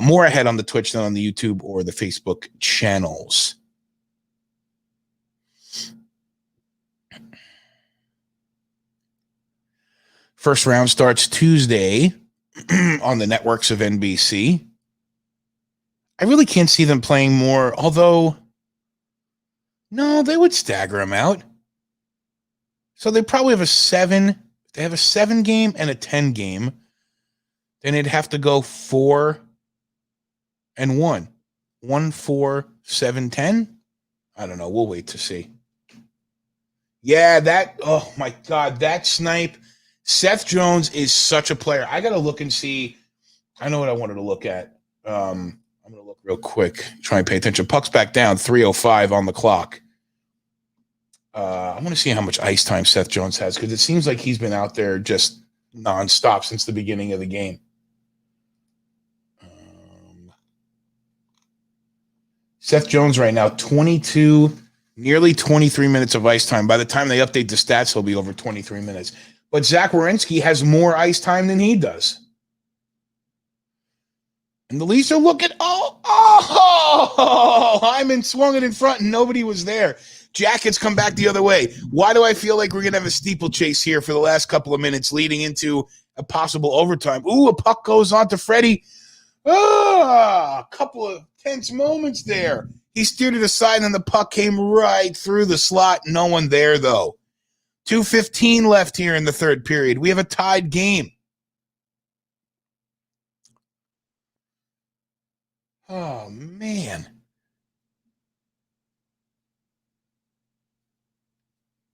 more ahead on the Twitch than on the YouTube or the Facebook channels. First round starts Tuesday on the networks of NBC. I really can't see them playing more, although, no, they would stagger them out. So they probably have a 7 game and a 10 game. Then it'd have to go 4 and 1. 1, 4, 7, 10. I don't know. We'll wait to see. Yeah, oh my God, that snipe. Seth Jones is such a player. I got to look and see. I know what I wanted to look at. I'm going to look real quick. Try and pay attention. Puck's back down, 3:05 on the clock. I want to see how much ice time Seth Jones has, because it seems like he's been out there just nonstop since the beginning of the game. Seth Jones right now, 22, nearly 23 minutes of ice time. By the time they update the stats, he'll be over 23 minutes. But Zach Werenski has more ice time than he does. And the Leafs are looking, Hyman swung it in front and nobody was there. Jackets come back the other way. Why do I feel like we're going to have a steeplechase here for the last couple of minutes leading into a possible overtime? Ooh, a puck goes on to Freddie. A couple of tense moments there. He steered it aside and the puck came right through the slot. No one there, though. 2:15 left here in the third period. We have a tied game. Oh, man.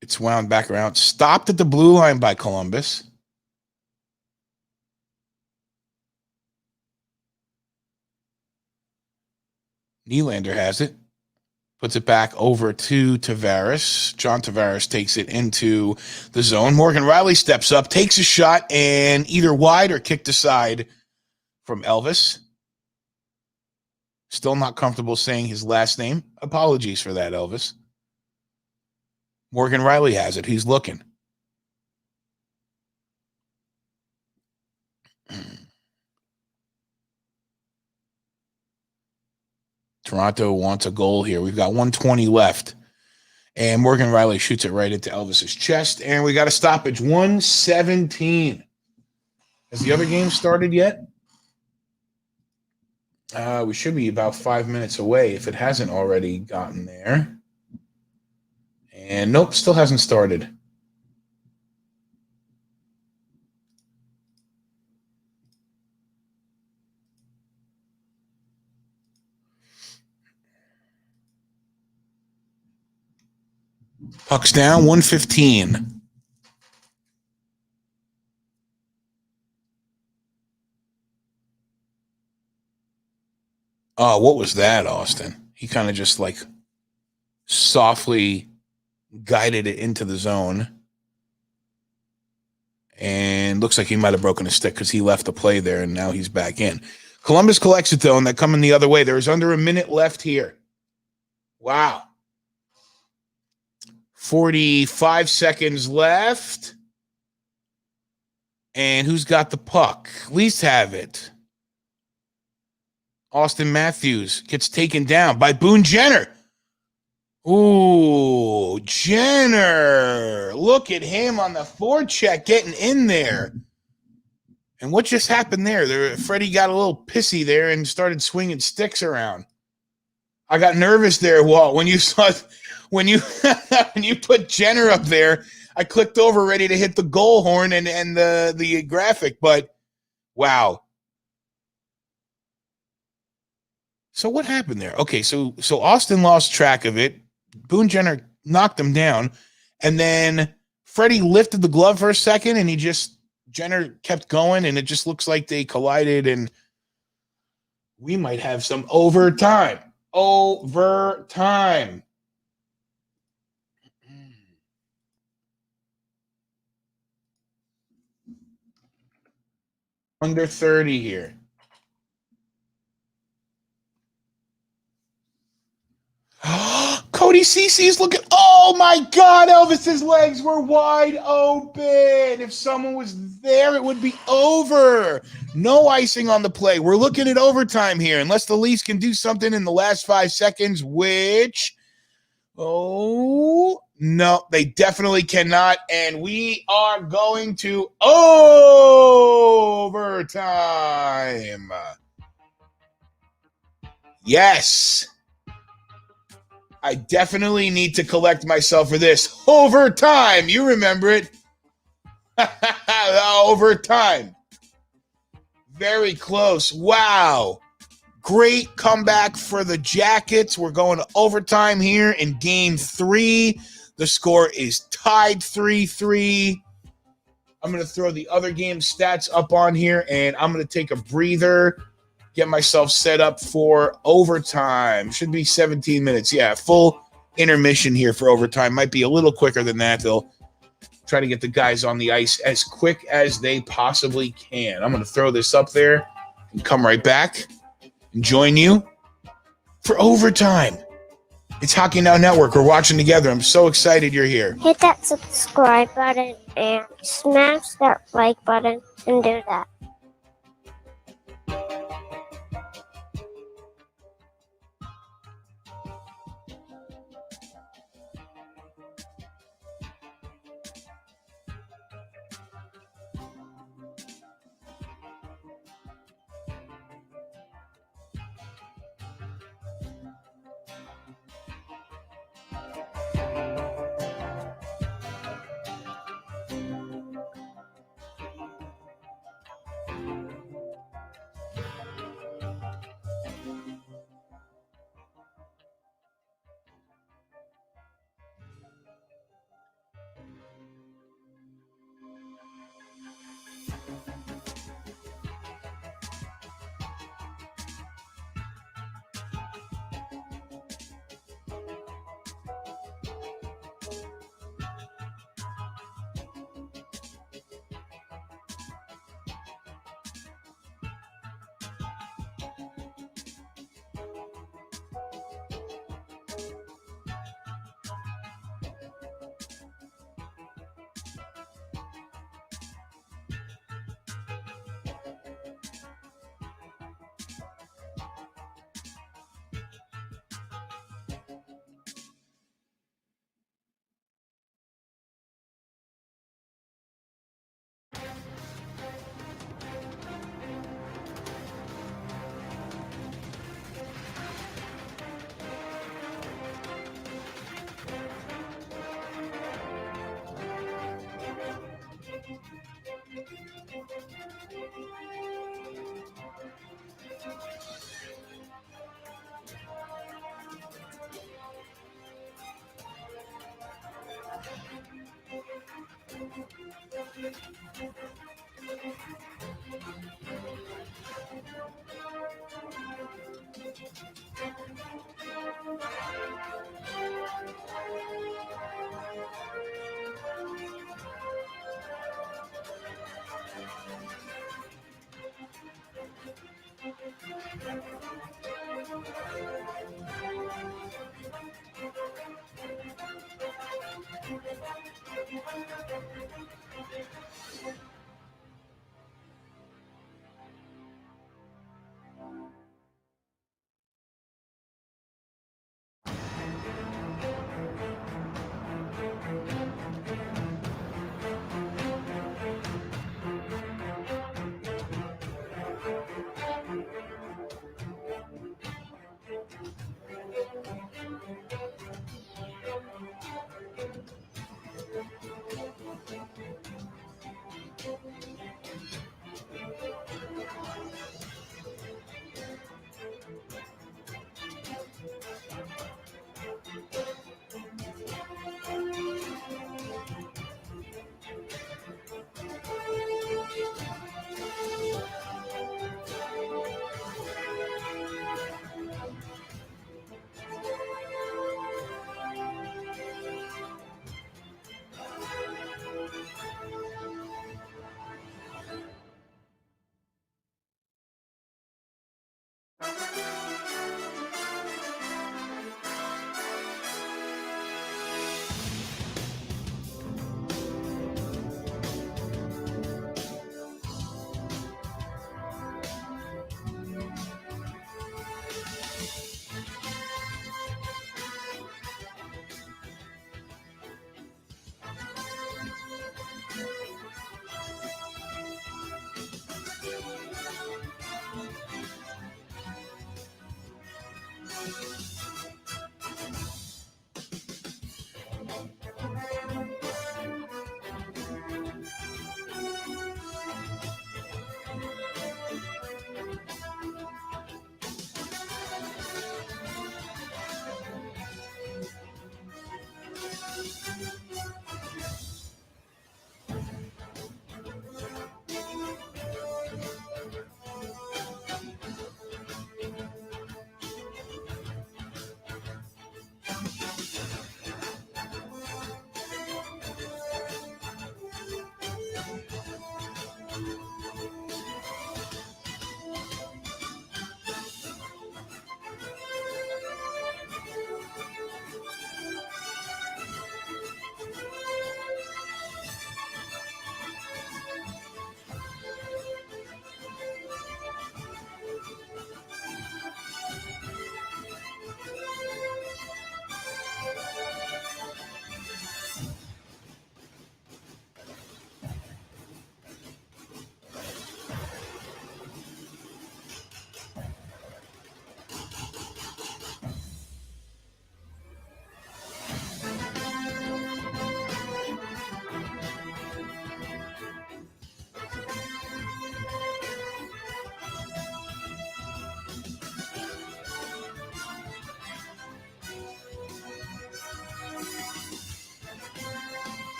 It's wound back around. Stopped at the blue line by Columbus. Nylander has it. Puts it back over to Tavares. John Tavares takes it into the zone. Morgan Riley steps up, takes a shot, and either wide or kicked aside from Elvis. Still not comfortable saying his last name. Apologies for that, Elvis. Morgan Riley has it. He's looking. Toronto wants a goal here. We've got 1:20 left. And Morgan Riley shoots it right into Elvis's chest. And we got a stoppage. 1:17. Has the other game started yet? We should be about 5 minutes away if it hasn't already gotten there. And nope, still hasn't started. Puck's down, 1:15. Oh, what was that, Austin? He kind of just like softly guided it into the zone. And looks like he might have broken a stick because he left the play there and now he's back in. Columbus collects it though, and they're coming the other way. There's under a minute left here. Wow. 45 seconds left. And who's got the puck? Leafs have it. Austin Matthews gets taken down by Boone Jenner. Ooh, Jenner. Look at him on the forecheck getting in there. And what just happened there? Freddie got a little pissy there and started swinging sticks around. I got nervous there, Walt, when you saw when you when you put Jenner up there. I clicked over ready to hit the goal horn and the graphic, but wow. So what happened there? Okay, so Austin lost track of it. Boone Jenner knocked him down, and then Freddie lifted the glove for a second, and Jenner kept going, and it just looks like they collided, and we might have some overtime. Overtime. Under 30 here. Cody Cece's looking. Oh my God, Elvis's legs were wide open. If someone was there, it would be over. No icing on the play. We're looking at overtime here, unless the Leafs can do something in the last 5 seconds, which, oh, no, they definitely cannot. And we are going to overtime. Yes. I definitely need to collect myself for this. Overtime. You remember it. Overtime. Very close. Wow. Great comeback for the Jackets. We're going to overtime here in game 3. The score is tied 3-3. I'm going to throw the other game stats up on here, and I'm going to take a breather. Get myself set up for overtime. Should be 17 minutes. Yeah, full intermission here for overtime. Might be a little quicker than that. They'll try to get the guys on the ice as quick as they possibly can. I'm going to throw this up there and come right back and join you for overtime. It's Hockey Now Network. We're watching together. I'm so excited you're here. Hit that subscribe button and smash that like button and do that.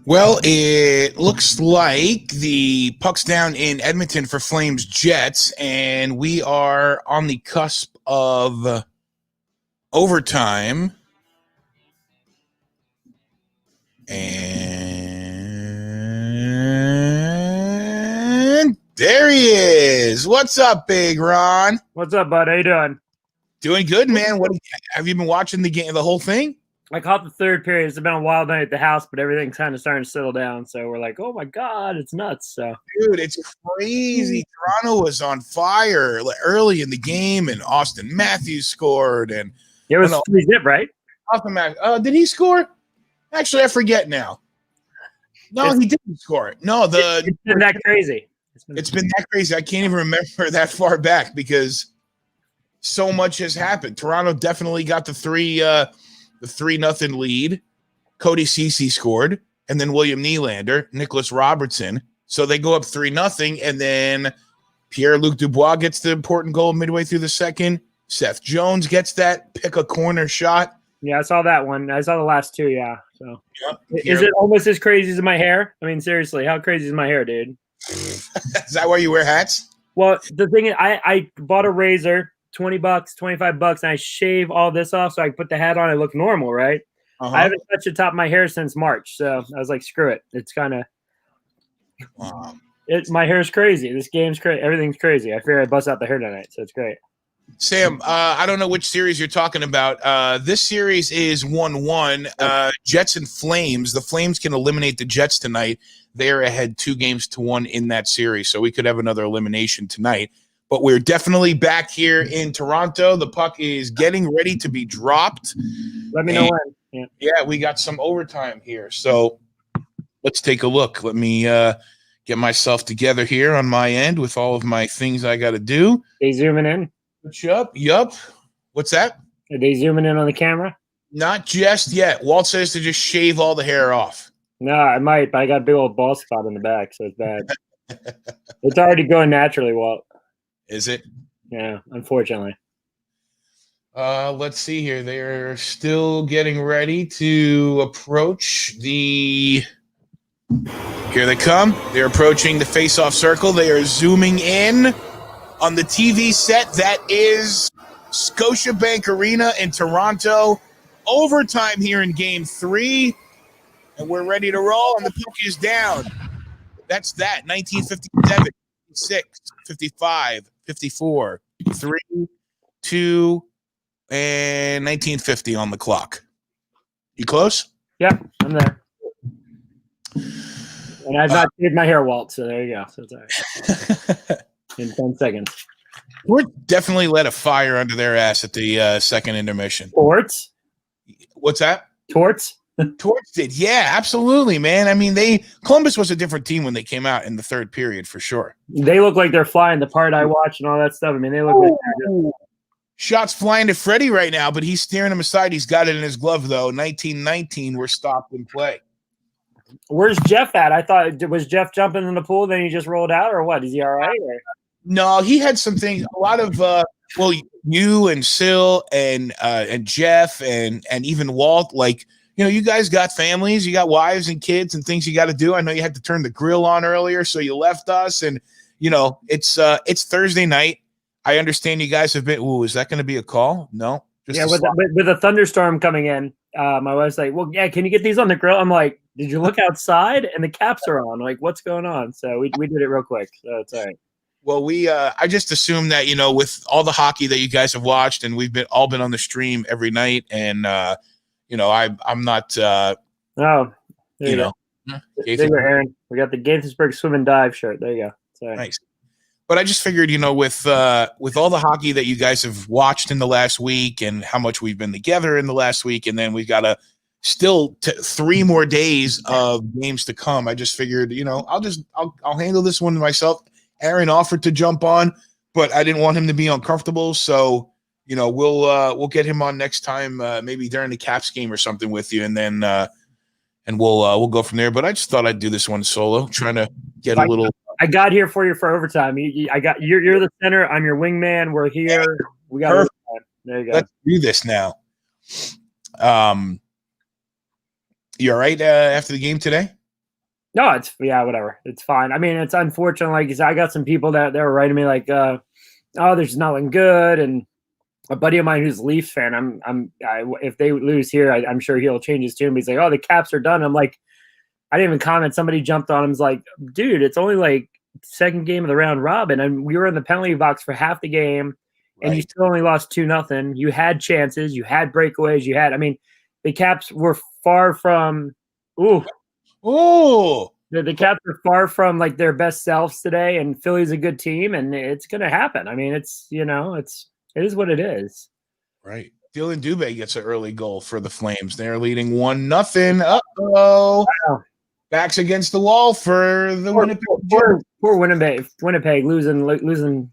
Well, it looks like the puck's down in Edmonton for Flames Jets, and we are on the cusp of overtime. And there he is. What's up, Big Ron? What's up, bud? How you doing? Doing good, man. What have you been watching the game, the whole thing? I caught the third period. It's been a wild night at the house, but everything's kind of starting to settle down. So we're like, oh my God, it's nuts. So, dude, it's crazy. Toronto was on fire early in the game, and Austin Matthews scored. And it was 3-0, right? Austin Matthews. Did he score? Actually, I forget now. No, he didn't score it. No, it's been that crazy. It's been that crazy. I can't even remember that far back because so much has happened. Toronto definitely got the 3-0 lead. Cody Ceci scored, and then William Nylander, Nicholas Robertson. So they go up 3-0, and then Pierre-Luc Dubois gets the important goal midway through the second. Seth Jones gets that pick a corner shot. Yeah, I saw that one. I saw the last two, yeah. So yep. Is it almost as crazy as my hair? I mean, seriously, how crazy is my hair, dude? Is that why you wear hats? Well, the thing is, I bought a razor, $20, $25, and I shave all this off so I put the hat on. I look normal, right? I haven't touched the top of my hair since March, so I was like, screw it. It's kind of my hair's crazy. This game's crazy. Everything's crazy. I figure I bust out the hair tonight, so it's great. Sam, I don't know which series you're talking about. This series is 1-1. Jets and Flames. The Flames can eliminate the Jets tonight. They're ahead 2-1 in that series, so we could have another elimination tonight. But we're definitely back here in Toronto. The puck is getting ready to be dropped. Let me know when. Yeah, we got some overtime here. So let's take a look. Let me get myself together here on my end with all of my things I got to do. They zooming in? Yup. What's that? Are they zooming in on the camera? Not just yet. Walt says to just shave all the hair off. No, I might, but I got a big old bald spot in the back, so it's bad. It's already going naturally, Walt. Is it? Yeah, unfortunately. Let's see here. They're still getting ready to approach the... Here they come. They're approaching the face-off circle. They are zooming in on the TV set. That is Scotiabank Arena in Toronto. Overtime here in Game 3. And we're ready to roll, and the puck is down. That's that. 1957, 56, 55, 54, 3, 2, and 1950 on the clock. You close? Yep, I'm there. And I've not shaved my hair, Walt, so there you go. So it's all right. In 10 seconds. We're definitely let a fire under their ass at the second intermission. Torts? What's that? Torts? Torts did. Yeah, absolutely, man. I mean, Columbus was a different team when they came out in the third period, for sure. They look like they're flying the part I watch and all that stuff. I mean, they look like they're good. Shots flying to Freddie right now, but he's steering him aside. He's got it in his glove, though. 1919, we're stopped in play. Where's Jeff at? I thought, was Jeff jumping in the pool, then he just rolled out, or what? Is he all right? Or? No, he had some things. A lot of you and Sil and Jeff and even Walt, like, you know, you guys got families, you got wives and kids and things you got to do. I know you had to turn the grill on earlier, so you left us. And, you know, it's Thursday night. I understand you guys have been. Ooh, is that going to be a call? No. Yeah, with a thunderstorm coming in, my wife's like, "Well, yeah, can you get these on the grill?" I'm like, "Did you look outside?" And the caps are on. Like, what's going on? So we did it real quick. So it's all right. Well, I just assume that, with all the hockey that you guys have watched, and we've all been on the stream every night, and I'm not. Oh, there you go. There you go, Aaron. We got the Gaithersburg Swim and Dive shirt. There you go. Sorry. Nice. But I just figured, with all the hockey that you guys have watched in the last week and how much we've been together in the last week, and then we've got still 3 more days of games to come. I just figured, I'll handle this one myself. Aaron offered to jump on, but I didn't want him to be uncomfortable. So, we'll get him on next time, maybe during the Caps game or something with you, and then we'll go from there. But I just thought I'd do this one solo, trying to get a little. I got here for you for overtime. You're the center. I'm your wingman. We're here. We got overtime. There you go. Let's do this now. You all right after the game today? No, whatever. It's fine. I mean, it's unfortunate. Like you said, I got some people that were writing me like, "Oh, there's nothing good." And a buddy of mine who's a Leafs fan, if they lose here, I'm sure he'll change his tune. He's like, "Oh, the Caps are done." I'm like, I didn't even comment. Somebody jumped on him. Was like, "Dude, it's only like second game of the round robin, and we were in the penalty box for half the game, and you still only lost 2-0. You had chances, you had breakaways, the Caps were far from. The Caps are far from like their best selves today, and Philly's a good team, and it's going to happen. I mean, it is what it is. Right. Dylan Dubé gets an early goal for the Flames. They're leading 1-0. Uh-oh. Wow. Backs against the wall for the Winnipeg. Poor Winnipeg losing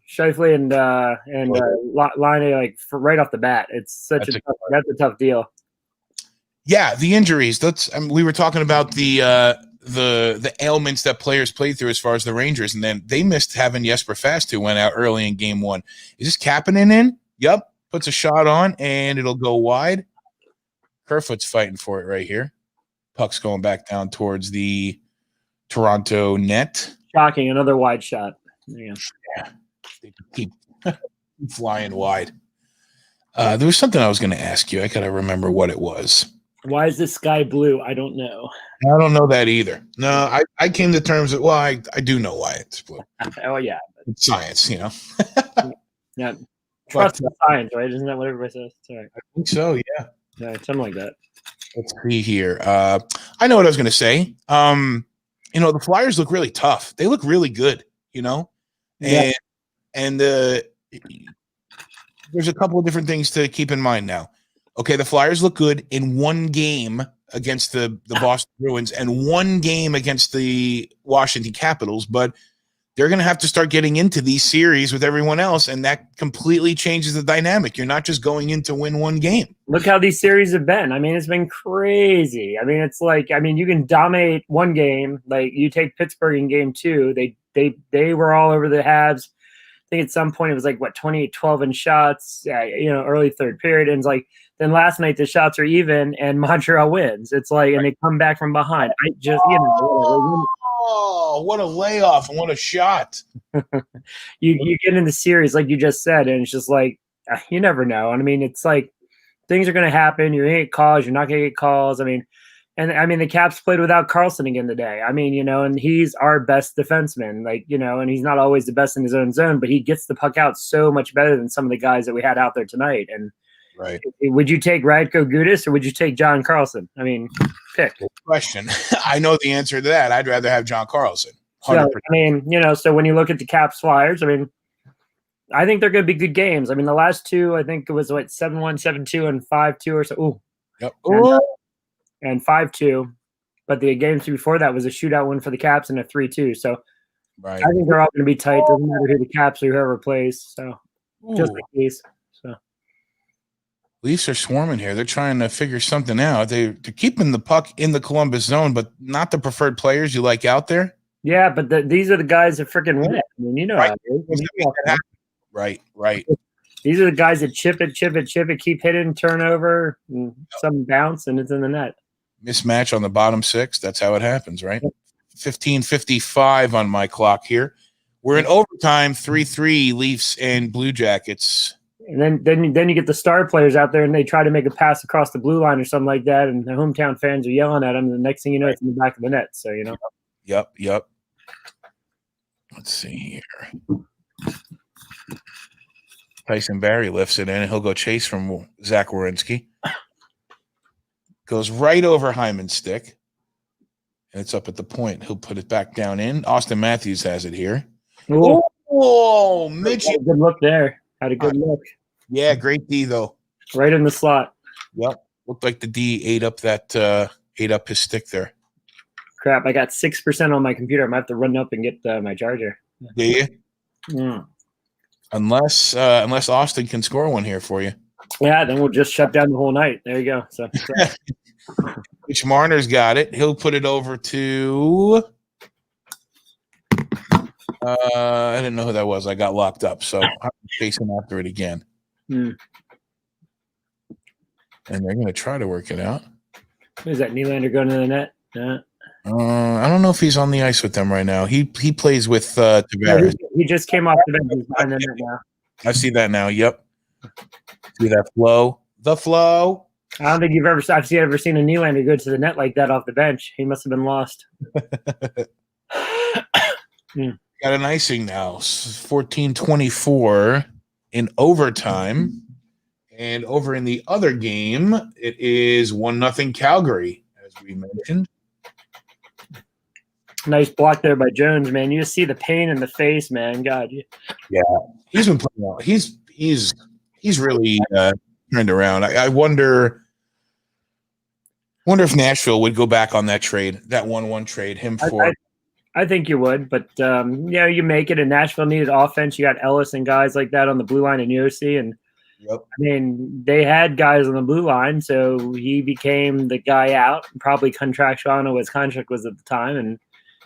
Scheifele and Line like right off the bat. It's that's a tough deal. Yeah, the injuries. We were talking about the ailments that players played through as far as the Rangers, and then they missed having Jesper Fast, who went out early in game 1. Is this Kapanen in? Yep. Puts a shot on, and it'll go wide. Kerfoot's fighting for it right here. Puck's going back down towards the Toronto net. Shocking, another wide shot. Yeah. They keep flying wide. There was something I was going to ask you. I got to remember what it was. Why is the sky blue? I don't know. I don't know that either. No, I came to terms with, I do know why it's blue. Oh, yeah. It's science, Yeah. Trust the science, right? Isn't that what everybody says? Sorry. I think so, yeah. Yeah, something like that. Let's see here. I know what I was going to say. The Flyers look really tough. They look really good, And there's a couple of different things to keep in mind now. Okay, the Flyers look good in one game against the Boston Bruins and one game against the Washington Capitals, but they're going to have to start getting into these series with everyone else, and that completely changes the dynamic. You're not just going in to win one game. Look how these series have been. I mean, it's been crazy. I mean, it's like, you can dominate one game. Like, you take Pittsburgh in game 2. They were all over the Habs. I think at some point it was like, 28-12 in shots, early third period. And it's like, then last night the shots are even and Montreal wins. It's like, and they come back from behind. Oh, what a layoff and what a shot. You get in the series, like you just said, and it's just like, you never know. And it's like things are going to happen. You're going to get calls. You're not going to get calls. The Caps played without Carlson again today. And he's our best defenseman, and he's not always the best in his own zone, but he gets the puck out so much better than some of the guys that we had out there tonight. And right. Would you take Radko Gudas or would you take John Carlson? Pick. Good question. I know the answer to that. I'd rather have John Carlson. 100%. So, so when you look at the Caps Flyers, I think they're going to be good games. The last two, I think it was 7-1, 7-2, and 5-2 or so. Ooh. Yep. And 5-2. But the games before that was a shootout win for the Caps and a 3-2. So right. I think they're all going to be tight. Doesn't matter who the Caps or whoever plays. So just in case. So. Leafs are swarming here. They're trying to figure something out. They're keeping the puck in the Columbus zone, but not the preferred players you like out there. Yeah, but these are the guys that freaking win it. Right. How it is. Right. These are the guys that chip it, keep hitting, turnover, and some bounce, and it's in the net. Mismatch on the bottom 6. That's how it happens, right? 15:55 on my clock here. We're in overtime, 3-3 Leafs and Blue Jackets. And then you get the star players out there, and they try to make a pass across the blue line or something like that, and the hometown fans are yelling at them. And the next thing you know, it's in the back of the net. So Yep. Let's see here. Tyson Barry lifts it in, and he'll go chase from Zach Werenski. Goes right over Hyman's stick, and it's up at the point. He'll put it back down in. Austin Matthews has it here. Oh, Mitch! Had a good look there. Had a good look. Yeah, great D though. Right in the slot. Yep, looked like the D ate up his stick there. Crap! I got 6% on my computer. I might have to run up and get my charger. Do you? Mm. Unless Austin can score one here for you. Yeah, then we'll just shut down the whole night. There you go. So, Mitch Marner's got it. He'll put it over to. I didn't know who that was. I got locked up, so I'm chasing after it again. Mm. And they're going to try to work it out. Is that Nylander going to the net? I don't know if he's on the ice with them right now. He plays with Tavares. He just came off the bench. He's behind the net now. I see that now. Yep. See that flow? The flow. I don't think I've ever seen a Nylander go to the net like that off the bench. He must have been lost. Got an icing now. 14-24 in overtime. And over in the other game, it is 1-0 Calgary, as we mentioned. Nice block there by Jones, man. You just see the pain in the face, man. God. Yeah, he's been playing well. He's really turned around. I wonder if Nashville would go back on that trade, that 1-1 trade. Him for. I think you would, but you make it. And Nashville needed offense. You got Ellis and guys like that on the blue line and Yossi, and yep. I mean they had guys on the blue line, so he became the guy out. Probably contractual. I don't know what his contract was at the time, and.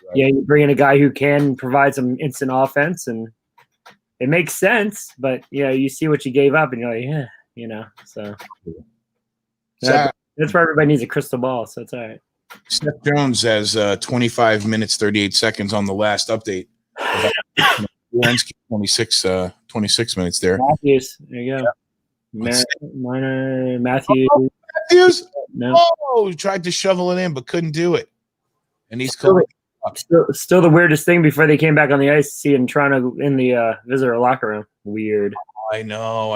Right. Yeah, you bring in a guy who can provide some instant offense, and it makes sense. But you see what you gave up, and you're like, So that's where everybody needs a crystal ball. So it's all right. Seth Jones has 25 minutes 38 seconds on the last update. 26 minutes there. Matthews, there you go. Yeah. Matthews. Matthews. No. Oh, he tried to shovel it in, but couldn't do it. And he's coming. Still the weirdest thing before they came back on the ice, seeing Toronto in the visitor locker room. Weird. I know.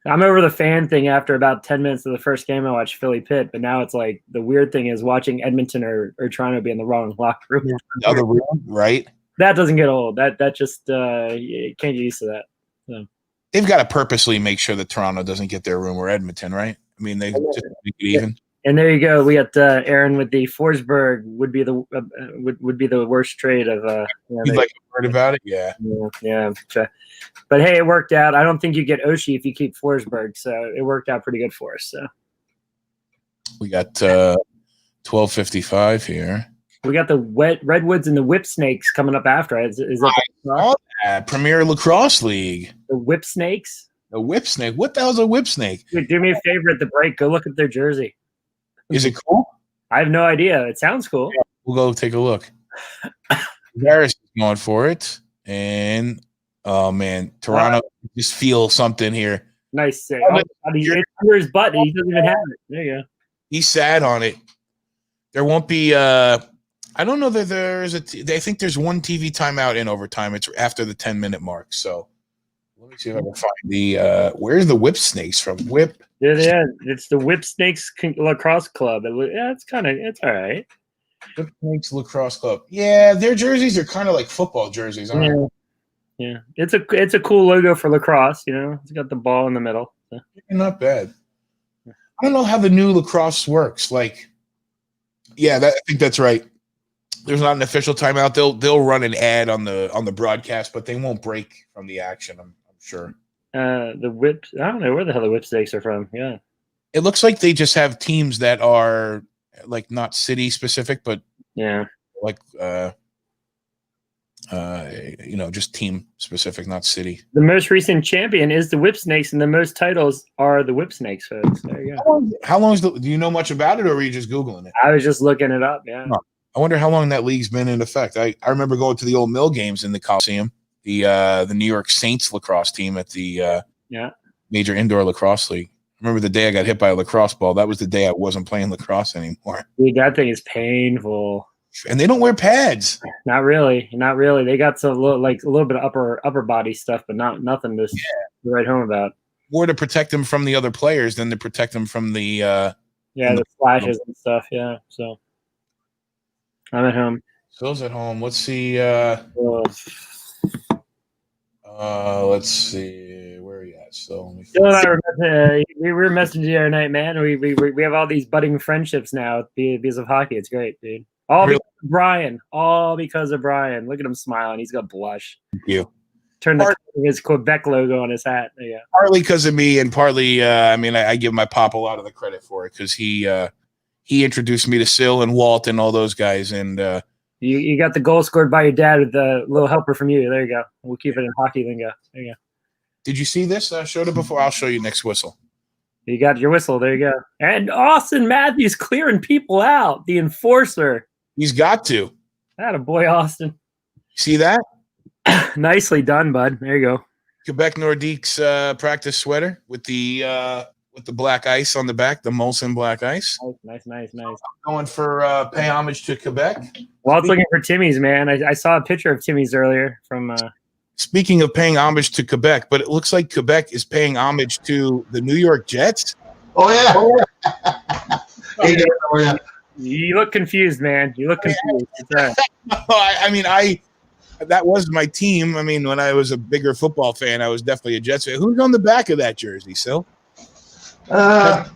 I'm over the fan thing after about 10 minutes of the first game. I watched Philly Pitt, but now it's like the weird thing is watching Edmonton or Toronto be in the wrong locker room. The other room, right? That doesn't get old. That just you can't get used to that. So. They've got to purposely make sure that Toronto doesn't get their room or Edmonton, right? I mean, they just make it even. And there you go. We got Aaron with the Forsberg would be the worst trade of. You'd like to heard about it, yeah. But hey, it worked out. I don't think you get Oshie if you keep Forsberg, so it worked out pretty good for us. So we got 12:55 here. We got the Redwoods and the Whip Snakes coming up after. Is that Premier Lacrosse League? The Whip Snakes. The Whip Snake. What the hell's a Whip Snake? Dude, do me a favor at the break. Go look at their jersey. Is it cool? I have no idea. It sounds cool. Yeah, we'll go take a look. Harris is going for it. And, oh, man, Toronto just feel something here. Nice. He's under his butt. He doesn't even have it. There you go. He's sad on it. There won't be I don't know that there's I think there's one TV timeout in overtime. It's after the 10-minute mark. So let me see if I can find the where's the Whip Snakes from? Whip. Yeah, it's the Whip Snakes Lacrosse Club. It's all right. Whip Snakes Lacrosse Club. Yeah, their jerseys are kind of like football jerseys, aren't they? Yeah. It's a cool logo for lacrosse, It's got the ball in the middle. So. Not bad. I don't know how the new lacrosse works. Like, yeah, I think that's right. There's not an official timeout. They'll run an ad on the broadcast, but they won't break from the action, I'm sure. The Whip, I don't know where the hell the Whip Snakes are from. Yeah. It looks like they just have teams that are like not city specific, but like just team specific, not city. The most recent champion is the Whip Snakes, and the most titles are the Whip Snakes, folks. There you go. How long do you know much about it, or were you just Googling it? I was just looking it up, yeah. I wonder how long that league's been in effect. I remember going to the old Mill games in the Coliseum. the New York Saints lacrosse team at the Major Indoor Lacrosse League. Remember the day I got hit by a lacrosse ball? That was the day I wasn't playing lacrosse anymore. Dude, that thing is painful. And they don't wear pads. Not really. They got some like a little bit of upper body stuff, but nothing to write home about. More to protect them from the other players than to protect them from the the splashes and stuff. Yeah. So I'm at home. Phil's at home. Let's see. Let's see. Where are you at? So Phil and I we were messaging the other night, man. We have all these budding friendships now because of hockey. It's great, dude. All because of Brian. All because of Brian. Look at him smiling. He's got blush. Thank you. Turn his Quebec logo on his hat. Yeah. Partly because of me, and partly, I give my pop a lot of the credit for it because he introduced me to Sil and Walt and all those guys. And you got the goal scored by your dad with the little helper from you. There you go. We'll keep it in hockey lingo. There you go. Did you see this? I showed it before. I'll show you next whistle. You got your whistle. There you go. And Austin Matthews clearing people out. The enforcer. He's got to. Attaboy, Austin. See that? Nicely done, bud. There you go. Quebec Nordique's practice sweater with the black ice on the back, the Molson black ice. Nice. Going for pay homage to Quebec. Well, it's looking for Timmy's, man. I saw a picture of Timmy's earlier from. Speaking of paying homage to Quebec, but it looks like Quebec is paying homage to the New York Jets. Oh yeah. Oh, yeah. You look confused, man. You look confused. That was my team. I mean, when I was a bigger football fan, I was definitely a Jets fan. Who's on the back of that jersey, Sil? Chevette,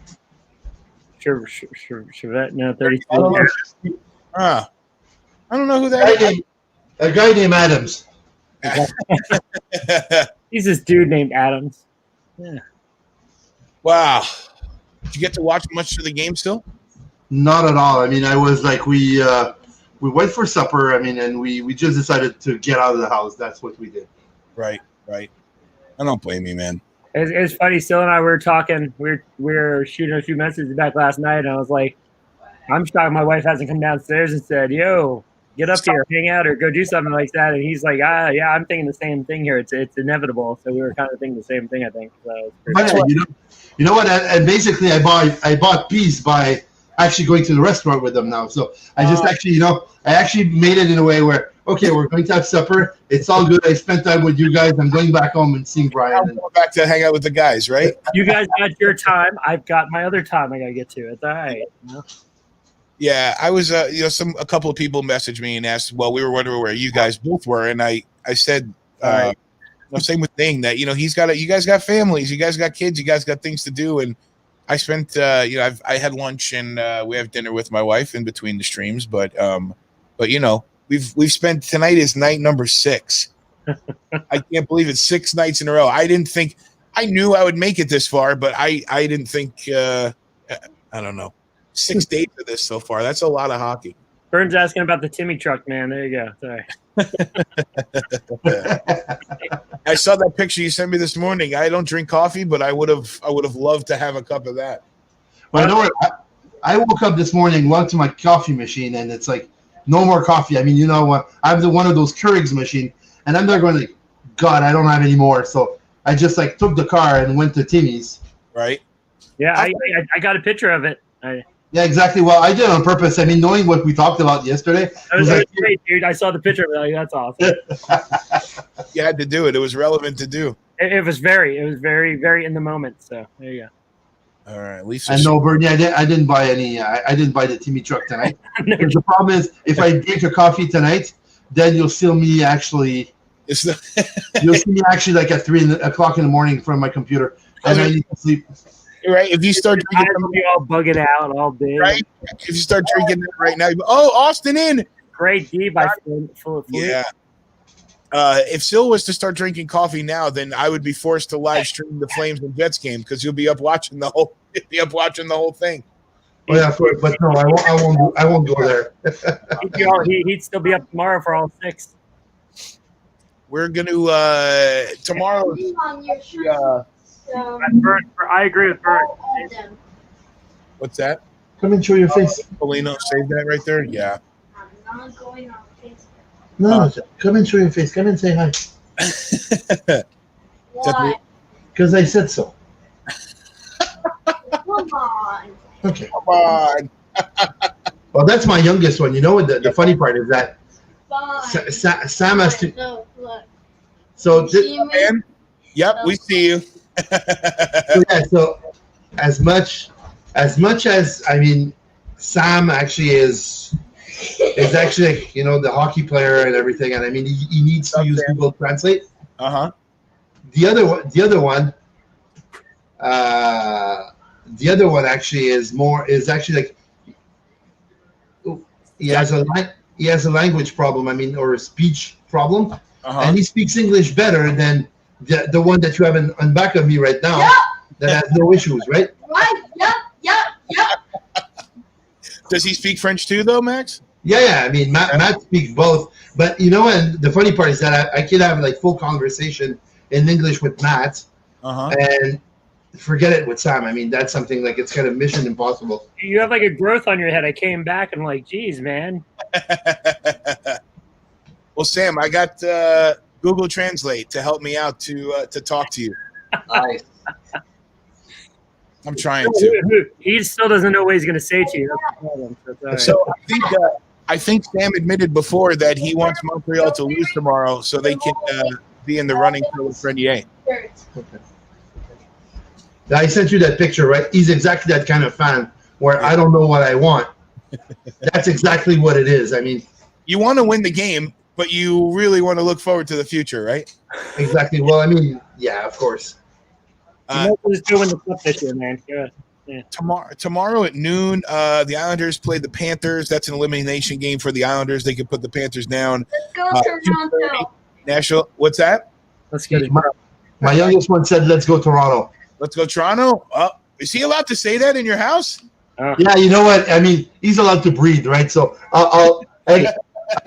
no, 32. I don't know who that is. A guy named Adams. He's this dude named Adams. Yeah. Wow. Did you get to watch much of the game still? Not at all. I mean, I was like, we went for supper. I mean, and we just decided to get out of the house. That's what we did. Right. I don't blame you, man. It's funny. Sil and I were talking. We were shooting a few messages back last night, and I was like, I'm shocked my wife hasn't come downstairs and said, "Yo, get up here, hang out, or go do something like that." And he's like, yeah, I'm thinking the same thing here. It's inevitable. So we were kind of thinking the same thing, I think. So you know what? And basically, I bought peace by actually going to the restaurant with them now. So I just I actually made it in a way where, okay, we're going to have supper. It's all good. I spent time with you guys. I'm going back home and seeing Brian. I'm going back to hang out with the guys, right? You guys got your time. I've got my other time I got to get to. It's all right. Yeah, I was, a couple of people messaged me and asked, well, we were wondering where you guys both were. And I said, same with Thing that, you guys got families, you guys got kids, you guys got things to do. And I spent, I had lunch and we have dinner with my wife in between the streams. But we've spent, tonight is night number 6. I can't believe it's 6 nights in a row. I knew I would make it this far, but I didn't think, I don't know. 6 days of this so far. That's a lot of hockey. Burn's asking about the Timmy truck, man. There you go. Sorry. I saw that picture you sent me this morning. I don't drink coffee, but I would have loved to have a cup of that. Well, I know what? I woke up this morning, went to my coffee machine, and it's like no more coffee. I mean, you know what? I have one of those Keurig's machine, and I'm there going like, God, I don't have any more. So I just took the car and went to Timmy's. Right. Yeah, I got a picture of it. Yeah, exactly. Well, I did it on purpose. I mean, knowing what we talked about yesterday. That was great, dude. I saw the picture of it. That's awesome. You had to do it. It was relevant to do. It was very, very in the moment. So there you go. All right, Lisa. And no, Bernie, I didn't buy any. I didn't buy the Timmy truck tonight. The problem is, if I drink a coffee tonight, then you'll see me actually. You'll see me actually like at 3 o'clock in the morning from my computer, and I need to sleep. Right, if you start drinking, be all bugging out all day. Right, if you start drinking that right now, Austin in. Great D by full. Yeah. If Sil was to start drinking coffee now, then I would be forced to live stream the Flames and Jets game because you'll be up watching the whole. Thing. Oh yeah, but no, I won't go there. He'd still be up tomorrow for all 6. We're gonna tomorrow. I agree with Bert. What's that? Come and show your face. Polino, save that right there. Yeah. I'm not going on Facebook. No, come and show your face. Come and say hi. Why? Because I said so. Come on. Okay. Come on. Well, that's my youngest one. You know what? The funny part is that Fine. Sam has to. No, look. So, See me? Man? Yep, we see you. so yeah. So as much as I mean, Sam actually is actually like, you know, the hockey player and everything, and I mean he needs to use Google Translate. Uh-huh. The other one actually is actually like he has a language problem. I mean, or a speech problem, and he speaks English better than the one that you have on back of me right now. Yep. That has no issues, right? Right. Yep. Does he speak French too, though, Max? Yeah. I mean, Matt speaks both, but you know, and the funny part is that I could have like full conversation in English with Matt, and forget it with Sam. I mean, that's something like it's kind of mission impossible. You have like a growth on your head. I came back and like, geez, man. Well, Sam, I got Google Translate to help me out to talk to you. Nice. I'm trying to. He still doesn't know what he's going to say to you. That's the problem. So it's all right. So I think Sam admitted before that he wants Montreal to lose tomorrow so they can be in the running for the Frenier. Okay. I sent you that picture, right? He's exactly that kind of fan where I don't know what I want. That's exactly what it is. I mean, you want to win the game, but you really want to look forward to the future, right? Exactly. Well, I mean, yeah, of course. Just doing the clip this year, man. Yeah. Tomorrow at noon, the Islanders play the Panthers. That's an elimination game for the Islanders. They can put the Panthers down. Let's go Toronto. National. What's that? Let's get it. My youngest one said, "Let's go Toronto." Let's go Toronto. Is he allowed to say that in your house? Yeah, you know what? I mean, he's allowed to breathe, right? So I'm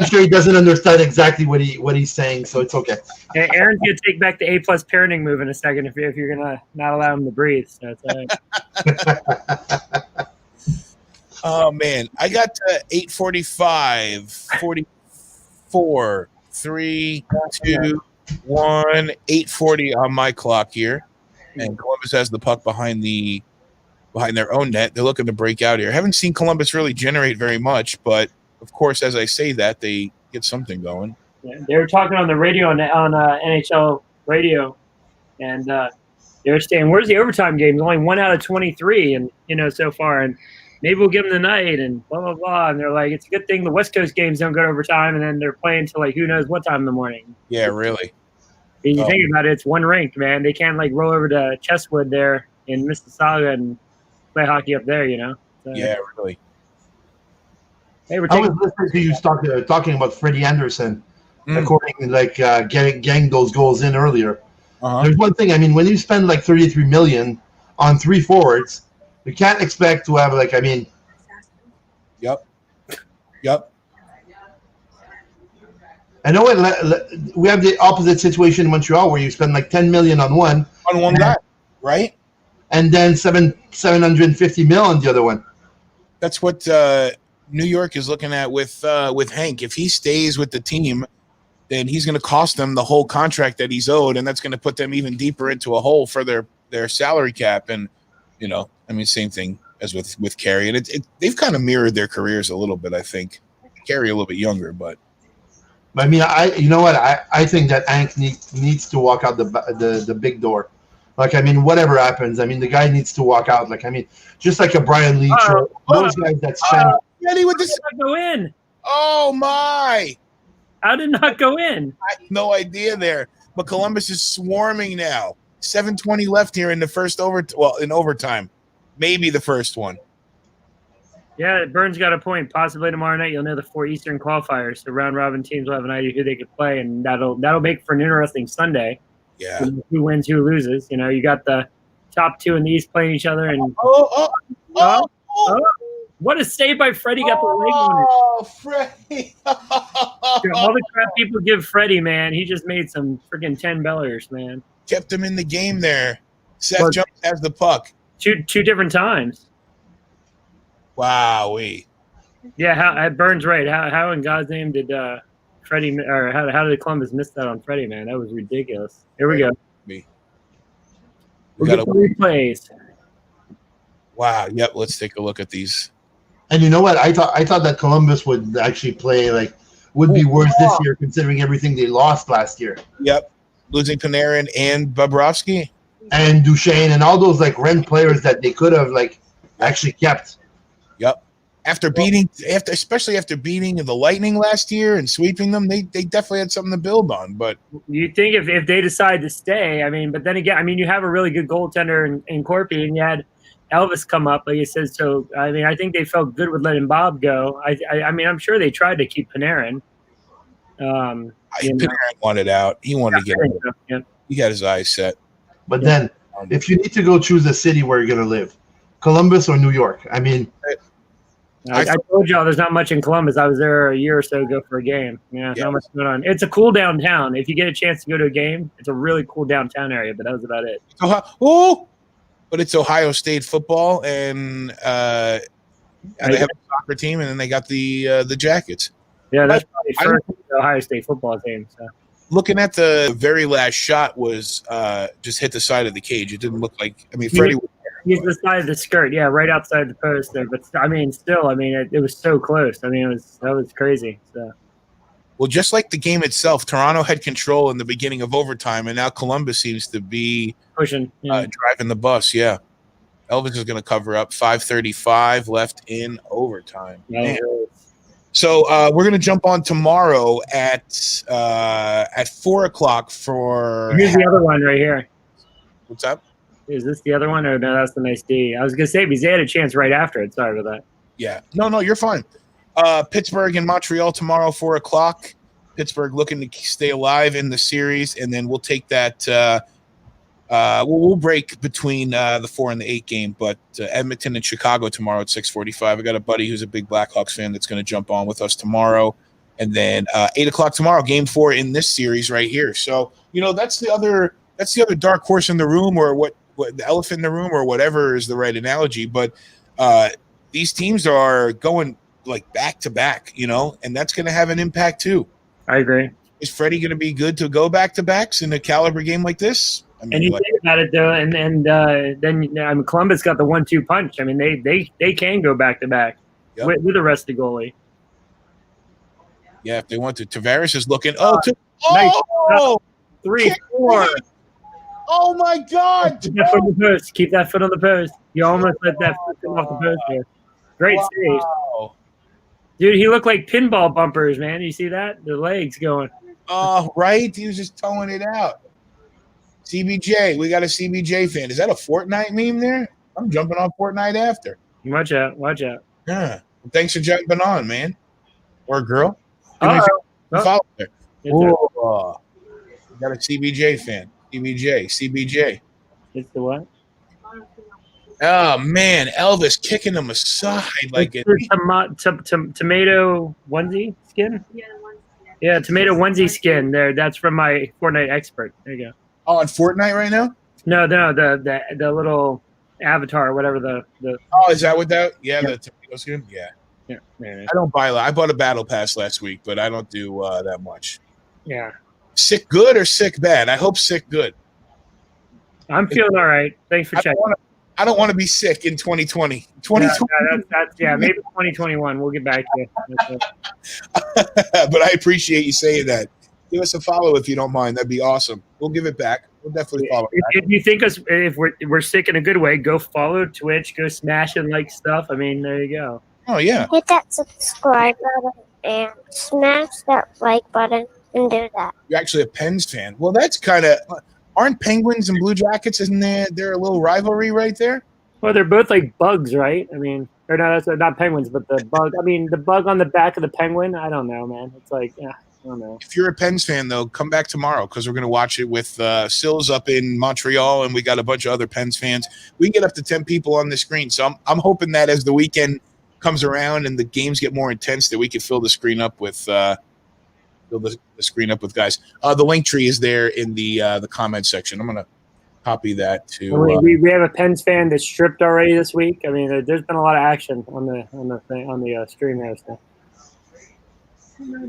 sure he doesn't understand exactly what he's saying, so it's okay. Hey, Aaron's gonna take back the A+ parenting move in a second if you're gonna not allow him to breathe. So it's all right. Oh man, I got 8:45, 44, 3, 2, 1, 8:40 on my clock here, and Columbus has the puck behind their own net. They're looking to break out here. I haven't seen Columbus really generate very much, but of course, as I say that, they get something going. Yeah, they were talking on the radio on NHL radio, and they were saying, "Where's the overtime game? There's only 1 out of 23, and so far, and maybe we'll give them the night, and blah blah blah." And they're like, "It's a good thing the West Coast games don't go to overtime, and then they're playing till like who knows what time in the morning." Yeah, really. If you think about it, it's one rink, man. They can't like roll over to Chesswood there in Mississauga and play hockey up there, So, yeah, really. Hey, I was listening to you talking about Freddie Anderson, according like getting those goals in earlier. There's one thing. I mean, when you spend like $33 million on 3 forwards, you can't expect to have like. I mean. Yep. I know we have the opposite situation in Montreal where you spend like $10 million on one guy, right? And then $750 million on the other one. That's what New York is looking at with Hank. If he stays with the team, then he's going to cost them the whole contract that he's owed, and that's going to put them even deeper into a hole for their salary cap. And I mean, same thing as with Carey, and they've kind of mirrored their careers a little bit. I think Carey a little bit younger, but. I mean, you know what? I think that Hank needs to walk out the big door. Like, I mean, whatever happens, I mean, the guy needs to walk out. Like, I mean, just like a Brian Leach or those guys that spend. Eddie with this go in. Oh my! How did not go in? I have no idea there. But Columbus is swarming now. 7:20 left here in the first in overtime, maybe the first one. Yeah, Burns got a point. Possibly tomorrow night, you'll know the 4 Eastern qualifiers. The round robin teams will have an idea who they could play, and that'll make for an interesting Sunday. Yeah. Who wins, who loses? You got the top 2 in the East playing each other, and what a save by Freddie! Got the leg on it. Oh, Freddie! All the crap people give Freddie, man, he just made some freaking 10 bellers, man. Kept him in the game there. Seth Jones has the puck. Two different times. Wowee. Yeah, Burns right. How in God's name did Freddie, or how did Columbus miss that on Freddie, man? That was ridiculous. Here we go. We'll get the replays. Wow. Yep. Let's take a look at these. And you know what? I thought that Columbus would actually play would be worse this year, considering everything they lost last year. Yep. Losing Panarin and Bobrovsky. And Duchesne and all those rent players that they could have actually kept. Yep. Especially after beating the Lightning last year and sweeping them, they definitely had something to build on. But you think if they decide to stay, but then again, you have a really good goaltender in Corpy, and you had Elvis come up, like you said. So I think they felt good with letting Bob go. I'm sure they tried to keep Panarin. Panarin wanted out. He wanted to get out. Yeah. He got his eyes set. But then, if you need to go choose a city where you're going to live, Columbus or New York? I told y'all there's not much in Columbus. I was there a year or so ago for a game. Yeah, not much going on. It's a cool downtown. If you get a chance to go to a game, it's a really cool downtown area, but that was about it. But it's Ohio State football, and they have a soccer team, and then they got the Jackets. Yeah, that's probably first Ohio State football team. So. Looking at the very last shot was just hit the side of the cage. It didn't look like – Freddie – He's the side of the skirt, right outside the post there. But it was so close. That was crazy. So. Well, just like the game itself, Toronto had control in the beginning of overtime, and now Columbus seems to be pushing, driving the bus. Yeah, Elvis is going to cover up. 5:35 left in overtime. Yeah. So we're going to jump on tomorrow at 4:00 for. Here's the other one right here. What's up? Is this the other one? Or no, that's the nice D. I was going to say, because they had a chance right after it. Sorry about that. Yeah. No, you're fine. Pittsburgh and Montreal tomorrow, 4:00. Pittsburgh looking to stay alive in the series, and then we'll take that. We'll break between the 4 and the 8 game, but Edmonton and Chicago tomorrow at 6:45. I got a buddy who's a big Blackhawks fan that's going to jump on with us tomorrow, and then 8:00 tomorrow, game 4 in this series right here. So that's the other dark horse in the room, or what the elephant in the room, or whatever is the right analogy. But these teams are going back to back, and that's going to have an impact too. I agree. Is Freddie going to be good to go back to backs in a caliber game like this? And you think about it though, and then Columbus got the 1-2 punch. They can go back to back with the rest of the goalie. Yeah, if they want to. Tavares is looking. Nice. 3-4. Oh my God! Keep that foot on the post. Keep that foot on the post. You almost let that foot come off the post there. Great save. Dude, he looked like pinball bumpers, man. You see that? The legs going. Oh, right. He was just towing it out. CBJ. We got a CBJ fan. Is that a Fortnite meme there? I'm jumping on Fortnite after. Watch out. Yeah. Well, thanks for jumping on, man. Or girl. Follow there. Whoa. We got a CBJ fan. CBJ. It's the what? Oh man, Elvis kicking him aside like it. Tomato onesie skin. Yeah, tomato onesie skin. There, that's from my Fortnite expert. There you go. Oh, on Fortnite right now? No, the little avatar, or whatever the. Oh, is that what that? Yeah, the tomato skin. Yeah. I don't buy. I bought a battle pass last week, but I don't do that much. Yeah. Sick good or sick bad? I hope sick good. I'm feeling all right. Thanks for checking. I don't want to be sick in 2020. 2020. Maybe 2021. We'll get back to you. But I appreciate you saying that. Give us a follow if you don't mind. That'd be awesome. We'll give it back. We'll definitely follow back. If you think if we're sick in a good way, go follow Twitch. Go smash and like stuff. There you go. Oh, yeah. Hit that subscribe button and smash that like button and do that. You're actually a Pens fan. Well, that's kind of – aren't Penguins and Blue Jackets, isn't there a little rivalry right there? Well, they're both like bugs, right? Or no, that's not penguins, but the bug. The bug on the back of the penguin. I don't know, man. It's like, I don't know. If you're a Pens fan, though, come back tomorrow because we're going to watch it with Sills up in Montreal, and we got a bunch of other Pens fans. We can get up to 10 people on the screen. So I'm hoping that as the weekend comes around and the games get more intense, that we can fill the screen up with guys. The link tree is there in the comment section. I'm going to copy that to. We have a Pens fan that's stripped already this week. There's been a lot of action on the stream there. So.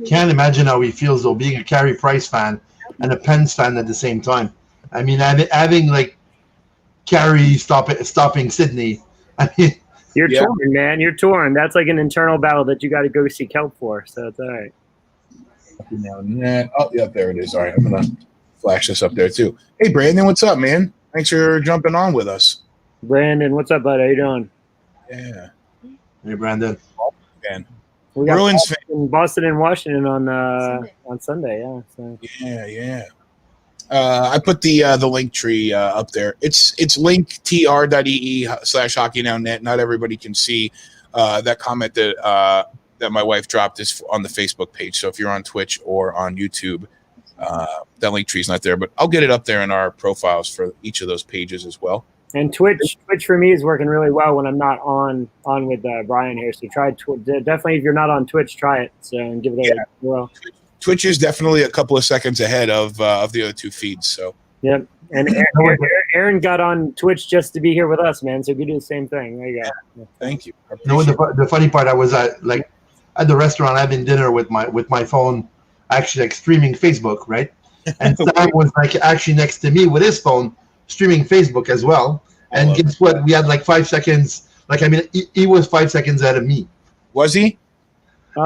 Can't imagine how he feels though, being a Carey Price fan and a Pens fan at the same time. I mean, having like Carey stopping Sydney. I mean, you're torn, man. You're torn. That's like an internal battle that you got to go seek help for. So it's all right. Oh, yeah, there it is. All right, I'm gonna flash this up there too. Hey, Brandon, what's up, man? Thanks for jumping on with us. Brandon, what's up, bud? How you doing? Yeah. Hey, Brandon. Man. We got Bruins Boston and Washington on Sunday. Yeah. So. Yeah. I put the link tree up there. It's linktr.ee/HockeyNowNet. Not everybody can see that comment that my wife dropped is on the Facebook page. So if you're on Twitch or on YouTube, that link tree is not there. But I'll get it up there in our profiles for each of those pages as well. And Twitch for me is working really well when I'm not on with Brian here. So try definitely if you're not on Twitch, try it. So and give it a whirl. Twitch is definitely a couple of seconds ahead of the other two feeds. So yep. And Aaron got on Twitch just to be here with us, man. So we do the same thing. There you go. Yeah. Thank you. You know, the funny part, I was at the restaurant having dinner with my phone, actually like streaming Facebook, right? And Sam was like actually next to me with his phone, streaming Facebook as well. And guess what? We had like 5 seconds. Like, I mean, he was 5 seconds ahead of me. Was he?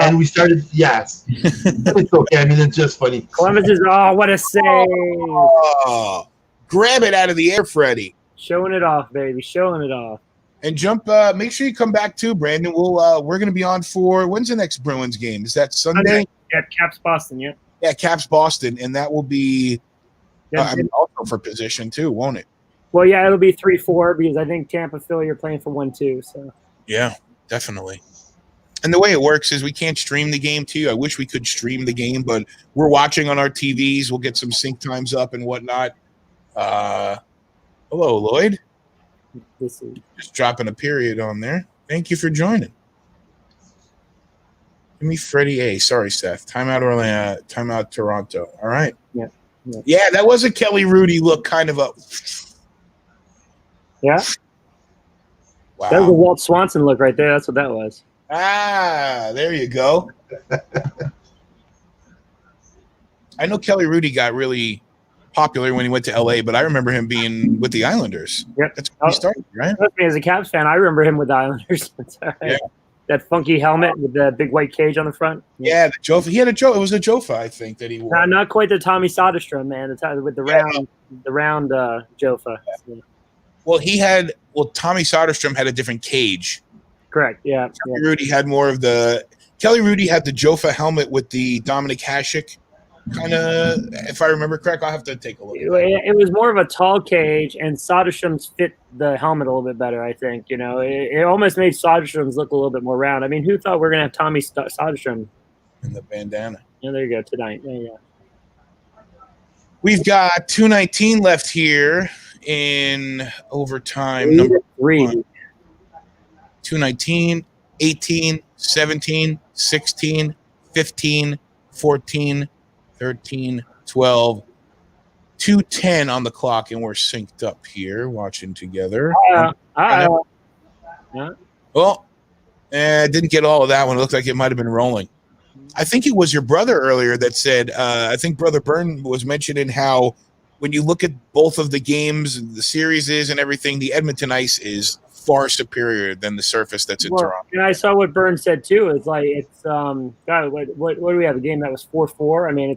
And we started, yes. It's okay. I mean, it's just funny. Columbus is, what a save. Oh, grab it out of the air, Freddie. Showing it off, baby. Showing it off. And jump, make sure you come back too, Brandon. We're going to be on for, when's the next Bruins game? Is that Sunday? Yeah, Caps Boston, yeah. Yeah, Caps Boston. And that will be also for position too, won't it? Well, yeah, it'll be 3-4 because I think Tampa, Philly are playing for 1-2. So yeah, definitely. And the way it works is we can't stream the game to you. I wish we could stream the game, but we're watching on our TVs. We'll get some sync times up and whatnot. Hello, Lloyd. Just dropping a period on there. Thank you for joining. Give me Freddie A. Sorry, Seth. Timeout Orlando. Timeout Toronto. All right. Yeah, that was a Kelly Rudy look, kind of a. Yeah. Wow. That was a Walt Swanson look right there. That's what that was. Ah, there you go. I know Kelly Rudy got really popular when he went to LA, but I remember him being with the Islanders. Yep. That's where he started, right? As a Caps fan, I remember him with the Islanders. Yeah. That funky helmet with the big white cage on the front. Yeah, the Jofa. He had a Jofa. It was a Jofa, I think, that he wore. Not quite the Tommy Soderstrom, man. With the round Jofa. Yeah. Well, Tommy Soderstrom had a different cage. Correct. Yeah. Kelly Rudy had more of Kelly Rudy had the Jofa helmet with the Dominic Hasek kind of, if I remember correct. I'll have to take a look. It was more of a tall cage, and Soderstrom's fit the helmet a little bit better, I think. You know, it almost made Soderstrom's look a little bit more round. I mean, who thought we were going to have Tommy Soderstrom? In the bandana. Yeah, there you go, tonight. There you go. We've got 2:19 left here in overtime. Number 3. 2:19, 18, 17, 16, 15, 14, 13, 12, 2:10 on the clock, and we're synced up here watching together. Well, didn't get all of that one. It looked like it might have been rolling. I think it was your brother earlier that said, I think Brother Byrne was mentioning how when you look at both of the games, the series and everything, the Edmonton ice is far superior than the surface that's in Toronto. And I saw what Byrne said too. It's like God, what do we have? A game that was 4-4. I mean,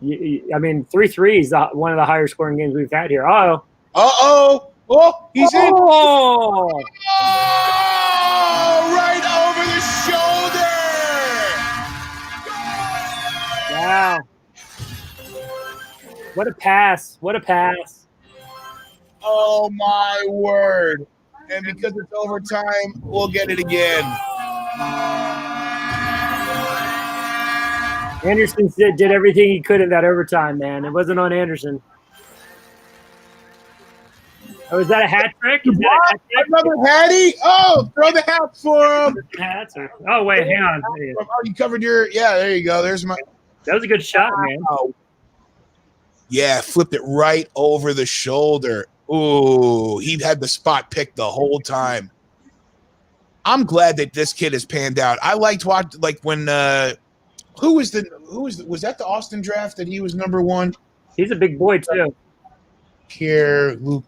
3-3 is one of the higher scoring games we've had here. Oh, he's in. Oh, Right over the shoulder. Wow. What a pass. What a pass. Oh, my word. And because it's overtime, we'll get it again. Anderson did everything he could in that overtime, man. It wasn't on Anderson. Oh, is that a hat trick? Another Hattie? Oh, throw the hat for him. Oh, wait, hang on. Oh, you covered your – yeah, there you go. There's my – That was a good shot, man. Yeah, flipped it right over the shoulder. Ooh, he had the spot picked the whole time. I'm glad that this kid has panned out. I liked when Was that the Austin draft that he was number 1? He's a big boy too. Pierre-Luc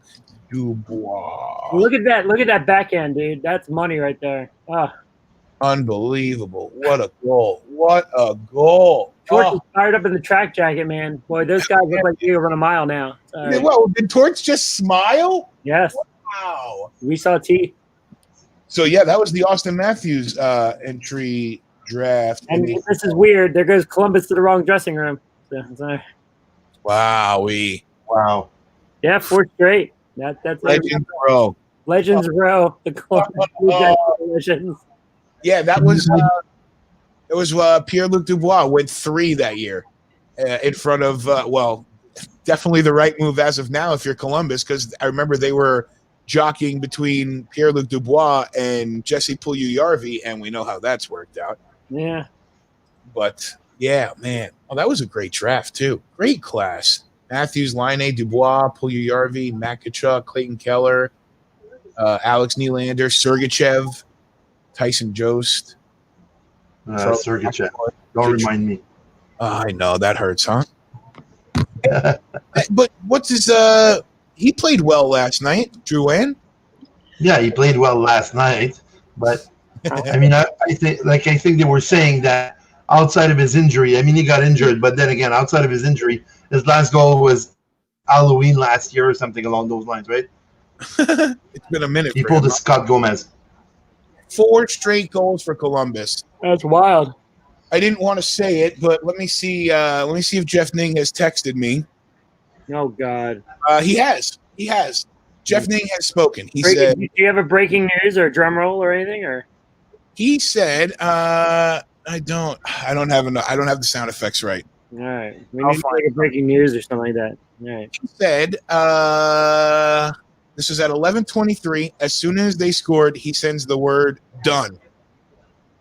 Dubois. Look at that! Look at that backhand, dude. That's money right there. Oh. Unbelievable! What a goal! What a goal! Torch is fired up in the track jacket, man. Boy, those guys look like they run a mile now. Well, did Torch just smile? Yes. Wow. We saw T. So yeah, that was the Austin Matthews entry draft. And this is weird. There goes Columbus to the wrong dressing room. Wow. Yeah, 4 straight. That's Legends row. Legends row. The Columbus Legends. Yeah, that was it was Pierre-Luc Dubois went 3 that year in front of definitely the right move as of now if you're Columbus, because I remember they were jockeying between Pierre-Luc Dubois and Jesse Puljujarvi, and we know how that's worked out. Yeah. But yeah, man. Oh, that was a great draft too. Great class. Matthews, Laine, Dubois, Puljujarvi, Makachuk, Clayton Keller, Alex Nylander, Sergachev, Tyson Jost. Sergachev. Don't remind me. I know that hurts, huh? But what's his? He played well last night. Drouin. Yeah, he played well last night, but I mean, I think they were saying that outside of his injury, I mean, he got injured, but then again, outside of his injury, his last goal was Halloween last year or something along those lines, right? It's been a minute. He pulled a Scott Gomez. 4 straight goals for Columbus. That's wild. I didn't want to say it, but let me see. Let me see if Jeff Ning has texted me. Oh God. He has. Jeff Ning has spoken. He said, "Do you have a breaking news or a drum roll or anything?" Or he said, "I don't have the sound effects right." All right, we need like a breaking news or something like that. All right. He said, "This was at 11:23. As soon as they scored, he sends the word done."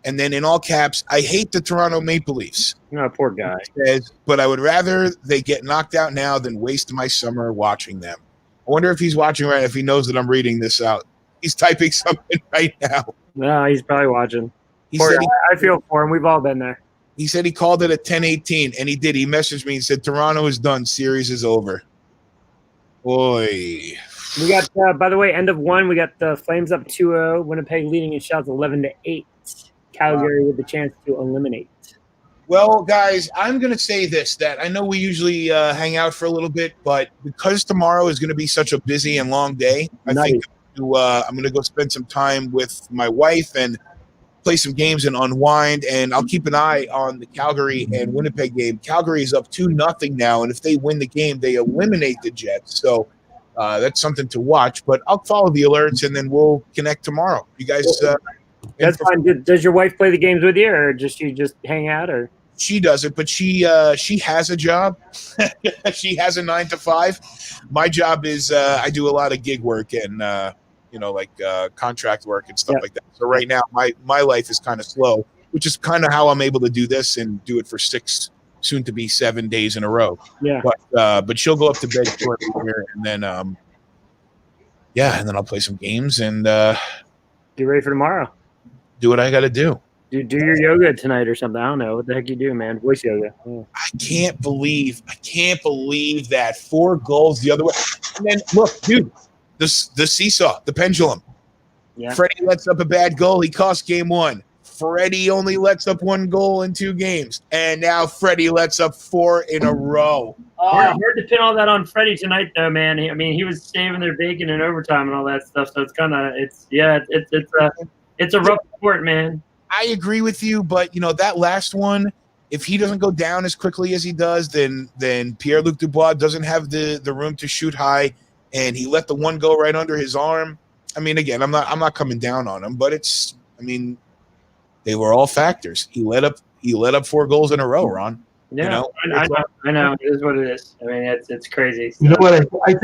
And then in all caps, I hate the Toronto Maple Leafs. Oh, poor guy. He says, but I would rather they get knocked out now than waste my summer watching them. I wonder if he's watching right, if he knows that I'm reading this out. He's typing something right now. No, he's probably watching. I feel for him. We've all been there. He said he called it at 10:18, and he did. He messaged me and said, Toronto is done. Series is over. Boy. We got, by the way, end of 1, we got the Flames up 2-0. Winnipeg leading in shots 11-8. Calgary with the chance to eliminate. Well, guys, I'm going to say this, that I know we usually hang out for a little bit, but because tomorrow is going to be such a busy and long day, I think I'm going to go spend some time with my wife and play some games and unwind, and I'll keep an eye on the Calgary and Winnipeg game. Calgary is up 2-0 now, and if they win the game, they eliminate the Jets. So that's something to watch, but I'll follow the alerts, and then we'll connect tomorrow. You guys... That's fine. Does your wife play the games with you, or just you just hang out? Or she does it, but she has a job. She has a 9 to 5. My job is I do a lot of gig work and contract work and stuff like that. So right now my life is kind of slow, which is kind of how I'm able to do this and do it for 6, soon to be 7 days in a row. Yeah. But she'll go up to bed shortly here, and then and then I'll play some games and get ready for tomorrow. Do what I got to do. Do your yoga tonight or something. I don't know what the heck you do, man. Voice yoga. Yeah. I can't believe that 4 goals the other way. And then look, dude, the seesaw, the pendulum. Yeah. Freddie lets up a bad goal. He cost game 1. Freddie only lets up 1 goal in 2 games, and now Freddie lets up 4 in a row. Hard to pin all that on Freddie tonight, though, man. I mean, he was saving their bacon in overtime and all that stuff. So it's a rough sport, man. I agree with you, but that last one, if he doesn't go down as quickly as he does, then Pierre-Luc Dubois doesn't have the room to shoot high, and he let the one go right under his arm. I mean, again, I'm not coming down on him, but they were all factors. He let up 4 goals in a row, Ron. Yeah, I know. It is what it is. I mean, it's crazy. You know what? I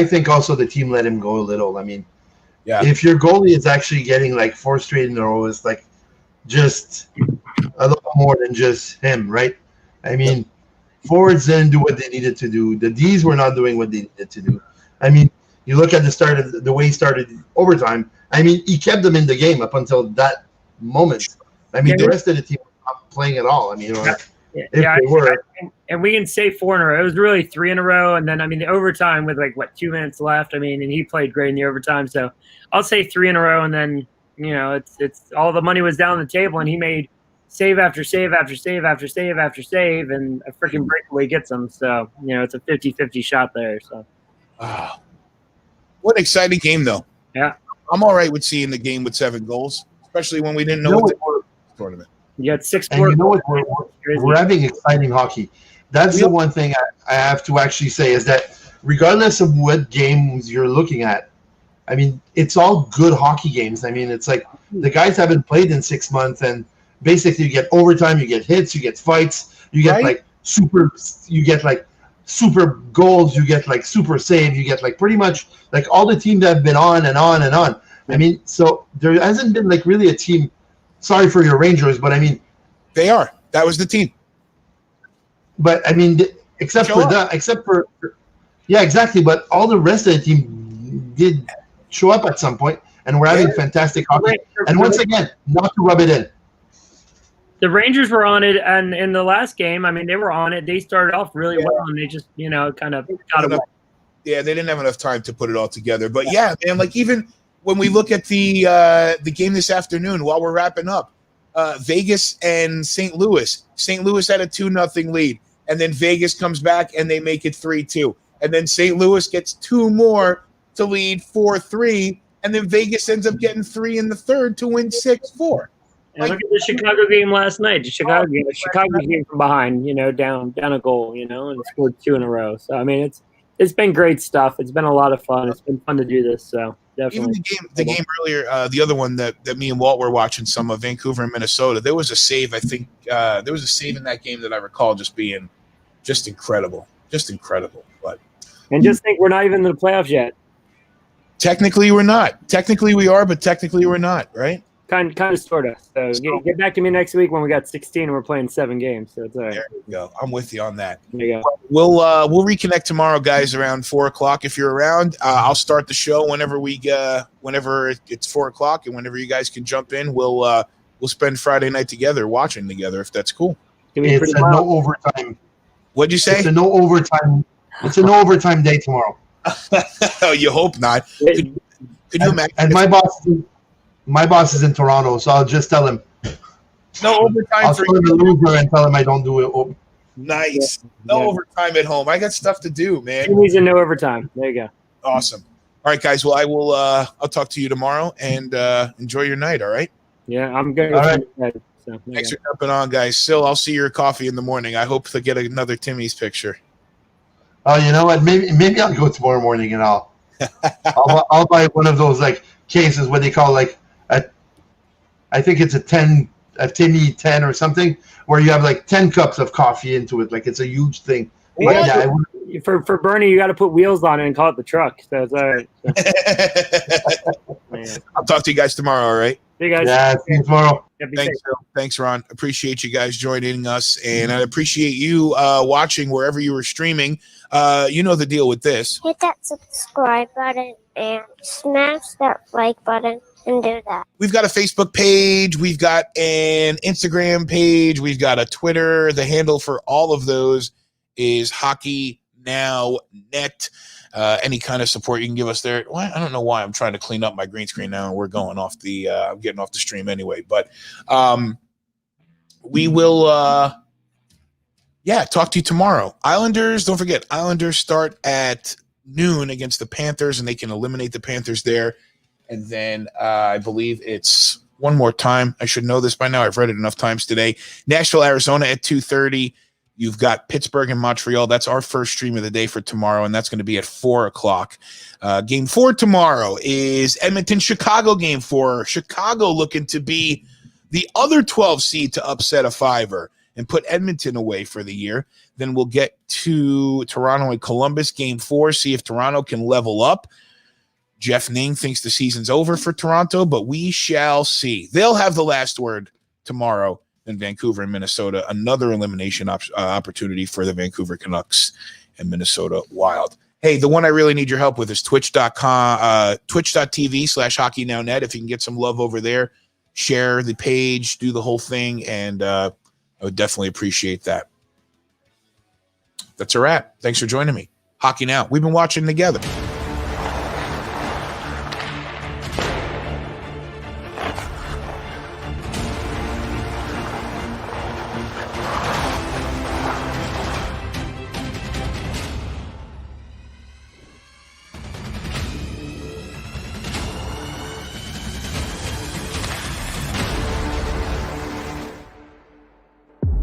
think also the team let him go a little. I mean. Yeah. If your goalie is actually getting like 4 straight in a row, it's like just a little more than just him, right? I mean, forwards didn't do what they needed to do. The Ds were not doing what they needed to do. I mean, you look at the way he started overtime. I mean, he kept them in the game up until that moment. I mean, the rest of the team was not playing at all. I mean, if they were. And we can say 4 in a row. It was really 3 in a row, and then the overtime with 2 minutes left. And he played great in the overtime. So I'll say 3 in a row, and then it's all the money was down on the table, and he made save after save after save after save after save, and a freaking breakaway gets them. So it's a 50-50 shot there. So what an exciting game, though. Yeah, I'm all right with seeing the game with 7 goals, especially when we didn't know what the tournament. You got 6 And you know what? We're having exciting hockey. That's the one thing I have to actually say is that regardless of what games you're looking at, it's all good hockey games. It's like the guys haven't played in 6 months, and basically you get overtime, you get hits, you get fights, you get super goals, you get super save, you get pretty much all the teams that have been on and on and on. So there hasn't been really a team. Sorry for your Rangers, but they are. That was the team. But except for yeah, exactly. But all the rest of the team did show up at some point, and we're having fantastic hockey. And once again, not to rub it in. The Rangers were on it, and in the last game, they were on it. They started off really well, and they just kind of got away. Yeah, they didn't have enough time to put it all together. But yeah, man, even when we look at the game this afternoon, while we're wrapping up, Vegas and St. Louis. St. Louis had a 2-0 lead, and then Vegas comes back and they make it 3-2, and then St. Louis gets 2 more to lead 4-3, and then Vegas ends up getting 3 in the third to win 6-4. And look at the Chicago game last night. The Chicago game from behind, down a goal, and scored 2 in a row. So it's been great stuff. It's been a lot of fun. It's been fun to do this. So definitely. Even the game earlier, the other one that me and Walt were watching, some of Vancouver and Minnesota. There was a save. I think there was a save in that game that I recall just being just incredible, But just think we're not even in the playoffs yet. Technically, we're not. Technically, we are, but technically, we're not. Right? Kind of, sort of. So get back to me next week when we got 16 and we're playing 7 games. So it's all right. There you go. I'm with you on that. There you go. We'll reconnect tomorrow, guys, around 4:00 if you're around. I'll start the show whenever it's 4:00, and whenever you guys can jump in, we'll spend Friday night together watching together if that's cool. It's a no overtime. What'd you say? It's a no overtime. It's a no overtime day tomorrow. Oh, you hope not. Could you imagine? And my boss is in Toronto, so I'll just tell him. No overtime. I'll tell him to loser and tell him I don't do it. Nice. No overtime at home. I got stuff to do, man. 2 weeks and no overtime. There you go. Awesome. All right, guys. Well, I'll talk to you tomorrow, and enjoy your night. All right. Yeah, I'm good. All right. So, Thanks for jumping on, guys. Sil, I'll see your coffee in the morning. I hope to get another Timmy's picture. Oh, you know what? Maybe I'll go tomorrow morning and I'll buy one of those cases. What they call I think it's a Timmy 10 or something, where you have 10 cups of coffee into it. It's a huge thing. Yeah, for Bernie, you got to put wheels on it and call it the truck. So it's all right. I'll talk to you guys tomorrow. All right. See you guys. Yeah, see you tomorrow. Thanks, Phil. Thanks, Ron. Appreciate you guys joining us, and I appreciate you watching wherever you were streaming. You know the deal with this. Hit that subscribe button and smash that like button and do that. We've got a Facebook page. We've got an Instagram page. We've got a Twitter. The handle for all of those is HockeyNowNet. Any kind of support you can give us there. Why? I don't know why I'm trying to clean up my green screen now, and we're going off the I'm getting off the stream anyway. But we will talk to you tomorrow. Islanders, don't forget, Islanders start at noon against the Panthers, and they can eliminate the Panthers there. And then I believe it's one more time. I should know this by now. I've read it enough times today. Nashville, Arizona at 2:30. You've got Pittsburgh and Montreal. That's our first stream of the day for tomorrow, and that's going to be at 4:00. Game 4 tomorrow is Edmonton, Chicago game 4. Chicago looking to be the other 12 seed to upset a 5er and put Edmonton away for the year. Then we'll get to Toronto and Columbus game 4, see if Toronto can level up. Jeff Ning thinks the season's over for Toronto, but we shall see. They'll have the last word tomorrow in Vancouver and Minnesota. Another elimination opportunity for the Vancouver Canucks and Minnesota Wild. Hey, the one I really need your help with is twitch.tv/HockeyNowNet. If you can get some love over there, share the page, do the whole thing, and I would definitely appreciate that. That's a wrap. Thanks for joining me. Hockey Now. We've been watching together.